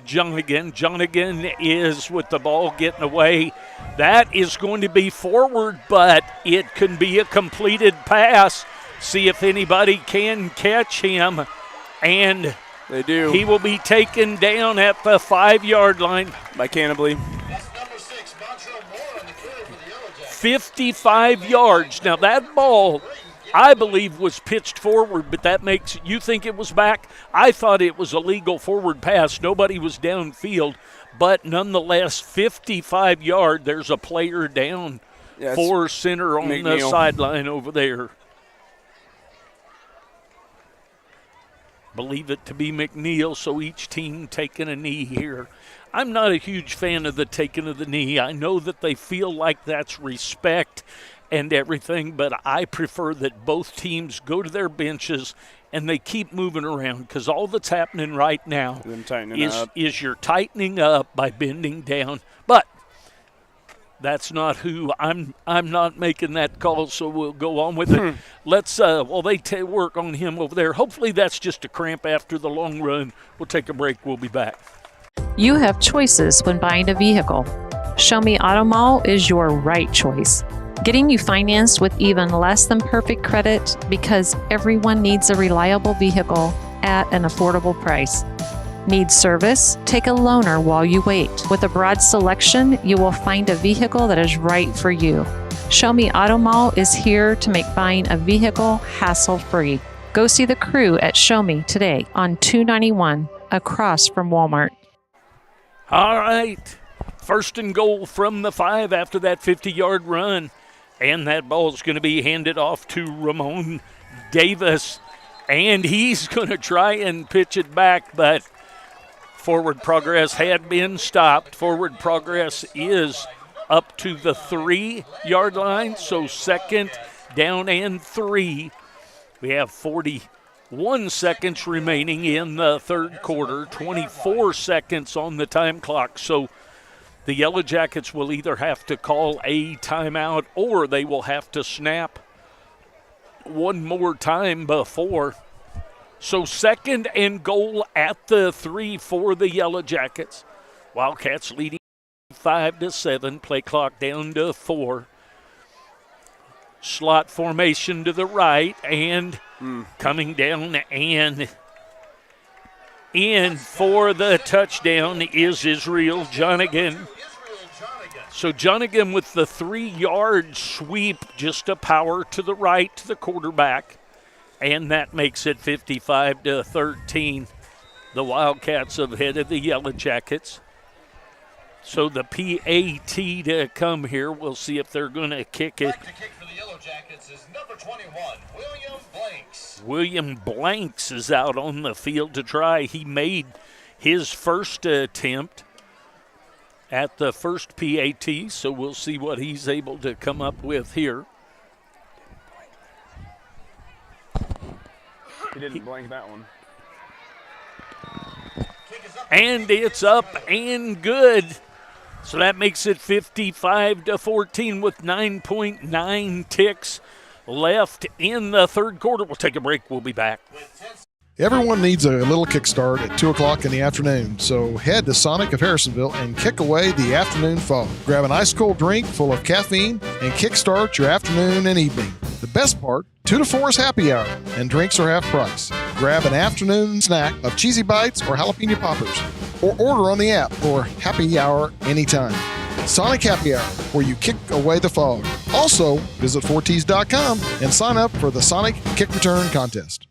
Jonigan. Jonigan is with the ball getting away. That is going to be forward, but it can be a completed pass. See if anybody can catch him, and they do. He will be taken down at the 5-yard line by Cannably. 55 yards. Now that ball, I believe, was pitched forward, but that makes you think it was back. I thought it was a legal forward pass. Nobody was downfield, but nonetheless, 55 yard. There's a player down for center on the sideline over there. Believe it to be McNeil, so each team taking a knee here. I'm not a huge fan of the taking of the knee. I know that they feel like that's respect and everything, but I prefer that both teams go to their benches and they keep moving around, because all that's happening right now is you're tightening up by bending down. But that's not who I'm not making that call, so we'll go on with it. Let's they work on him over there. Hopefully that's just a cramp after the long run. We'll take a break. We'll be back. You have choices when buying a vehicle. Show Me Auto Mall is your right choice. Getting you financed with even less than perfect credit, because everyone needs a reliable vehicle at an affordable price. Need service? Take a loaner while you wait. With a broad selection, you will find a vehicle that is right for you. Show Me Auto Mall is here to make buying a vehicle hassle-free. Go see the crew at Show Me today on 291 across from Walmart. All right, 1st and goal from the 5 after that 50-yard run. And that ball is going to be handed off to Ramon Davis. And he's going to try and pitch it back, but forward progress had been stopped. Forward progress is up to the 3-yard line, so 2nd down and 3. We have 41 seconds remaining in the third quarter, 24 seconds on the time clock. So the Yellow Jackets will either have to call a timeout or they will have to snap one more time before. So 2nd and goal at the 3 for the Yellow Jackets. Wildcats leading 5-7. Play clock down to 4. Slot formation to the right, and coming down and in for the touchdown is Israel Jonigan. So Jonigan with the 3-yard sweep, just a power to the right to the quarterback, and that makes it 55-13. The Wildcats ahead of the Yellow Jackets. So the PAT to come here. We'll see if they're going to kick it. Back to kick for the Yellow Jackets is number 21, William Blanks. William Blanks is out on the field to try. He made his first attempt at the first PAT, so we'll see what he's able to come up with here. He didn't blank that one. And it's up and good. So that makes it 55-14 with 9.9 ticks left in the third quarter. We'll take a break. We'll be back. Everyone needs a little kickstart at 2 o'clock in the afternoon, so head to Sonic of Harrisonville and kick away the afternoon fog. Grab an ice-cold drink full of caffeine and kickstart your afternoon and evening. The best part, 2 to 4 is happy hour, and drinks are half price. Grab an afternoon snack of cheesy bites or jalapeno poppers, or order on the app for happy hour anytime. Sonic Happy Hour, where you kick away the fog. Also, visit 4ts.com and sign up for the Sonic Kick Return Contest.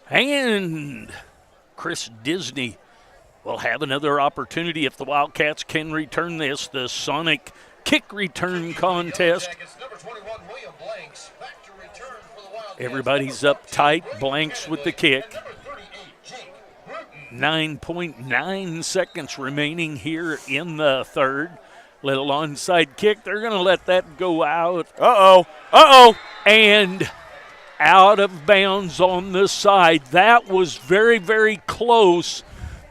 And Chris Disney will have another opportunity if the Wildcats can return this, the Sonic Kick Return Contest. Everybody's up tight. Blanks with the kick. 9.9 seconds remaining here in the third. Little onside kick. They're going to let that go out. And out of bounds on the side. That was very, very close,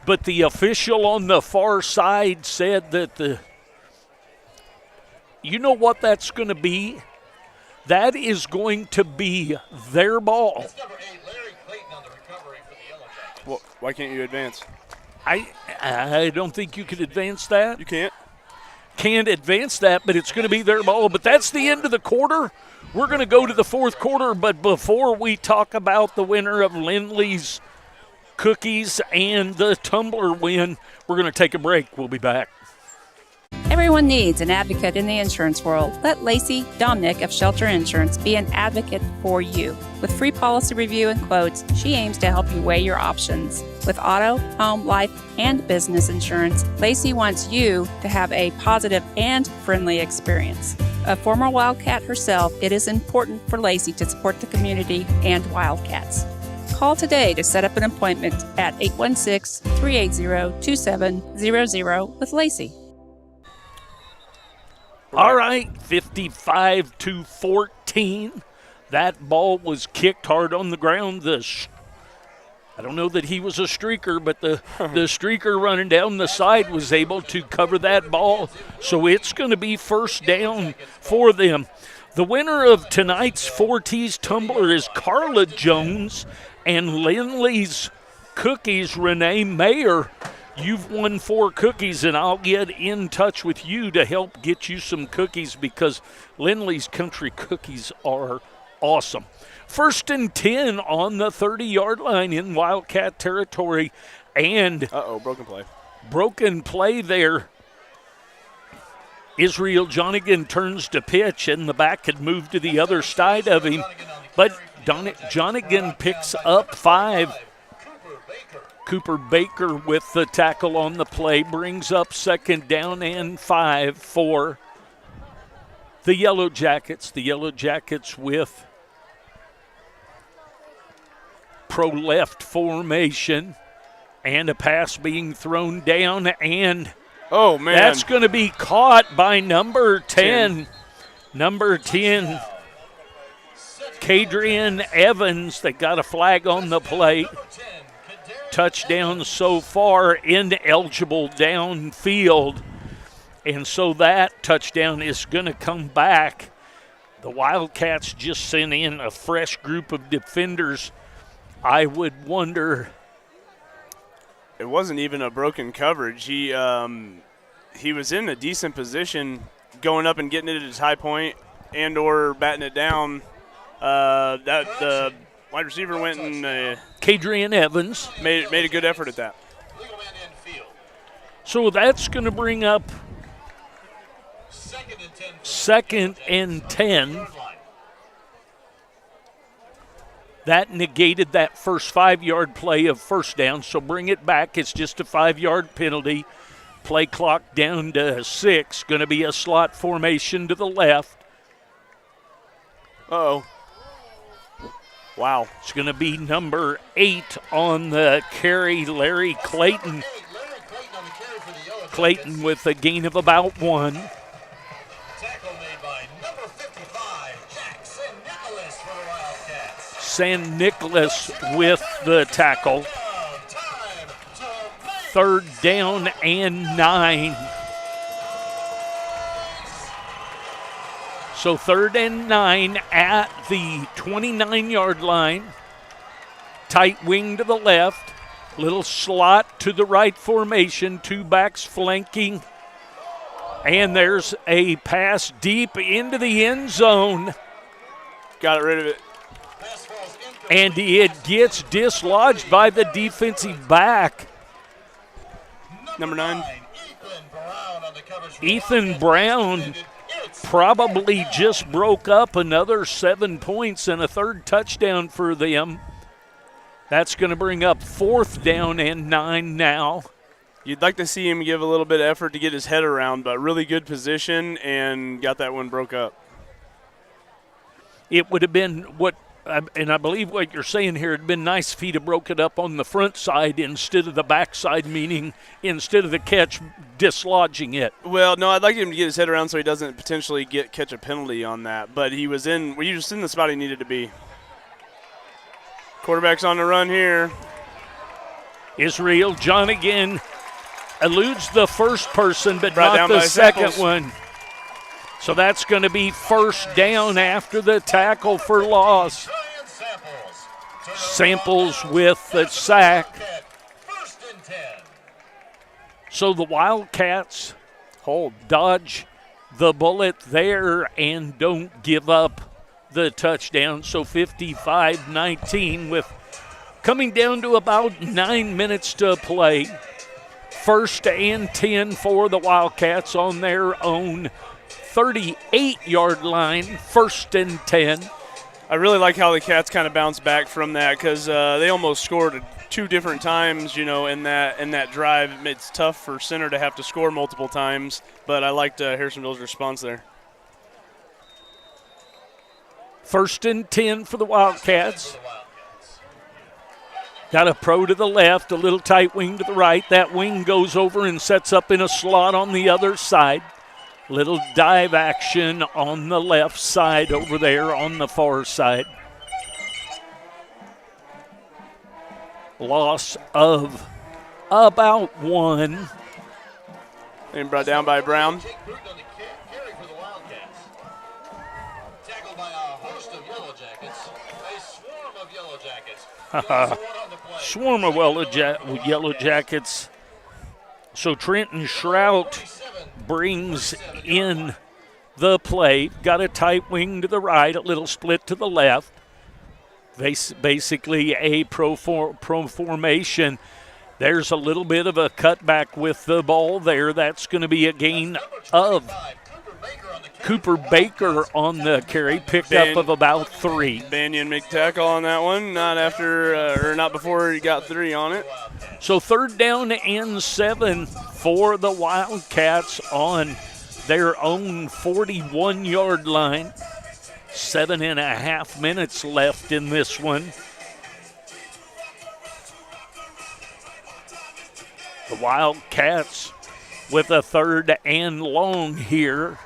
but the official on the far side said that you know what that's going to be? That is going to be their ball. Well, why can't you advance? I don't think you can advance that. You can't? Can't advance that, but it's going to be their ball. But that's the end of the quarter. We're going to go to the fourth quarter, but before we talk about the winner of Lindley's Cookies and the Tumbler win, we're going to take a break. We'll be back. Everyone needs an advocate in the insurance world. Let Lacey Domnick of Shelter Insurance be an advocate for you. With free policy review and quotes, she aims to help you weigh your options. With auto, home, life, and business insurance, Lacey wants you to have a positive and friendly experience. A former Wildcat herself, it is important for Lacey to support the community and Wildcats. Call today to set up an appointment at 816-380-2700 with Lacey. All right, 55-14. That ball was kicked hard on the ground. I don't know that he was a streaker, but the streaker running down the side was able to cover that ball. So it's going to be first down for them. The winner of tonight's 4T's Tumbler is Carla Jones, and Lindley's Cookies, Renee Mayer. You've won 4 cookies, and I'll get in touch with you to help get you some cookies because Lindley's Country Cookies are awesome. First and 10 on the 30-yard line in Wildcat territory, and broken play. Broken play there. Israel Johnigan turns to pitch, and the back had moved to the other side of him, but Johnigan picks up 5. Cooper Baker with the tackle on the play brings up second down and 5 for the Yellow Jackets. The Yellow Jackets with pro-left formation and a pass being thrown down, and that's going to be caught by number 10. Number 10, Kadrian Evans. They got a flag on the plate. Touchdown so far, ineligible downfield. And so that touchdown is going to come back. The Wildcats just sent in a fresh group of defenders. I would wonder. It wasn't even a broken coverage. He was in a decent position going up and getting it at his high point and or batting it down. The wide receiver went and Kadrian Evans made a good effort at that. So that's going to bring up second and 10. That negated that first 5-yard play of first down, so bring it back. It's just a 5-yard penalty. Play clock down to 6. Going to be a slot formation to the left. Wow. It's going to be number 8 on the carry, Larry Clayton. Clayton with a gain of about 1. Tackle made by number 55, Jackson Nicholas for the Wildcats. San Nicolas with the tackle. Third down and 9. So third and 9 at the 29-yard line. Tight wing to the left. Little slot to the right formation. 2 backs flanking. And there's a pass deep into the end zone. Got rid of it. And it gets dislodged by the defensive back. Number 9. Ethan Brown probably just broke up another 7 points and a third touchdown for them. That's going to bring up fourth down and 9 now. You'd like to see him give a little bit of effort to get his head around, but really good position and got that one broke up. It would have been and I believe what you're saying here, it'd been nice if he'd have broke it up on the front side instead of the back side, meaning instead of the catch dislodging it. Well, no, I'd like him to get his head around so he doesn't potentially catch a penalty on that. But he was in the spot he needed to be. Quarterback's on the run here. Israel Johnigan eludes the first person, but Brought not down the by second Sackles. one. So that's going to be first down after the tackle for loss. Samples with the sack. So the Wildcats dodge the bullet there and don't give up the touchdown. So 55-19 with coming down to about 9 minutes to play. First and 10 for the Wildcats on their own 38-yard line, first and 10. I really like how the Cats kind of bounced back from that because they almost scored 2 different times, in that drive. It's tough for center to have to score multiple times, but I liked Harrisonville's response there. First and 10 for the Wildcats. Got a pro to the left, a little tight wing to the right. That wing goes over and sets up in a slot on the other side. Little dive action on the left side over there on the far side. Loss of about 1. And brought down by Brown. Swarm of Yellow Jackets. So Trenton Shrout brings in the play. Got a tight wing to the right, a little split to the left. Basically a pro formation. There's a little bit of a cutback with the ball there. That's going to be a gain of Cooper Baker on the carry, picked up of about 3. Banyan make tackle on that one, not before he got 3 on it. So third down and 7 for the Wildcats on their own 41-yard line. 7.5 minutes left in this one. The Wildcats with a third and long here.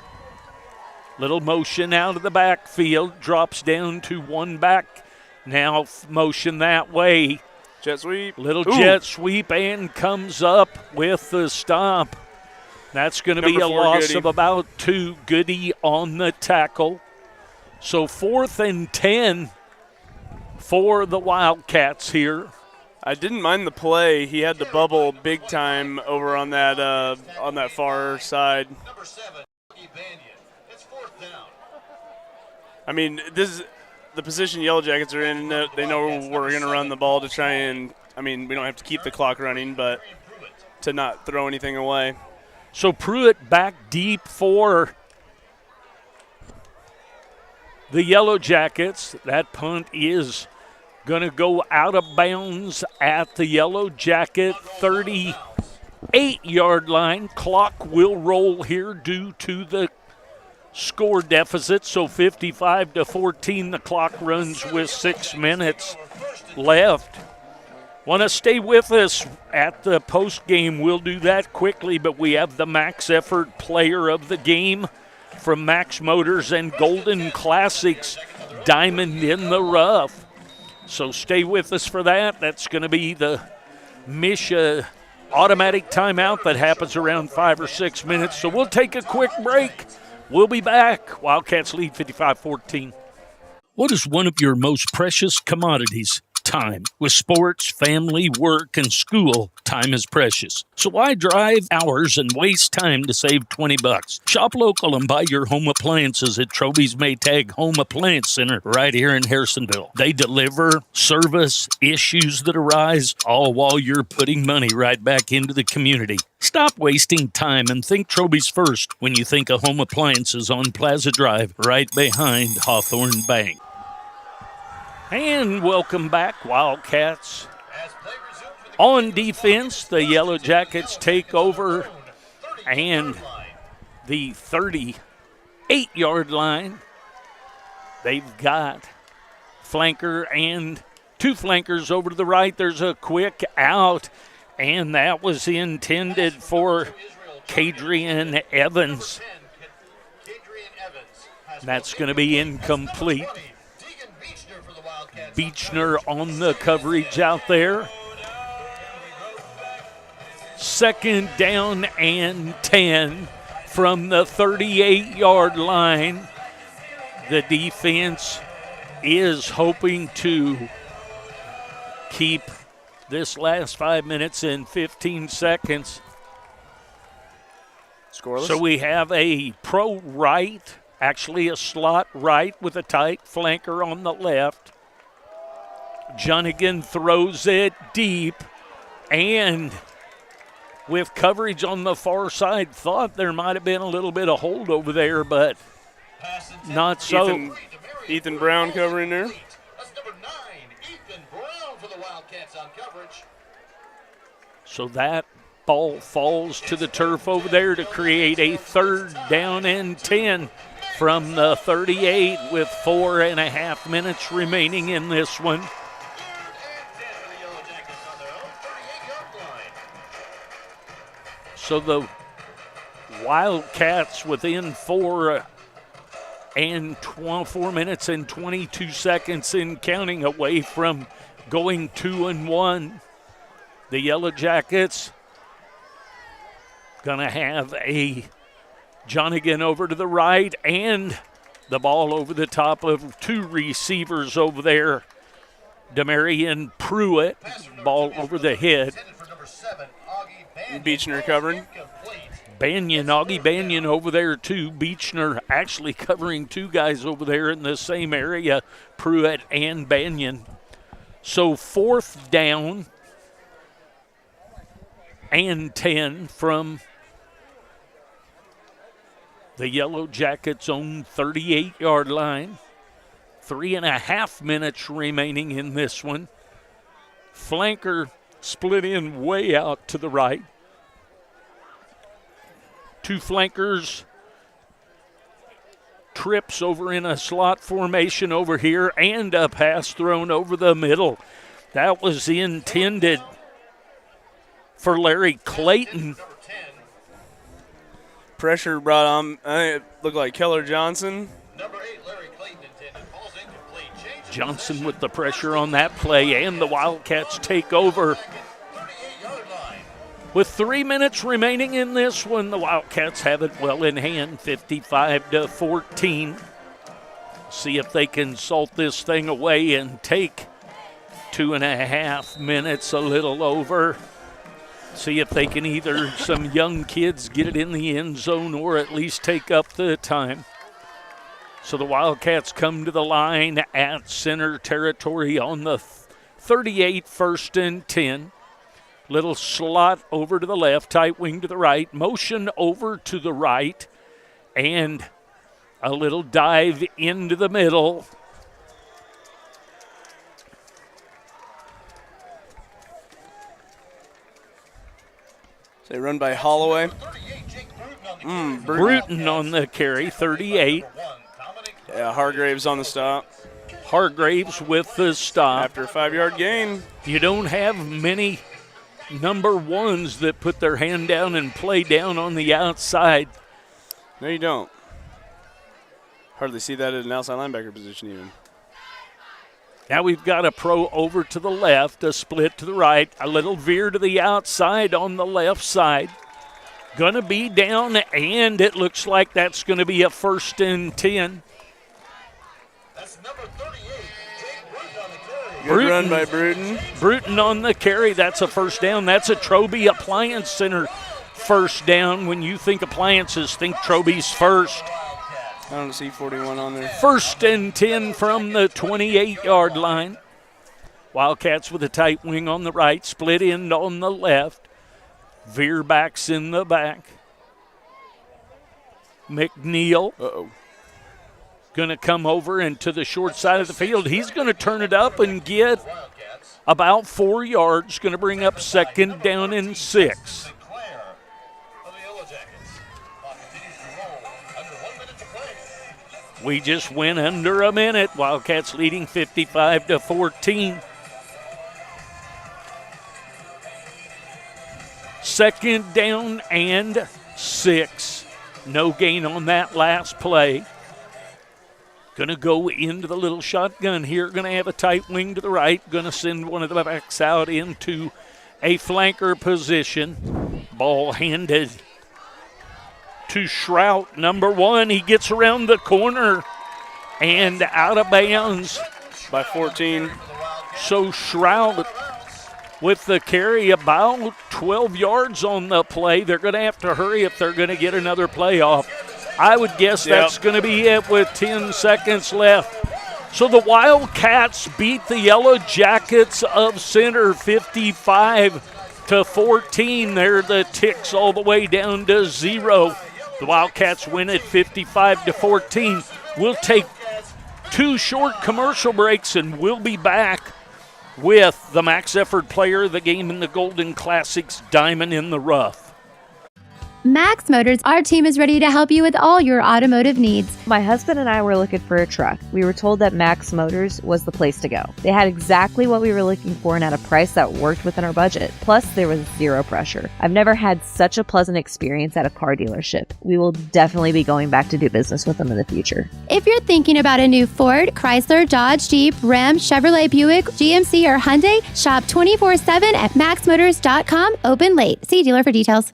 Little motion out of the backfield, drops down to 1 back. Now motion that way. Jet sweep. Little jet sweep and comes up with the stop. That's going to be a loss Goody. of about 2. Goody on the tackle. So 4th and 10 for the Wildcats here. I didn't mind the play. He had the bubble big time over on that far side. Number 7, Banyan. It's 4th down. I mean, this is the position Yellow Jackets are in. They know we're going to run the ball to try and, we don't have to keep the clock running, but to not throw anything away. So Pruitt back deep for the Yellow Jackets. That punt is going to go out of bounds at the Yellow Jacket 38-yard line. Clock will roll here due to the score deficit. So 55-14, the clock runs with 6 minutes left. Want to stay with us at the post game? We'll do that quickly, but we have the Max Effort Player of the Game from Max Motors and Golden Classics, Diamond in the Rough. So stay with us for that. That's going to be the Misha automatic timeout that happens around 5 or 6 minutes. So we'll take a quick break. We'll be back. Wildcats lead 55-14. What is one of your most precious commodities? Time. With sports, family, work, and school, time is precious. So why drive hours and waste time to save $20? Shop local and buy your home appliances at Troby's Maytag Home Appliance Center right here in Harrisonville. They deliver, service, issues that arise, all while you're putting money right back into the community. Stop wasting time and think Troby's first when you think of home appliances on Plaza Drive right behind Hawthorne Bank. And welcome back, Wildcats. On defense, the Yellow Jackets take over and the 38-yard line. They've got flanker and 2 flankers over to the right. There's a quick out, and that was intended for Kadrian Evans. That's going to be incomplete. Beechner on the coverage out there. 2nd down and 10 from the 38-yard line. The defense is hoping to keep this last 5 minutes and 15 seconds. Scoreless. So we have a pro right, actually a slot right with a tight flanker on the left. Jonigan throws it deep, and with coverage on the far side, thought there might have been a little bit of hold over there, but not so. Ethan Brown covering there. That's number 9, Ethan Brown for the Wildcats on coverage. So that ball falls to the turf over there to create a 3rd down and 10 from the 38 with 4.5 minutes remaining in this one. So the Wildcats within 4 minutes and 22 seconds in counting away from going 2-1. The Yellow Jackets gonna have a Jonigan over to the right and the ball over the top of 2 receivers over there. Demarion Pruitt, ball over the head. Beechner covering. Augie Banyan over there too. Beechner actually covering 2 guys over there in the same area, Pruitt and Banyan. So 4th down and 10 from the Yellow Jackets' own 38-yard line. 3.5 minutes remaining in this one. Flanker split in way out to the right. 2 flankers, trips over in a slot formation over here, and a pass thrown over the middle. That was intended for Larry Clayton. Pressure brought on, it looked like Keller Johnson. Number 8, Larry Clayton intended. Ball's incomplete. Johnson with the pressure on that play, and the Wildcats take over. With 3 minutes remaining in this one, the Wildcats have it well in hand, 55-14. See if they can salt this thing away and take 2.5 minutes, a little over. See if they can either, some young kids, get it in the end zone or at least take up the time. So the Wildcats come to the line at center territory on the 38, 1st and 10. Little slot over to the left, tight wing to the right, motion over to the right, and a little dive into the middle. They run by Holloway. Bruton on the carry, 38. Yeah, Hargraves on the stop. Hargraves with the stop. After a 5-yard gain. You don't have many number 1s that put their hand down and play down on the outside. No, you don't. Hardly see that at an outside linebacker position even. Now we've got a pro over to the left, a split to the right, a little veer to the outside on the left side. Going to be down, and it looks like that's going to be a 1st and 10. That's number 38. Good run by Bruton. Bruton on the carry. That's a 1st down. That's a Troby Appliance Center 1st down. When you think appliances, think Troby's first. I don't see 41 on there. 1st and 10 from the 28-yard line. Wildcats with a tight wing on the right, split end on the left. Veer backs in the back. McNeil. Going to come over into the short side of the field. He's going to turn it up and get about 4 yards. Going to bring up 2nd down and 6. We just went under a minute. Wildcats leading 55-14. 2nd down and 6. No gain on that last play. Going to go into the little shotgun here. Going to have a tight wing to the right. Going to send one of the backs out into a flanker position. Ball handed to Shrout, number 1. He gets around the corner and out of bounds by 14. So Shrout with the carry about 12 yards on the play. They're going to have to hurry if they're going to get another playoff. I would guess that's going to be it with 10 seconds left. So the Wildcats beat the Yellow Jackets of Center 55-14. They're the ticks all the way down to 0. The Wildcats win at 55-14. We'll take 2 short commercial breaks and we'll be back with the Max Effort Player of the Game in the Golden Classics Diamond in the Rough. Max Motors, our team is ready to help you with all your automotive needs. My husband and I were looking for a truck. We were told that Max Motors was the place to go. They had exactly what we were looking for and at a price that worked within our budget. Plus, there was zero pressure. I've never had such a pleasant experience at a car dealership. We will definitely be going back to do business with them in the future. If you're thinking about a new Ford, Chrysler, Dodge, Jeep, Ram, Chevrolet, Buick, GMC, or Hyundai, shop 24/7 at maxmotors.com. Open late. See dealer for details.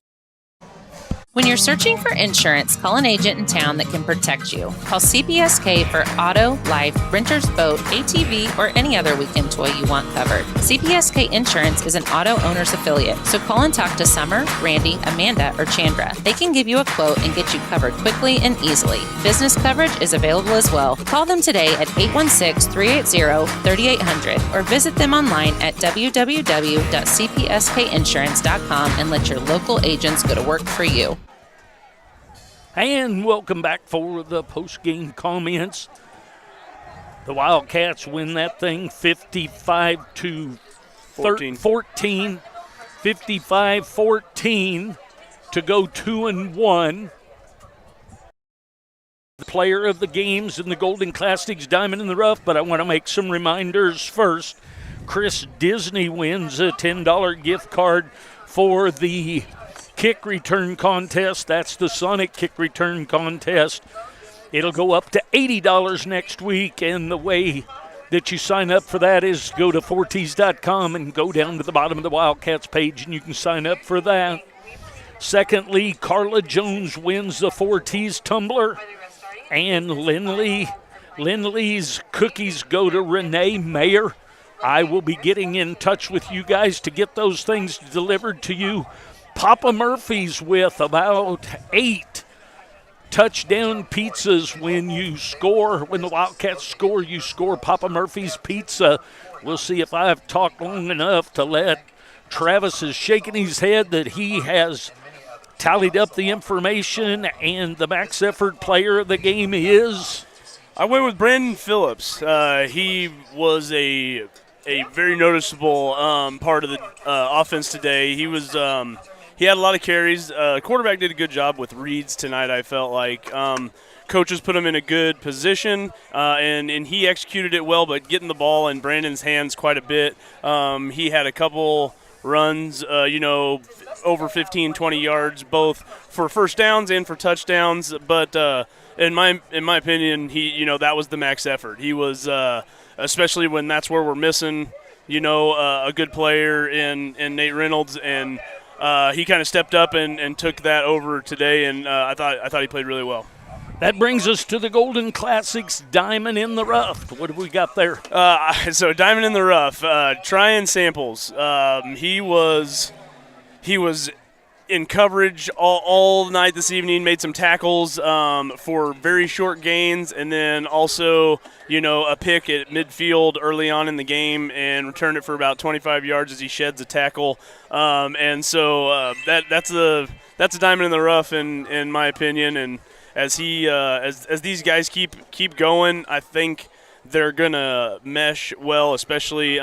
When you're searching for insurance, call an agent in town that can protect you. Call CPSK for auto, life, renter's boat, ATV, or any other weekend toy you want covered. CPSK Insurance is an auto owner's affiliate, so call and talk to Summer, Randy, Amanda, or Chandra. They can give you a quote and get you covered quickly and easily. Business coverage is available as well. Call them today at 816-380-3800 or visit them online at www.cpskinsurance.com and let your local agents go to work for you. And welcome back for the post-game comments. The Wildcats win that thing 55-14. 55-14 to go 2-1. The player of the games in the Golden Classics Diamond in the Rough, but I want to make some reminders first. Chris Disney wins a $10 gift card for the kick return contest. That's the Sonic kick return contest. It'll go up to $80 next week, and the way that you sign up for that is go to forties.com and go down to the bottom of the Wildcats page, and you can sign up for that. Secondly, Carla Jones wins the Forties tumbler, and Lindley's cookies go to Renee Mayer. I will be getting in touch with you guys to get those things delivered to you. Papa Murphy's with about 8 touchdown pizzas when you score. When the Wildcats score, you score Papa Murphy's pizza. We'll see if I've talked long enough to let Travis is shaking his head that he has tallied up the information, and the Max Effort Player of the Game is? I went with Brandon Phillips. He was a very noticeable part of the offense today. He was he had a lot of carries. Quarterback did a good job with reads tonight, I felt like. Coaches put him in a good position, and he executed it well, but getting the ball in Brandon's hands quite a bit. He had a couple runs, over 15, 20 yards, both for first downs and for touchdowns. But in my opinion, that was the max effort. He was, especially when that's where we're missing, a good player in Nate Reynolds, and he kind of stepped up and took that over today, and I thought he played really well. That brings us to the Golden Classics Diamond in the Rough. What have we got there? So Diamond in the Rough, Tryon Samples. He was in coverage all night this evening, made some tackles for very short gains, and then also, a pick at midfield early on in the game and returned it for about 25 yards as he sheds a tackle. And so that's a Diamond in the Rough in my opinion. And as these guys keep going, I think they're gonna mesh well, especially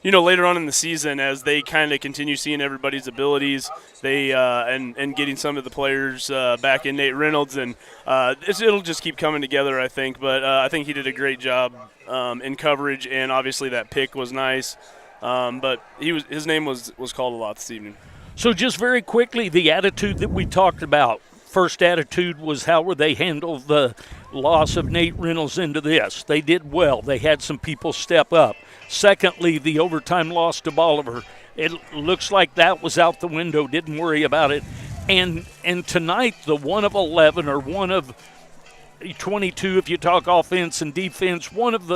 later on in the season as they kind of continue seeing everybody's abilities. They and getting some of the players back in Nate Reynolds, and it'll just keep coming together, I think. But I think he did a great job in coverage, and obviously that pick was nice. But his name was called a lot this evening. So just very quickly, the attitude that we talked about. First attitude was how would they handle the loss of Nate Reynolds into this. They did well. They had some people step up. Secondly, the overtime loss to Bolivar. It looks like that was out the window. Didn't worry about it. And tonight, the 1 of 11 or 1 of 22, if you talk offense and defense, one of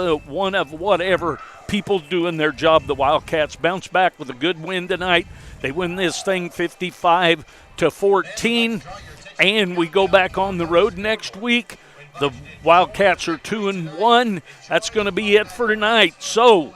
whatever people doing their job. The Wildcats bounce back with a good win tonight. They win this thing 55-14, and we go back on the road next week. The Wildcats are 2-1. That's going to be it for tonight. So,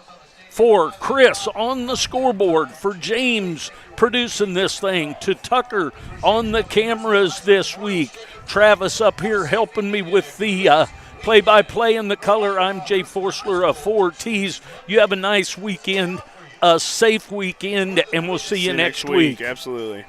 for Chris on the scoreboard, for James producing this thing, to Tucker on the cameras this week, Travis up here helping me with the play-by-play and the color. I'm Jay Forsler of 4Ts. You have a nice weekend, a safe weekend, and we'll see you next week. Absolutely.